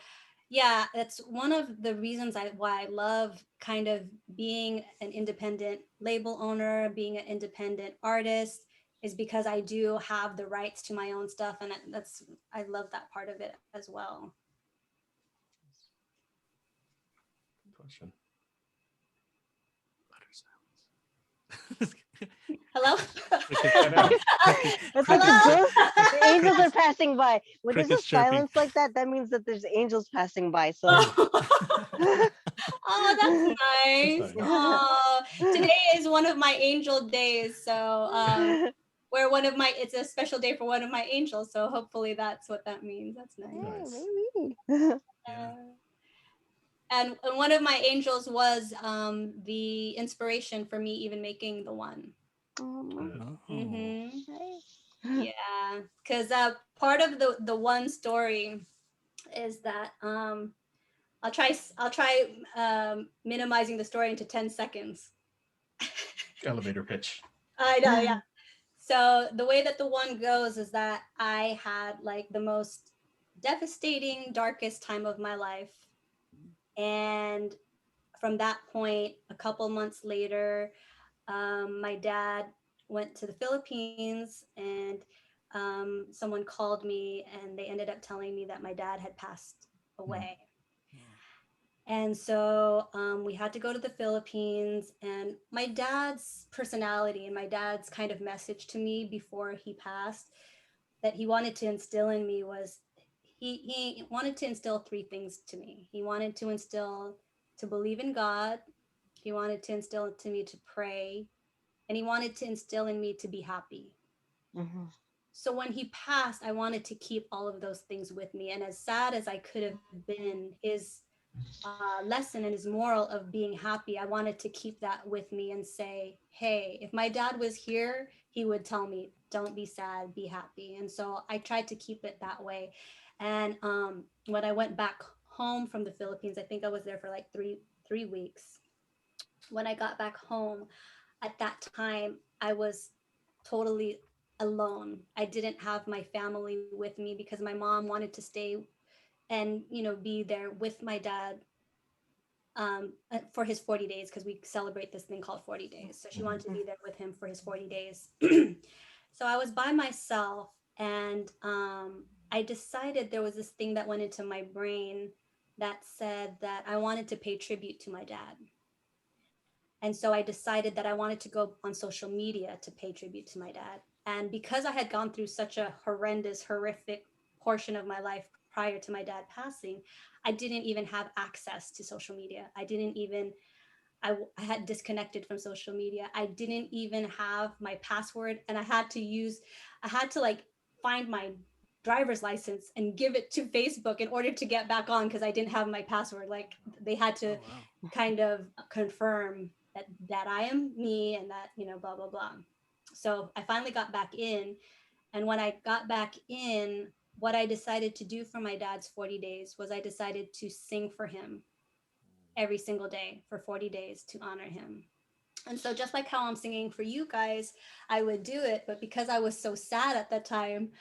yeah, that's one of the reasons why I love kind of being an independent label owner, being an independent artist, is because I do have the rights to my own stuff, and I love that part of it as well. Question. Hello? It's like a ghost. The angels are passing by. When there's a Crickets chirping. silence like that, that means that there's angels passing by. So Oh, that's nice. nice. Oh, today is one of my angel days. So where it's a special day for one of my angels. So hopefully that's what that means. That's nice. Nice. maybe. Yeah. And one of my angels was the inspiration for me even making the one. Oh. Mhm. Nice. Yeah, because part of the one story is that I'll try minimizing the story into 10 seconds. Elevator pitch. I know, yeah. So the way that the one goes is that I had like the most devastating, darkest time of my life. And from that point, a couple months later, my dad went to the Philippines, and someone called me and they ended up telling me that my dad had passed away. And so we had to go to the Philippines, and my dad's personality and my dad's kind of message to me before he passed that he wanted to instill in me was he wanted to instill three things to me. He wanted to instill to believe in God. He wanted to instill into me to pray, and he wanted to instill in me to be happy. Mhm. So when he passed, I wanted to keep all of those things with me. And as sad as I could have been, his lesson and his moral of being happy, I wanted to keep that with me and say, hey, if my dad was here, he would tell me, don't be sad, be happy. And so I tried to keep it that way. And when I went back home from the Philippines, I think I was there for like three weeks. When I got back home, at that time, I was totally alone. I didn't have my family with me because my mom wanted to stay and be there with my dad for his 40 days, because we celebrate this thing called 40 days. So she wanted to be there with him for his 40 days. So I was by myself, and I decided there was this thing that went into my brain that said that I wanted to pay tribute to my dad. And so I decided that I wanted to go on social media to pay tribute to my dad. And because I had gone through such a horrific portion of my life prior to my dad passing, I didn't even have access to social media. I had disconnected from social media. I didn't even have my password, and I had to like find my driver's license and give it to Facebook in order to get back on, because I didn't have my password. Like they had to kind of confirm that I am me and that, blah, blah, blah. So I finally got back in. And when I got back in, what I decided to do for my dad's 40 days was I decided to sing for him every single day for 40 days to honor him. And so just like how I'm singing for you guys, I would do it. But because I was so sad at that time,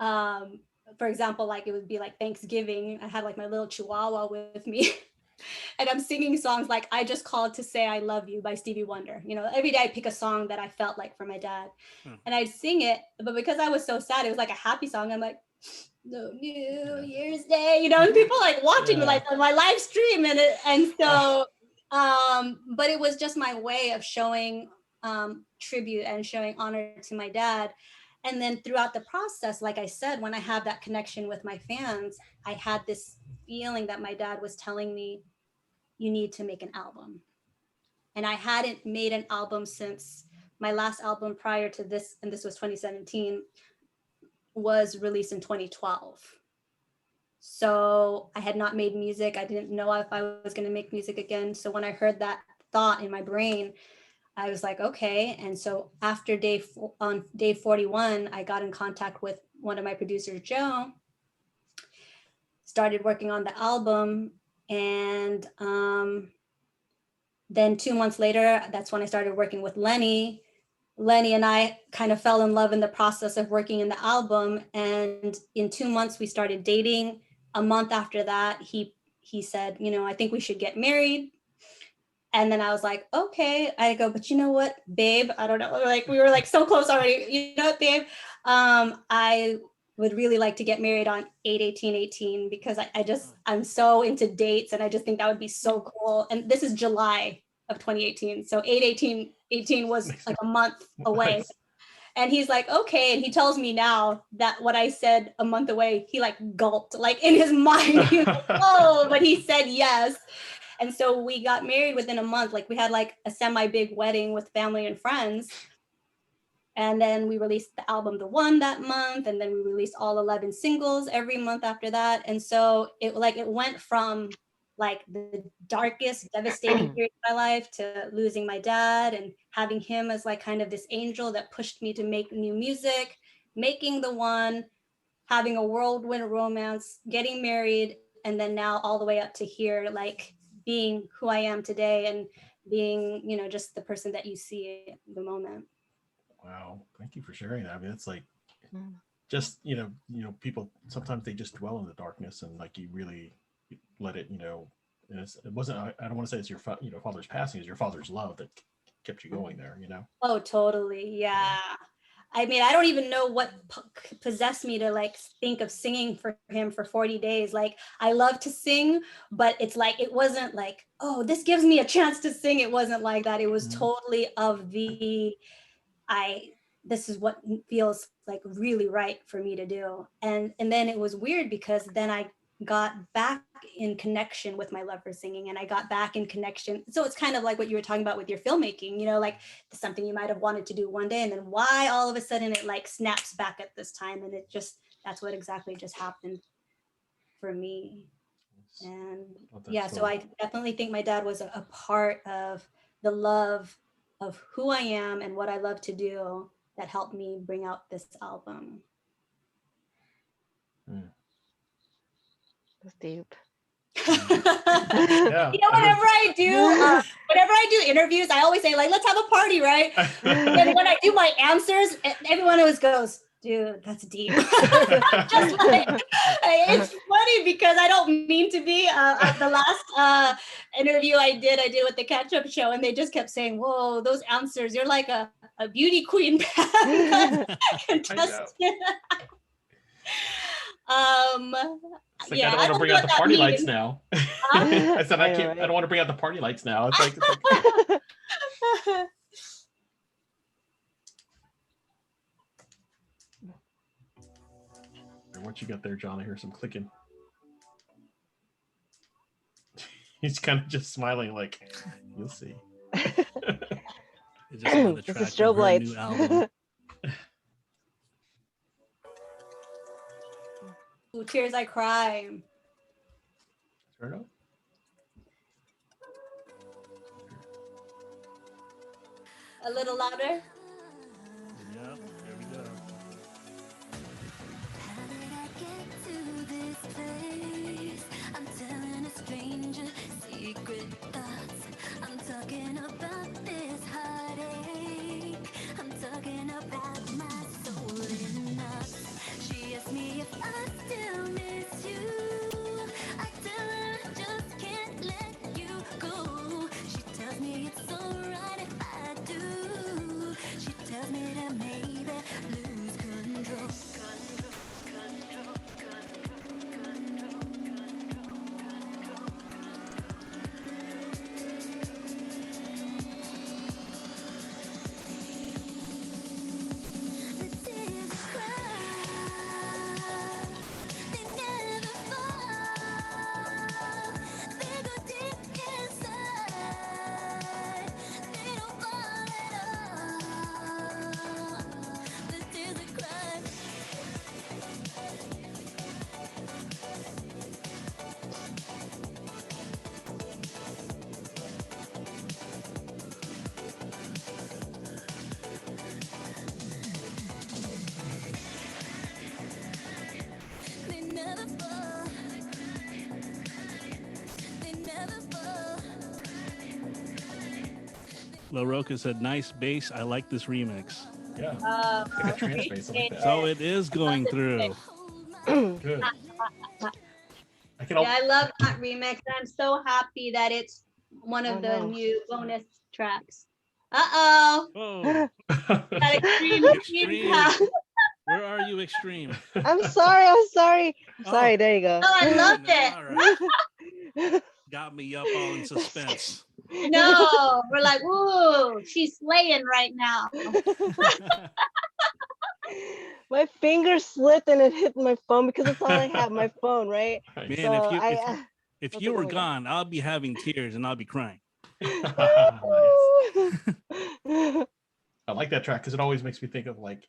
for example, like it would be like Thanksgiving, I had like my little chihuahua with me. And I'm singing songs like I Just Called to Say I Love You by Stevie Wonder. Every day I pick a song that I felt like for my dad. And I'd sing it. But because I was so sad, it was like a happy song. I'm like, no New Year's Day, and people like watching like on my live stream. And so, but it was just my way of showing tribute and showing honor to my dad. And then throughout the process, like I said, when I had that connection with my fans, I had this feeling that my dad was telling me, you need to make an album. And I hadn't made an album since my last album prior to this, and this was 2017, was released in 2012. So I had not made music. I didn't know if I was going to make music again. So when I heard that thought in my brain, I was like, okay. And so after on day 41, I got in contact with one of my producers, Joe, started working on the album. And then 2 months later, that's when I started working with Lenny. Lenny and I kind of fell in love in the process of working in the album. And in 2 months, we started dating. A month after that, he said, I think we should get married. And then I was like, okay. I go, but you know what, babe? I don't know. Like we were like so close already. You know what, babe? I would really like to get married on 8/18/18 because I'm so into dates, and I just think that would be so cool. And this is July of 2018. So 8/18/18 was like a month away. Nice. And he's like, okay. And he tells me now that what I said a month away, he like gulped, like in his mind. He was like, oh, but he said yes. And so we got married within a month. Like we had like a semi-big wedding with family and friends. And then we released the album The One that month. And then we released all 11 singles every month after that. And so it went from like the darkest, devastating period of my life to losing my dad and having him as like kind of this angel that pushed me to make new music, making The One, having a whirlwind romance, getting married, and then now all the way up to here, like being who I am today and being, you know, just the person that you see at the moment. Wow, thank you for sharing that. I mean, it's like just you know, people sometimes they just dwell in the darkness, and like you really let it, you know. And it wasn't. I don't want to say it's your father's passing; it's your father's love that kept you going there. You know. Oh, totally. Yeah. I mean, I don't even know what possessed me to like think of singing for him for 40 days. Like, I love to sing, but it's like, it wasn't like, oh, this gives me a chance to sing. It wasn't like that. It was totally of this is what feels like really right for me to do. And then it was weird because then I got back in connection with my love for singing, and I got back in connection. So it's kind of like what you were talking about with your filmmaking, you know, like something you might have wanted to do one day, and then why all of a sudden it like snaps back at this time. And that's what exactly just happened for me. And so I definitely think my dad was a part of the love of who I am and what I love to do that helped me bring out this album. That's deep. Yeah. You know, whenever I do interviews, I always say like, let's have a party, right? And then when I do my answers, everyone always goes, dude, that's deep. Just like, it's funny because I don't mean to be. At the last interview I did with the Catch Up Show, and they just kept saying, whoa, those answers, you're like a beauty queen contestant. Like, I don't want to bring out the party lights now. I said I can't. I don't want to bring out the party lights now. It's like what you got there, John? I hear some clicking. He's kind of just smiling, like you'll see. It's just on the track It's strobe lights. New album. Ooh, tears I cry. Turn it up. A little louder. Yep, there we go. How did I get to this place? I'm telling a stranger secret thoughts. I'm talking about this heartache. I'm talking about my soul in knots. She asked me if I still miss you. I tell her I just can't let you go. She tells me it's alright if I do. She tells me to maybe lose control. LaRocca said, nice bass. I like this remix. Yeah. Like a trance bass, I like that. So it is going through. Good. I love that remix. I'm so happy that it's one of the new bonus tracks. Whoa. That extreme. Where are you, Extreme? I'm sorry. There you go. Oh, I loved it. All right. Got me up all in suspense. No, we're like, ooh, she's slaying right now. My finger slipped and it hit my phone because that's all I have, my phone, right? Right. So Man, I if that's you like, were oh my gone, I'll be having tears and I'll be crying. Nice. God. I like that track because it always makes me think of like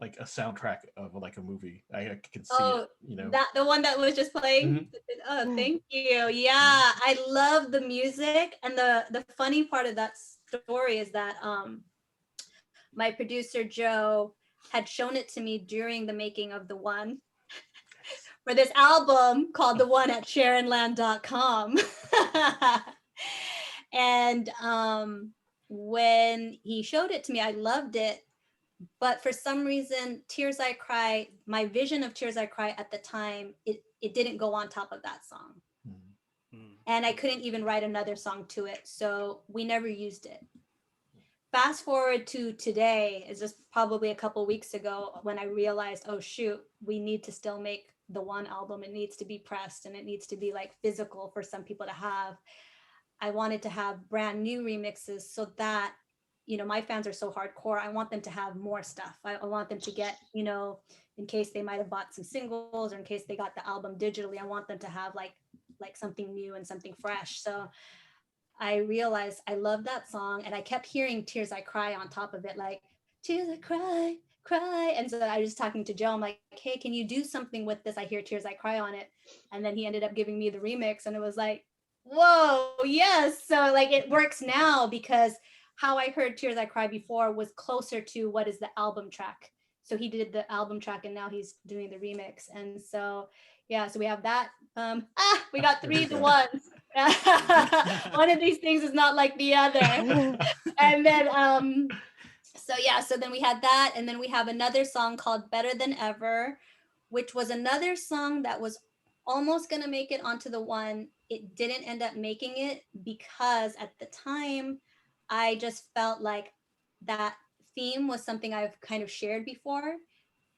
a soundtrack of like a movie. I can see Oh, it, you know. that the one that was just playing. Mhm. Oh, thank you. Yeah, I love the music, and the funny part of that story is that my producer Joe had shown it to me during the making of the one for this album called The One at SharynLand.com. And when he showed it to me, I loved it. But for some reason, Tears I Cry, my vision of Tears I Cry at the time, it didn't go on top of that song. Mhm. And I couldn't even write another song to it. So we never used it. Fast forward to today, is just probably a couple weeks ago when I realized, oh shoot, we need to still make the one album. It needs to be pressed and it needs to be like physical for some people to have. I wanted to have brand new remixes so that, you know, my fans are so hardcore. I want them to have more stuff. I want them to get, you know, in case they might have bought some singles or in case they got the album digitally, I want them to have like something new and something fresh. So I realized I love that song and I kept hearing Tears I Cry on top of it, like Tears I Cry, cry. And so I was talking to Joe, I'm like, hey, can you do something with this? I hear Tears I Cry on it. And then he ended up giving me the remix and it was like, whoa, yes. So like it works now because how I heard Tears I Cry before was closer to what is the album track. So he did the album track and now he's doing the remix. And so yeah, so we have that. We got three to ones. One of these things is not like the other. And then so yeah, so then we had that, and then we have another song called Better Than Ever, which was another song that was almost gonna make it onto the one. It didn't end up making it because at the time I just felt like that theme was something I've kind of shared before.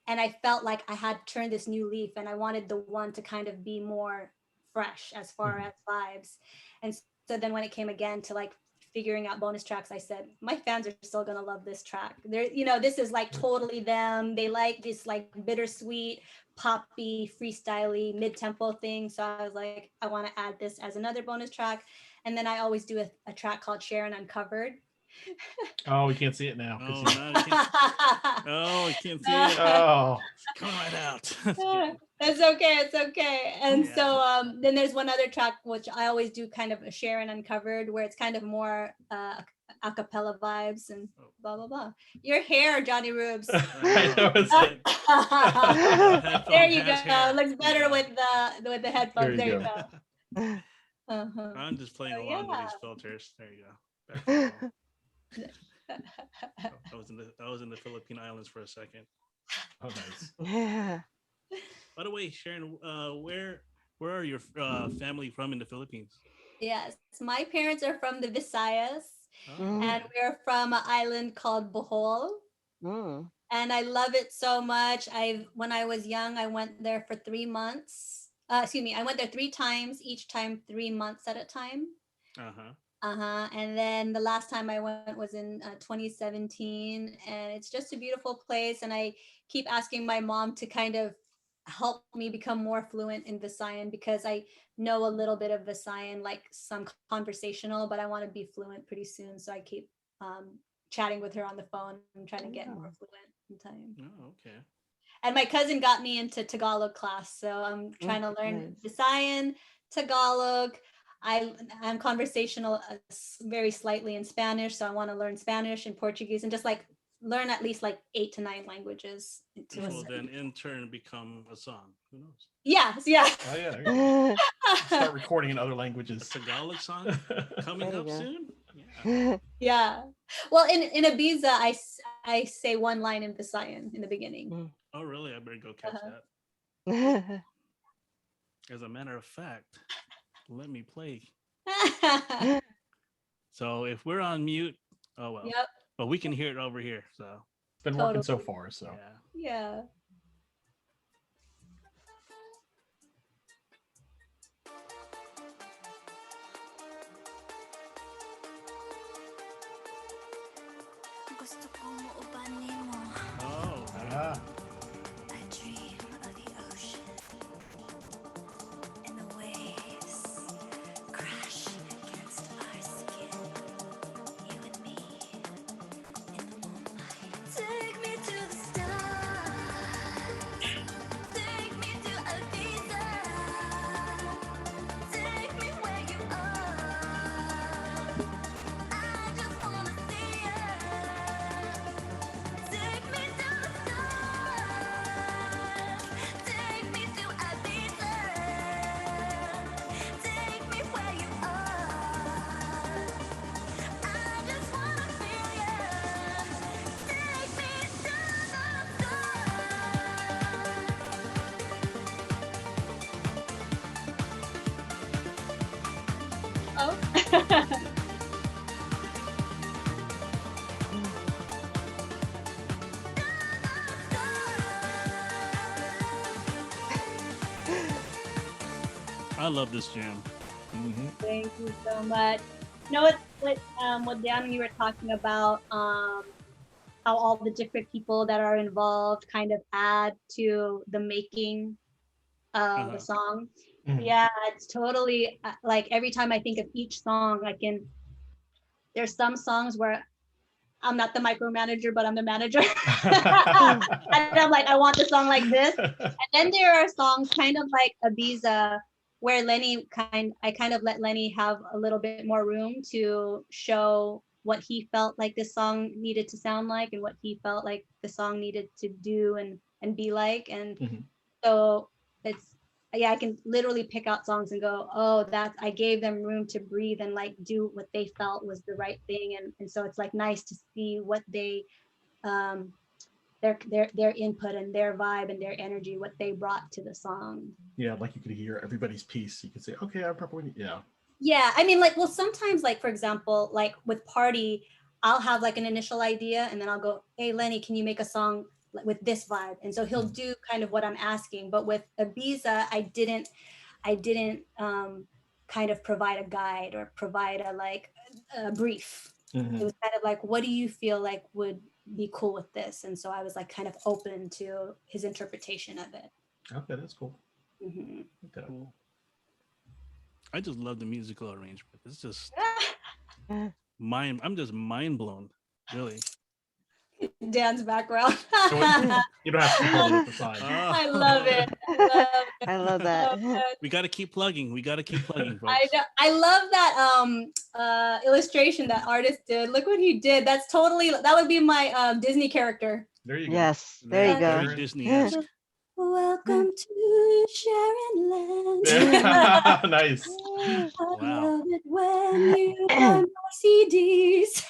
And I felt like I had turned this new leaf and I wanted the one to kind of be more fresh as far as vibes. And so then when it came again to like figuring out bonus tracks, I said, my fans are still gonna love this track. They're, you know, this is like totally them. They like this like bittersweet, poppy, freestyly, mid-tempo thing. So I was like, I want to add this as another bonus track. And then I always do a track called Sharyn Uncovered. Oh, we can't see it now. Oh, no, I can't. Oh, I can't see it. Oh, Coming right out. It's okay, it's okay. And Yeah. so then there's one other track which I always do kind of a Sharyn Uncovered where it's kind of more a cappella vibes and blah blah blah. Your hair, Johnny Rubes. I know it's There you go. Hair. Looks better Yeah. with the headphones. There you There you go. Uh-huh. I'm just playing So, along with yeah. these filters. There you go. Back to normal. I was in the Philippine Islands for a second. Oh, nice. Yeah. By the way, Sharyn, where are your family from in the Philippines? Yes, my parents are from the Visayas, Oh, and we're from an island called Bohol. Mm. And I love it so much. When I was young, I went there for 3 months. I went there 3 times, each time 3 months at a time. uh-huh. And then the last time I went was in 2017, and it's just a beautiful place. And I keep asking my mom to kind of help me become more fluent in Visayan because I know a little bit of Visayan, like some conversational, but I want to be fluent pretty soon. So I keep chatting with her on the phone and trying to get more fluent in time. Oh, okay. And my cousin got me into Tagalog class, so I'm trying to learn Nice. Visayan, Tagalog. I'm conversational very slightly in Spanish, so I want to learn Spanish and Portuguese and just like learn at least like 8 to 9 languages. Which will then in turn become a song. Who knows? Yes, yeah. Oh yeah. There you go. Start recording in other A languages. Tagalog song coming There you up go. soon? Yeah. Yeah. Well, in Ibiza, I say one line in Visayan in the beginning. Oh, really? I better go catch that. Mm. As a matter of fact, let me play. So if we're on mute, oh well. Yep. But we can hear it over here. So It's been working so far. So yeah. Yeah. Oh, Ah. I dream of the ocean and the waves crash against our skin. You and me in the moonlight. Take me to the stars. Take me to Ibiza. Take me where you are. I just wanna see you. Take me to the stars. Take me to Ibiza. Take me where you are. I just wanna feel you. Take me to the Oh. I love this jam. Mhm. Thank you so much. You know what Dan, you were talking about, how all the different people that are involved kind of add to the making of the song. Mhm. Yeah, it's totally like every time I think of each song, there's some songs where I'm not the micromanager, but I'm the manager. And I'm like, I want the song like this. And then there are songs kind of like Ibiza, where I kind of let Lenny have a little bit more room to show what he felt like this song needed to sound like and what he felt like the song needed to do and be like. And Mhm. so I can literally pick out songs and go, oh, I gave them room to breathe and like do what they felt was the right thing. And so it's like nice to see what they their input and their vibe and their energy, what they brought to the song. Yeah, like you could hear everybody's piece. You could say, okay, I'm probably, yeah. Yeah, I mean, like, well, sometimes, like, for example, like with Party, I'll have like an initial idea and then I'll go, hey, Lenny, can you make a song with this vibe? And so he'll do kind of what I'm asking. But with Ibiza, I didn't kind of provide a guide or provide a brief. Mhm. It was kind of like, what do you feel like would be cool with this? And so I was like kind of open to his interpretation of it. Okay, that's cool. Mhm. Okay. Cool. I just love the musical arrangement. It's just I'm just mind blown, really. Dan's background. You don't have to keep holding up the sign. I love it. I love that. So good. We got to keep plugging. We got to keep plugging, folks. I love that illustration that artist did. Look what he did. That would be my Disney character. There you go. Yes, there you go. Very Disney-esque. Welcome to Sharon Land. Yeah. Nice. I Wow. love it when you buy my CDs.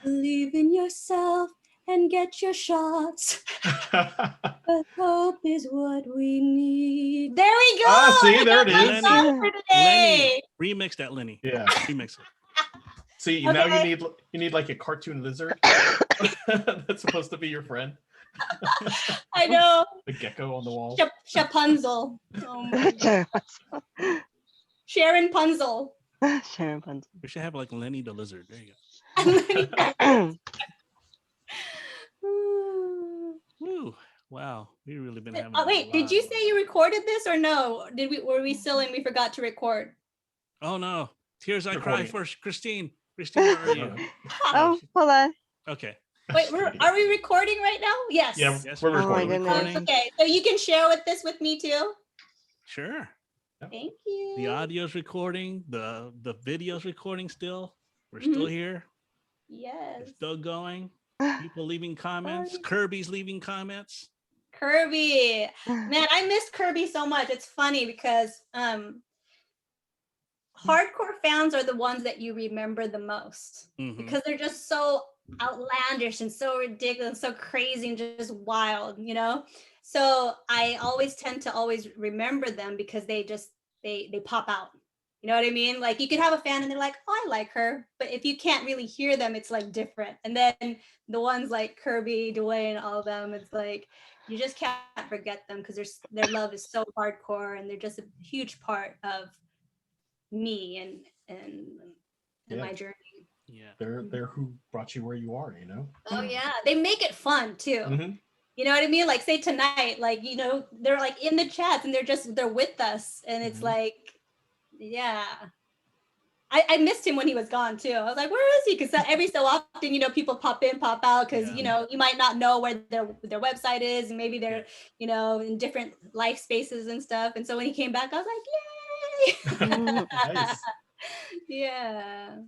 Believe in yourself and get your shots. But hope is what we need. There we go. Ah, see, there it I got my is. song for today. Lenny, remix that, Lenny. Yeah. Remix it. See, now Okay. you need like a cartoon lizard that's supposed to be your friend. I know. The gecko on the wall. Shapunzel. Oh my God. Sharon Punzel. Sharon Punzel. We should have like Lenny the lizard. There you Oh go. Woo. Wow. We've really been having Wait, did you say you recorded this or no? Were we still and we forgot to record? Oh no. Tears I Recording cry it. for Christine. Christine, where are you? Oh, hold on. Okay. Wait, are we recording right now? Yes. Yeah, Yes, we're we're Oh my recording. goodness. Okay, so you can share this with me too. Sure. Thank you. The audio's recording, the video's recording still. We're Mhm. still here. Yes. We're still going. People leaving comments. Kirby's leaving comments. Kirby. Man, I missed Kirby so much. It's funny because hardcore fans are the ones that you remember the most Mhm. because they're just so outlandish and so ridiculous, so crazy and just wild, you know? So I always tend to always remember them because they pop out. You know what I mean? Like you could have a fan and they're like, oh, I like her. But if you can't really hear them, it's like different. And then the ones like Kirby, Dwayne, all of them, it's like, you just can't forget them because their love is so hardcore and they're just a huge part of me and Yeah. my journey. Yeah. They're who brought you where you are, you know. Oh yeah, they make it fun too. Mhm. You know what I mean? Like say tonight, like they're like in the chats and they're with us, and it's Mhm. like, yeah. I missed him when he was gone too. I was like, where is he? Because every so often, people pop in, pop out, because Yeah. you might not know where their website is, and maybe they're Yeah. in different life spaces and stuff. And so when he came back, I was like, yay! Nice. Yeah.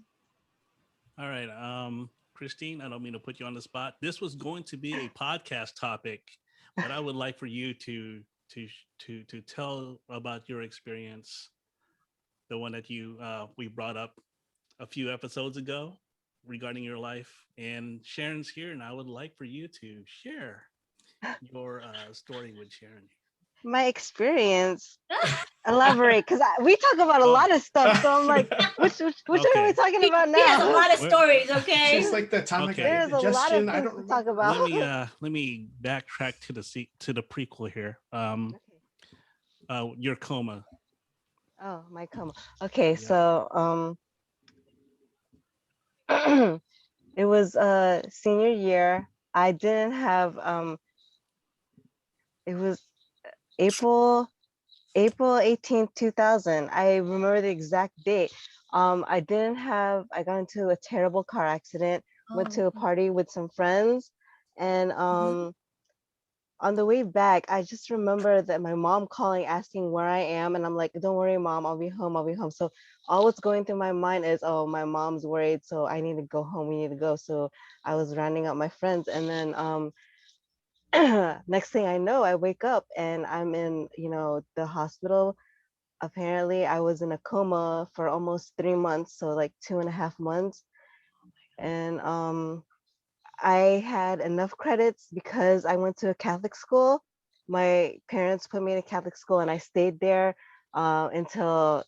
All right. Christine, I don't mean to put you on the spot. This was going to be a podcast topic, but I would like for you to tell about your experience, the one that we brought up a few episodes ago regarding your life. And Sharon's here, and I would like for you to share your story with Sharon. My experience. Elaborate, because we talk about a Oh, lot of stuff. So I'm like, which one are we okay. talking He, about he has a now? lot of We're- stories, It's okay? just like the time I got Okay. There's a lot of indigestion. I things don't to talk remember. about. Let me backtrack to the prequel here. Your coma. Oh, my come. Okay, Yeah. so it was senior year. I didn't have it was April April 18th, 2000. I remember the exact date. I got into a terrible car accident, went Oh. to a party with some friends, and Mhm. on the way back, I just remember that my mom calling, asking where I am, and I'm like, "Don't worry, mom, I'll be home. I'll be home." So all what's going through my mind is, "Oh, my mom's worried, so I need to go home. We need to go." So I was rounding up my friends, and then next thing I know, I wake up and I'm in, the hospital. Apparently, I was in a coma for almost 3 months, so like 2.5 months, and I had enough credits because I went to a Catholic school. My parents put me in a Catholic school, and I stayed there until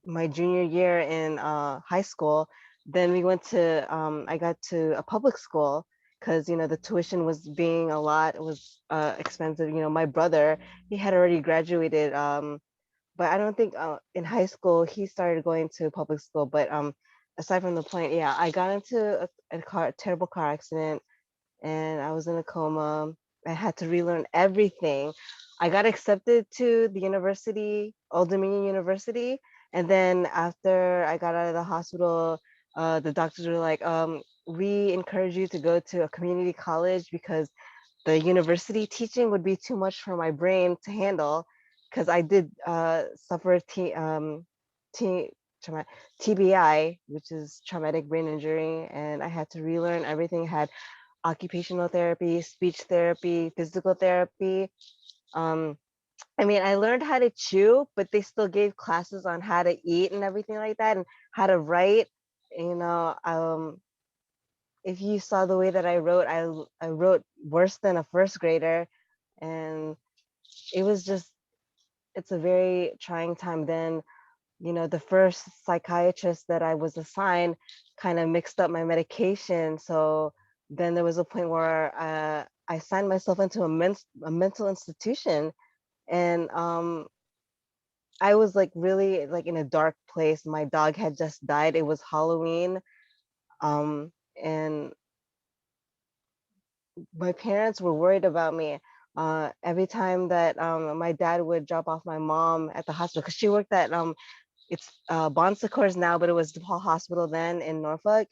my junior year in high school. Then I got to a public school because, the tuition was being a lot. It was expensive. My brother, he had already graduated, but I don't think in high school he started going to public school. But aside from the point, yeah, I got into a terrible car accident, and I was in a coma. I had to relearn everything. I got accepted to the university, Old Dominion University, and then after I got out of the hospital, the doctors were like, "We encourage you to go to a community college because the university teaching would be too much for my brain to handle." Because I did suffer T, trauma, TBI, which is traumatic brain injury, and I had to relearn everything. Had occupational therapy, speech therapy, physical therapy. Um, I learned how to chew, but they still gave classes on how to eat and everything like that, and how to write. You know, if you saw the way that I wrote, I wrote worse than a first grader, and it was just it's a very trying time. Then, the first psychiatrist that I was assigned kind of mixed up my medication. So then there was a point where I signed myself into a mental institution, and I was like really like in a dark place. My dog had just died. It was Halloween, and my parents were worried about me. Every time that my dad would drop off my mom at the hospital, because she worked at it's Bon Secours now, but it was DePaul Hospital then in Norfolk,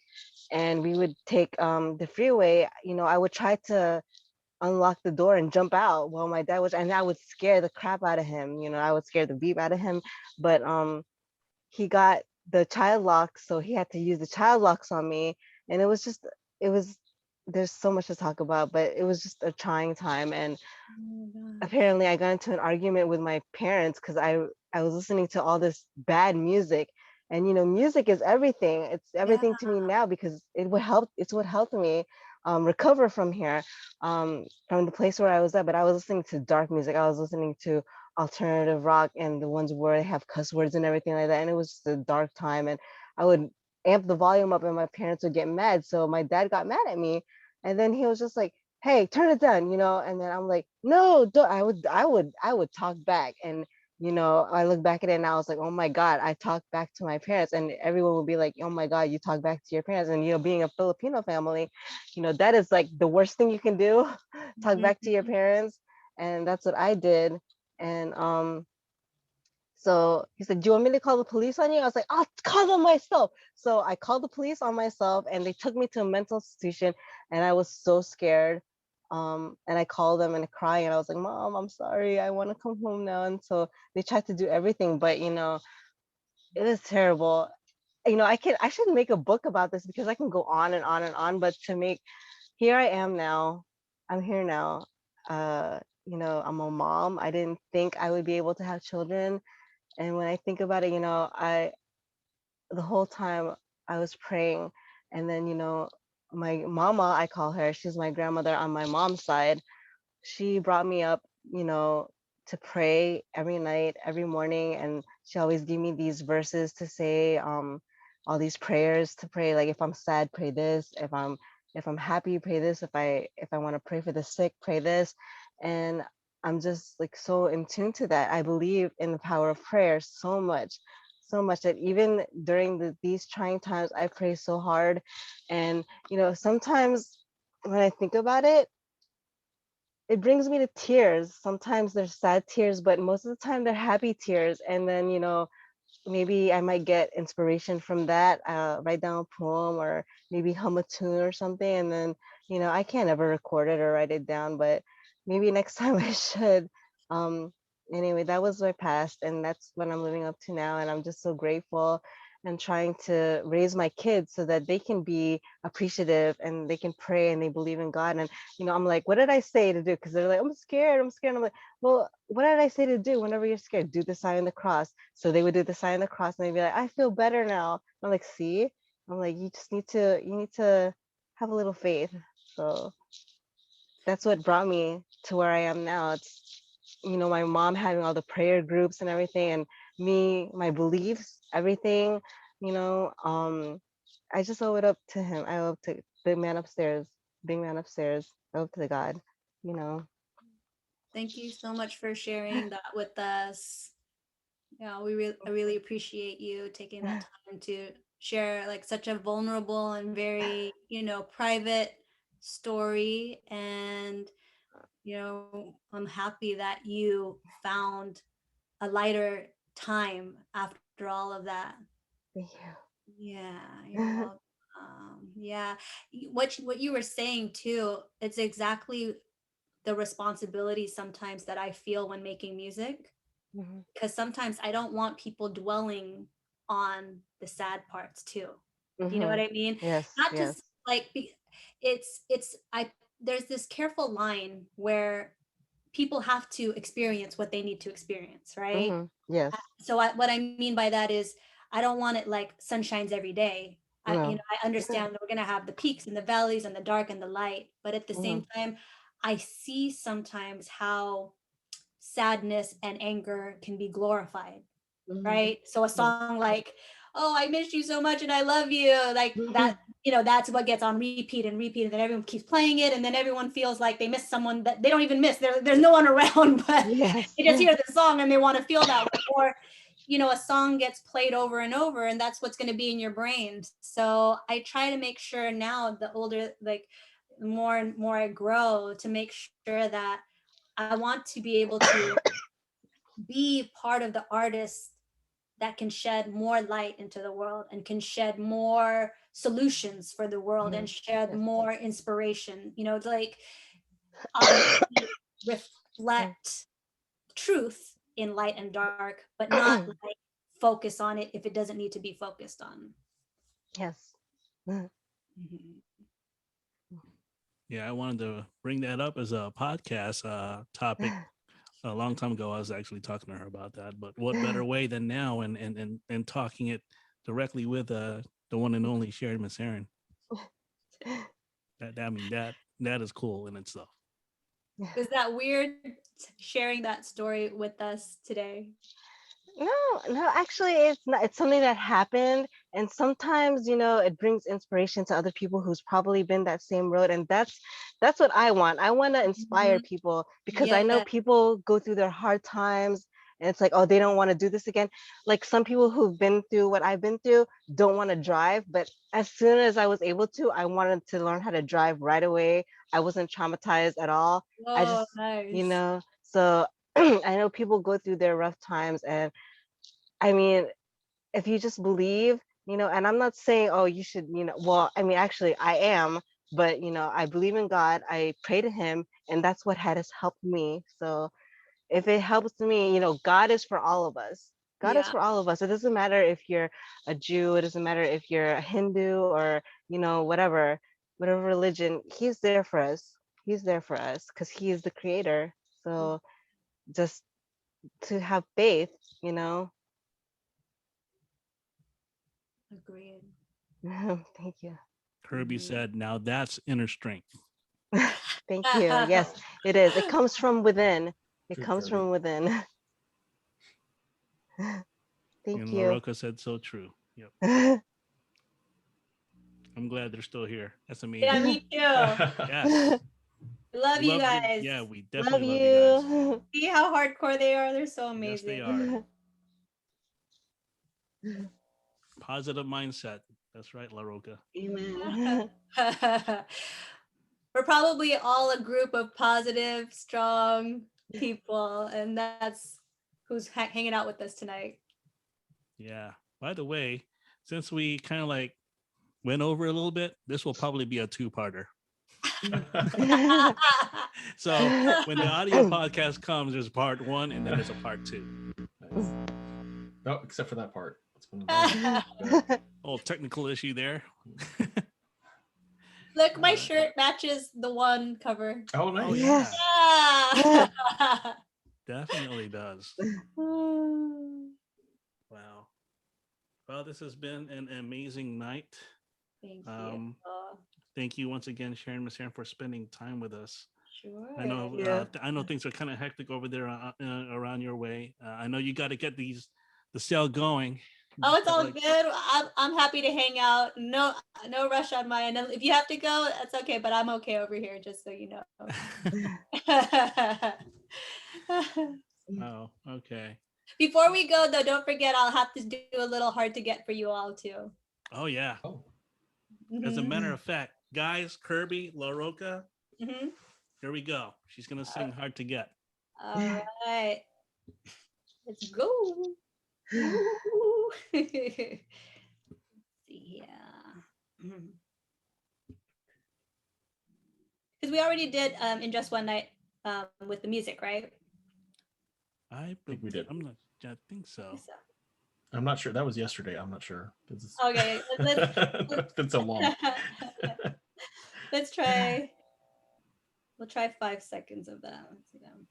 and we would take the freeway. I would try to unlock the door and jump out while my dad was, and I would scare the crap out of him. I would scare the beep out of him, but he got the child locks, so he had to use the child locks on me, and it was there's so much to talk about, but it was just a trying time. And Oh my gosh. apparently I got into an argument with my parents because I was listening to all this bad music, and music is everything. It's Yeah. everything to me now because it's what helped me recover from here, from the place where I was at. But I was listening to dark music. I was listening to alternative rock and the ones where they have cuss words and everything like that, and it was just a dark time. And I would amp the volume up and my parents would get mad, so my dad got mad at me, and then he was just like, "Hey, turn it down," and then I'm like, "No, don't." I would talk back, and I look back at it and I was like, oh my God, I talked back to my parents, and everyone would be like, oh my God, you talk back to your parents. And, being a Filipino family, that is like the worst thing you can do, talk back to your parents. And that's what I did. And so he said, do you want me to call the police on you? I was like, I'll call them myself. So I called the police on myself and they took me to a mental institution, and I was so scared. And I called them and crying, and I was like, Mom, I'm sorry. I want to come home now. And so they tried to do everything, but it was terrible. I should make a book about this because I can go on and on and on, but here I am now. I'm here now. I'm a mom. I didn't think I would be able to have children. And when I think about it, the whole time I was praying, and then, my mama, I call her, she's my grandmother on my mom's side. She brought me up, you know, to pray every night, every morning, and she always gave me these verses to say, all these prayers to pray. Like if I'm sad, pray this. If I'm happy, pray this. If I want to pray for the sick, pray this. And I'm just like so in tune to that. I believe in the power of prayer so much that even during these trying times, I pray so hard. And sometimes when I think about it, it brings me to tears. Sometimes they're sad tears, but most of the time they're happy tears. And then, maybe I might get inspiration from that, write down a poem or maybe hum a tune or something. And then, I can't ever record it or write it down, but maybe next time I should. Um, anyway, that was my past, and that's what I'm living up to now. And I'm just so grateful and trying to raise my kids so that they can be appreciative and they can pray and they believe in God. And, I'm like, what did I say to do? Because they're like, I'm scared. I'm scared. I'm like, well, what did I say to do whenever you're scared? Do the sign of the cross. So they would do the sign of the cross and they'd be like, I feel better now. I'm like, see? I'm like, you need to have a little faith. So that's what brought me to where I am now. It's, my mom having all the prayer groups and everything, and me, my beliefs, everything, you know, um, I just owe it up to him. I owe it to the man upstairs, big man upstairs. I owe it to the God, you know. Thank you so much for sharing that with us. Yeah, I really appreciate you taking that time to share like such a vulnerable and very, private story. And, I'm happy that you found a lighter time after all of that. Thank Yeah, you're you. welcome. Yeah, what you were saying too, it's exactly the responsibility sometimes that I feel when making music, Mhm, because sometimes I don't want people dwelling on the sad parts too. Do you know what mhm. I mean? Yes, Not yes. just like it's I there's this careful line where people have to experience what they need to experience, right? Yes. So what I mean by that is I don't want it like sunshines every day. No. I understand that we're gonna have the peaks and the valleys and the dark and the light, but at the Mhm, same time, I see sometimes how sadness and anger can be glorified, mhm. right? So a Yes. song like, "Oh, I miss you so much and I love you," like that, that's what gets on repeat and repeat, and then everyone keeps playing it, and then everyone feels like they miss someone that they don't even miss. There's no one around, but Yes. they just hear the song and they want to feel that way. Or, a song gets played over and over, and that's what's going to be in your brain. So I try to make sure now, the older, like, more and more I grow, to make sure that I want to be able to be part of the artists that can shed more light into the world and can shed more solutions for the world and Mhm. shed Yes. more inspiration. Like, obviously reflect truth in light and dark, but not like focus on it if it doesn't need to be focused on. Yes. Mhm. Mhm. Yeah, I wanted to bring that up as a podcast topic. A long time ago, I was actually talking to her about that. But what better way than now, and talking it directly with the one and only Sharyn Maceren. I mean, that is cool in itself. Was that weird sharing that story with us today? No, actually, it's not. It's something that happened, and sometimes, it brings inspiration to other people who's probably been that same road, and that's what I want. I want to inspire Mhm. people because I know Yeah. people go through their hard times, and it's like, oh, they don't want to do this again. Like some people who've been through what I've been through don't want to drive, but as soon as I was able to, I wanted to learn how to drive right away. I wasn't traumatized at all. I Oh, just, you nice. know, so I know people go through their rough times, and I mean, if you just believe, and I'm not saying, oh, you should, well, I mean, actually, I am, but, I believe in God. I pray to Him, and that's what has helped me. So if it helps me, God is for all of us. God is Yeah. for all of us. It doesn't matter if you're a Jew, it doesn't matter if you're a Hindu or, whatever religion, He's there for us. He's there for us because He is the creator. So just to have faith, you know. Agreed. Thank you. Kirby said, now that's inner strength. Thank you. Yes, it is. It comes from within. It Good, comes Kirby. from within. Thank And you. LaRocca said so true. Yep. I'm glad they're still here. That's amazing. Yeah, me too. Yes. Love you guys. Yeah, we Love definitely love you guys. you. See how hardcore they are? They're so Yes, they amazing. are. Positive mindset. That's right, LaRocca. Amen. We're probably all a group of positive, strong people, and that's who's hanging out with us tonight. Yeah. By the way, since we kind of like went over a little bit, this will probably be a two-parter. So when the audio podcast comes, there's part 1 and then there's a part 2. Nice. No, except for that part. What's going on? Oh, technical issue there. Look, my shirt matches the one cover. Oh, nice. Oh, Yes. yeah. Yeah. Definitely does. Wow. Well, this has been an amazing night. Thank you. Thank you once again, Sharyn Maceren, for spending time with us. Sure. I know. Yeah. I know things are kind of hectic over there around your way. I know you got to get the sale going. Oh, it's all good. I'm happy to hang out. No rush on my end. If you have to go, that's okay. But I'm okay over here, just so you know. Oh, okay. Before we go, though, don't forget I'll have to do a little hard to get for you all too. Oh yeah. Oh. As a matter of fact, guys, Kirby, LaRocca, Mm-hmm. here we go. She's gonna sing "Hard to Get." All right, let's go. See here. Because we already did in just one night with the music, right? I think we did. I think so. I'm not sure. That was yesterday. I'm not sure. Okay, It's been so long. Let's try. We'll try 5 seconds of that. Let's see them.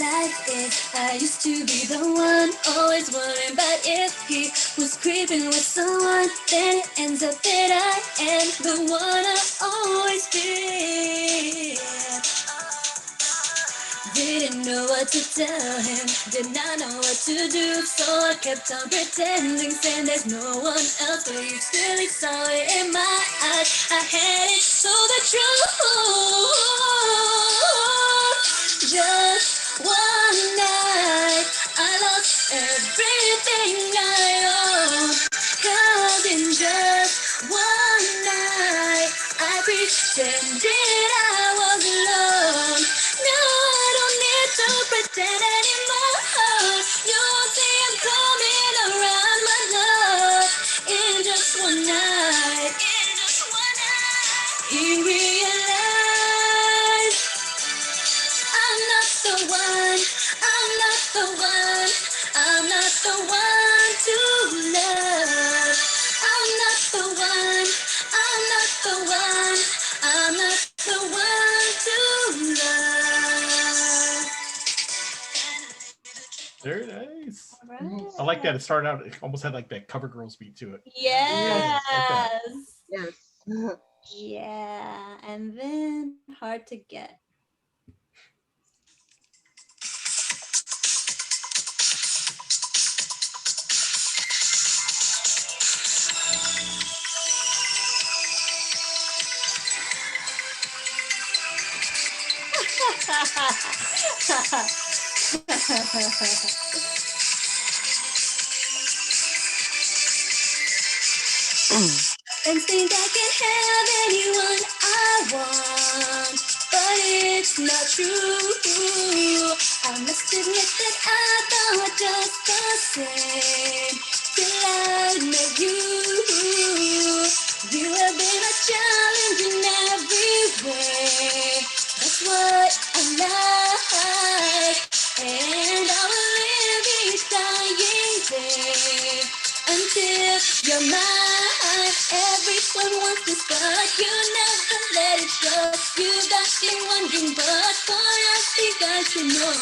Like if I used to be the one, always worrying about if he was creeping with someone, then it ends up that I am the one I always fear. Didn't know what to tell him, did not know what to do, so I kept on pretending, saying there's no one else, but you still saw it in my eyes. I had it so the truth. Just one night, I lost everything I own. 'Cause in just one night, I pretended I was alone. No, I don't need to pretend anymore. You'll see I'm coming around my love. In just one night, he realized I'm not the one, I'm not the one, I'm not the one to love. I'm not the one, I'm not the one, I'm not the one to love. Very nice. Right. I like that. It started out, it almost had like that Cover Girls beat to it. Yes. Yes. Yeah. And then hard to get. And think I can have anyone I want, but it's not true. I must admit that I thought just the same till I met you. You have been a challenge in every way. That's what I like, and I will live each dying day until you're mine. Everyone wants this, but you never let it show. You got me wondering, but boy, I think I should know.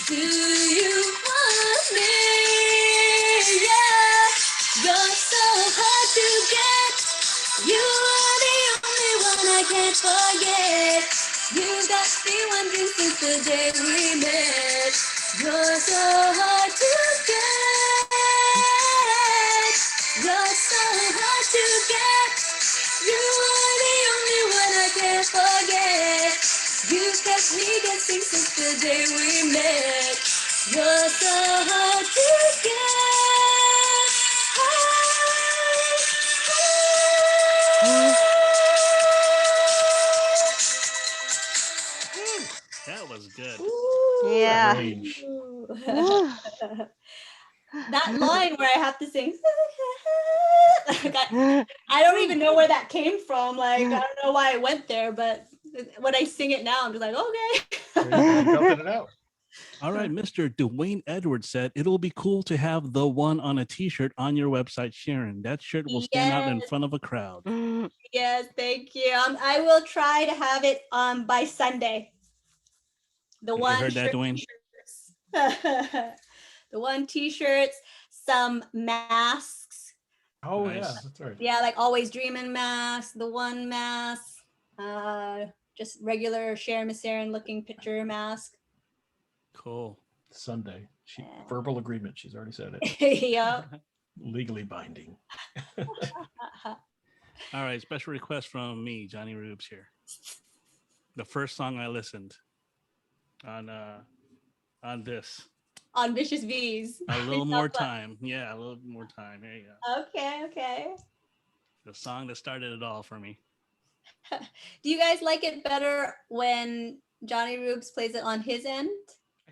Do you want me? Yeah, you're so hard to get. You are the only one I can't forget. You got me wondering since the day we met. You're so hard to get. You're so hard to get. You are the only one I can't forget. You kept me guessing since the day we met. You're so hard to get. That was good. Yeah. Range. Ooh. That line where I have to sing, like I don't even know where that came from. Like, I don't know why I went there, but when I sing it now, I'm just like, okay. Belted it out. All right, Mr. Dwayne Edwards said it'll be cool to have the one on a t-shirt on your website, Sharyn. That shirt will stand out in Yes. front of a crowd. Yes, thank you. I will try to have it by Sunday. The You one heard that, shirt, Dwayne? t-shirts. The one t-shirts, some masks. Oh Nice. yeah, that's right. Yeah, like Always Dreamin' mask, the one mask, just regular Sharyn Maceren looking picture mask. Cool. Sunday. Verbal agreement. She's already said it. Yep. Legally binding. All right, special request from me, Johnny Rubes here. The first song I listened on this. On Vicious V's. A little more time. Yeah, a little more time. There you go. Okay. The song that started it all for me. Do you guys like it better when Johnny Rubes plays it on his end?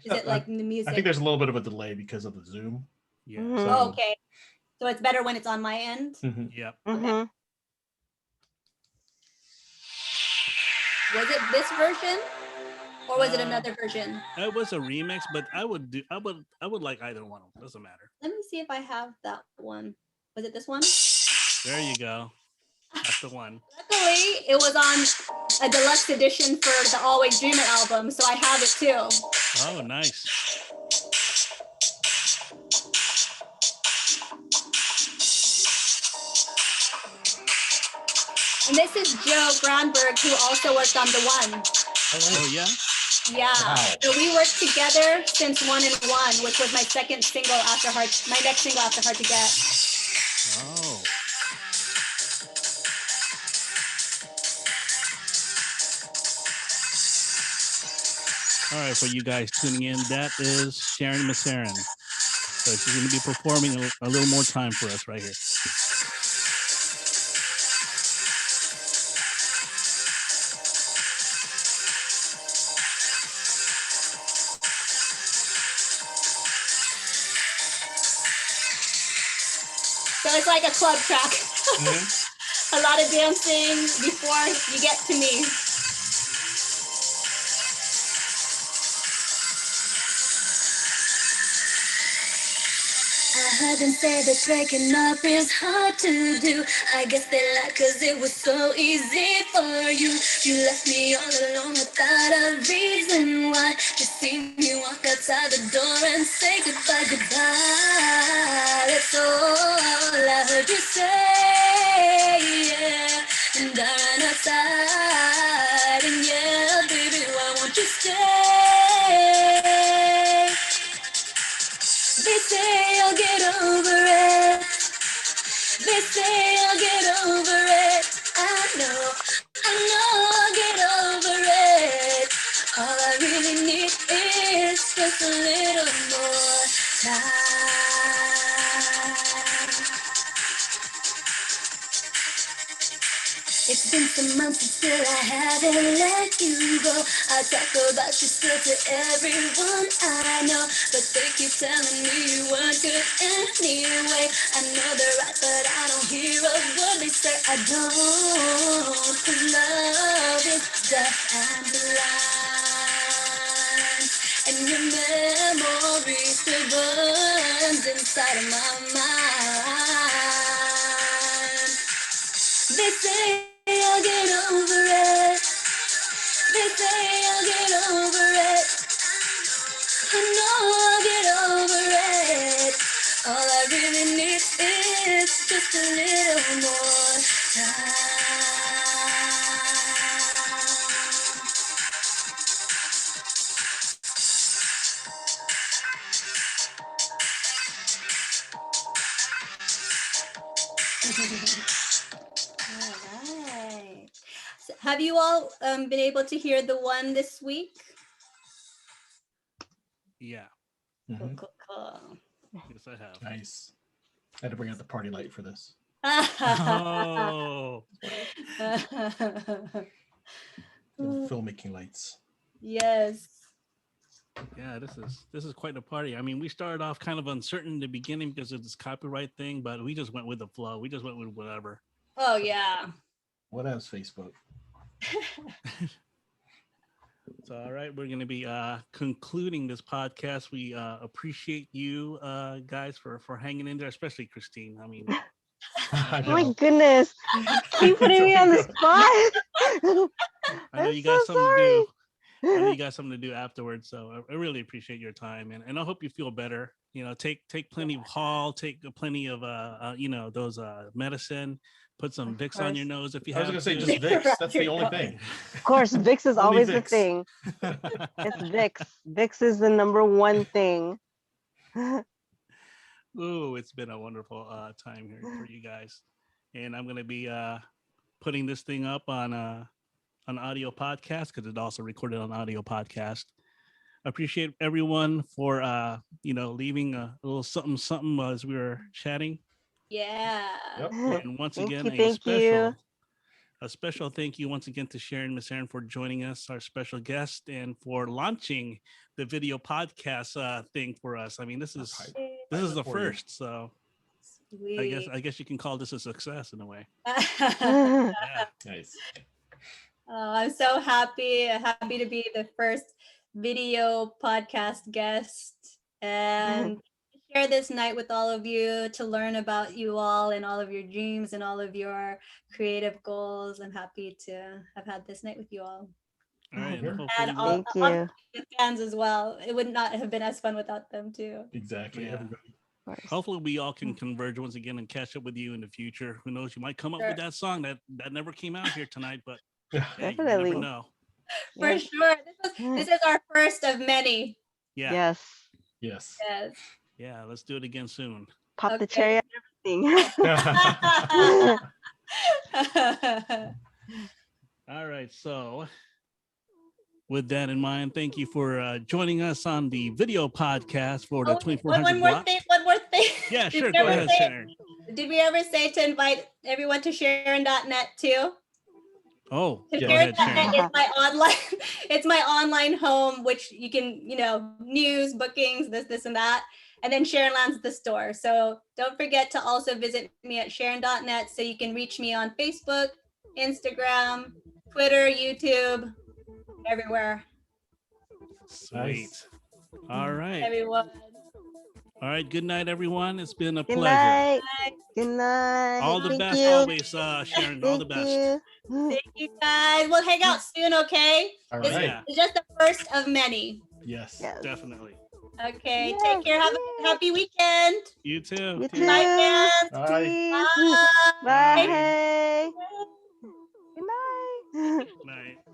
Is it like the music? I think there's a little bit of a delay because of the Zoom. Yeah. Oh, okay. So it's better when it's on my end? Mhm. Yep. Mhm. Was it this version? Or was it another version? It was a remix, but I would like either one of them. Doesn't matter. Let me see if I have that one. Was it this one? There you go. That's the one. Luckily, it was on a deluxe edition for the Always Dreamin' album, so I have it too. Oh, nice. And this is Joe Granberg, who also worked on the one. Oh yeah. Yeah. Wow. So we worked together since 1 and 1, which was my second single after Hard. My next single after Hard to Get. Oh. All right, for you guys tuning in, that is Sharyn Maceren. So she's going to be performing a little more time for us right here. So it's like a club track. A lot of dancing before you get to me. I heard them say that breaking up is hard to do. I guess they lied cause it was so easy for you. You left me all alone without a reason why. Just seen you walk outside the door and say goodbye, goodbye. That's all I heard you say, yeah. And I ran outside and yeah, baby, why won't you stay? They say I'll get over it. They say I'll get over it. I know I'll get over it. It's been some months and still I haven't let you go. I talk about you still to everyone I know, but they keep telling me you weren't good anyway. I know they're right, but I don't hear a word they say. I don't, 'cause love is deaf and blind, and your memory still burns inside of my mind. They say I'll get over it. They say I'll get over it. I know I'll get over it. All I really need is just a little more All right. So have you all been able to hear the one this week? Yeah. Cool, Mhm. cool, cool. Yes, I have. Nice. I had to bring out the party light for this. Oh, The filmmaking lights. Yes. yeah. This is quite a party. I mean, we started off kind of uncertain in the beginning because of this copyright thing, but we just went with the flow. We just went with whatever. Oh yeah. What else, Facebook? So, all right, we're going to be concluding this podcast. We appreciate you guys for hanging in there, especially Christine. I mean, I Oh my know. goodness. Keep putting me on the spot. I know I'm you got so something to do. I know sorry. you got something to do afterwards. So I really appreciate your time, and I hope you feel better. You know, take plenty of Hall, take plenty of those medicine. Put some Of Vicks on your course. nose if you I was have gonna say to. just Vicks. That's the only thing. Of course, Vicks is Only always the Vicks. thing. It's Vicks. Vicks is the number one thing. Ooh, it's been a wonderful time here for you guys, and I'm gonna be putting this thing up on an audio podcast because it's also recorded on audio podcast. I appreciate everyone for leaving a little something as we were chatting, Yeah. Yep. and once Thank again you. Thank you. a special thank you once again to Sharyn Maceren for joining us, our special guest, and for launching the video podcast thing for us. I mean, this is the for you. first, so Sweet. I guess you can call this a success in a way. Oh, Yeah. Nice. I'm so happy to be the first video podcast guest and share this night with all of you to learn about you all and all of your dreams and all of your creative goals. I'm happy to have had this night with you all. All right, and Here. hopefully, And all, Thank you. the fans as well. It would not have been as fun without them too. Exactly. Yeah. Everybody. Of course. hopefully we all can converge once again and catch up with you in the future. Who knows? You might come up Sure. with that song that never came out here tonight, but hey, you Definitely. never know. For Yep. sure. This is our first of many. Yeah, Yes. Yes. Yes. yeah. Let's do it again soon. Pop the Okay. cherry on everything. All right. So, with that in mind, thank you for joining us on the video podcast for the Oh, 2400 one more block. thing. One more thing. Yeah, Did sure. we Go ever ahead, say- Sharon. Did we ever say to invite everyone to Sharyn.net too? Oh, To go Yeah. ahead, Sharon. Sharyn.net is my online, it's my online home, which you can, news, bookings, this and that. And then Sharynland's the store. So don't forget to also visit me at Sharyn.net so you can reach me on Facebook, Instagram, Twitter, YouTube, everywhere. Sweet. Nice. All right. Everyone. All right. Good night, everyone. It's been a Good pleasure. night. Good night. All the Thank best you. always, Sharon. All the Thank best. you. Thank you guys. We'll hang out soon, okay? All This right. Yeah, is just the first of many. Yes. Yes. definitely. Okay, Yes, take care. Have a yes. happy weekend. You too. You Peace. too. Bye, fans. Bye. Peace. Bye. Bye. Good night. Night.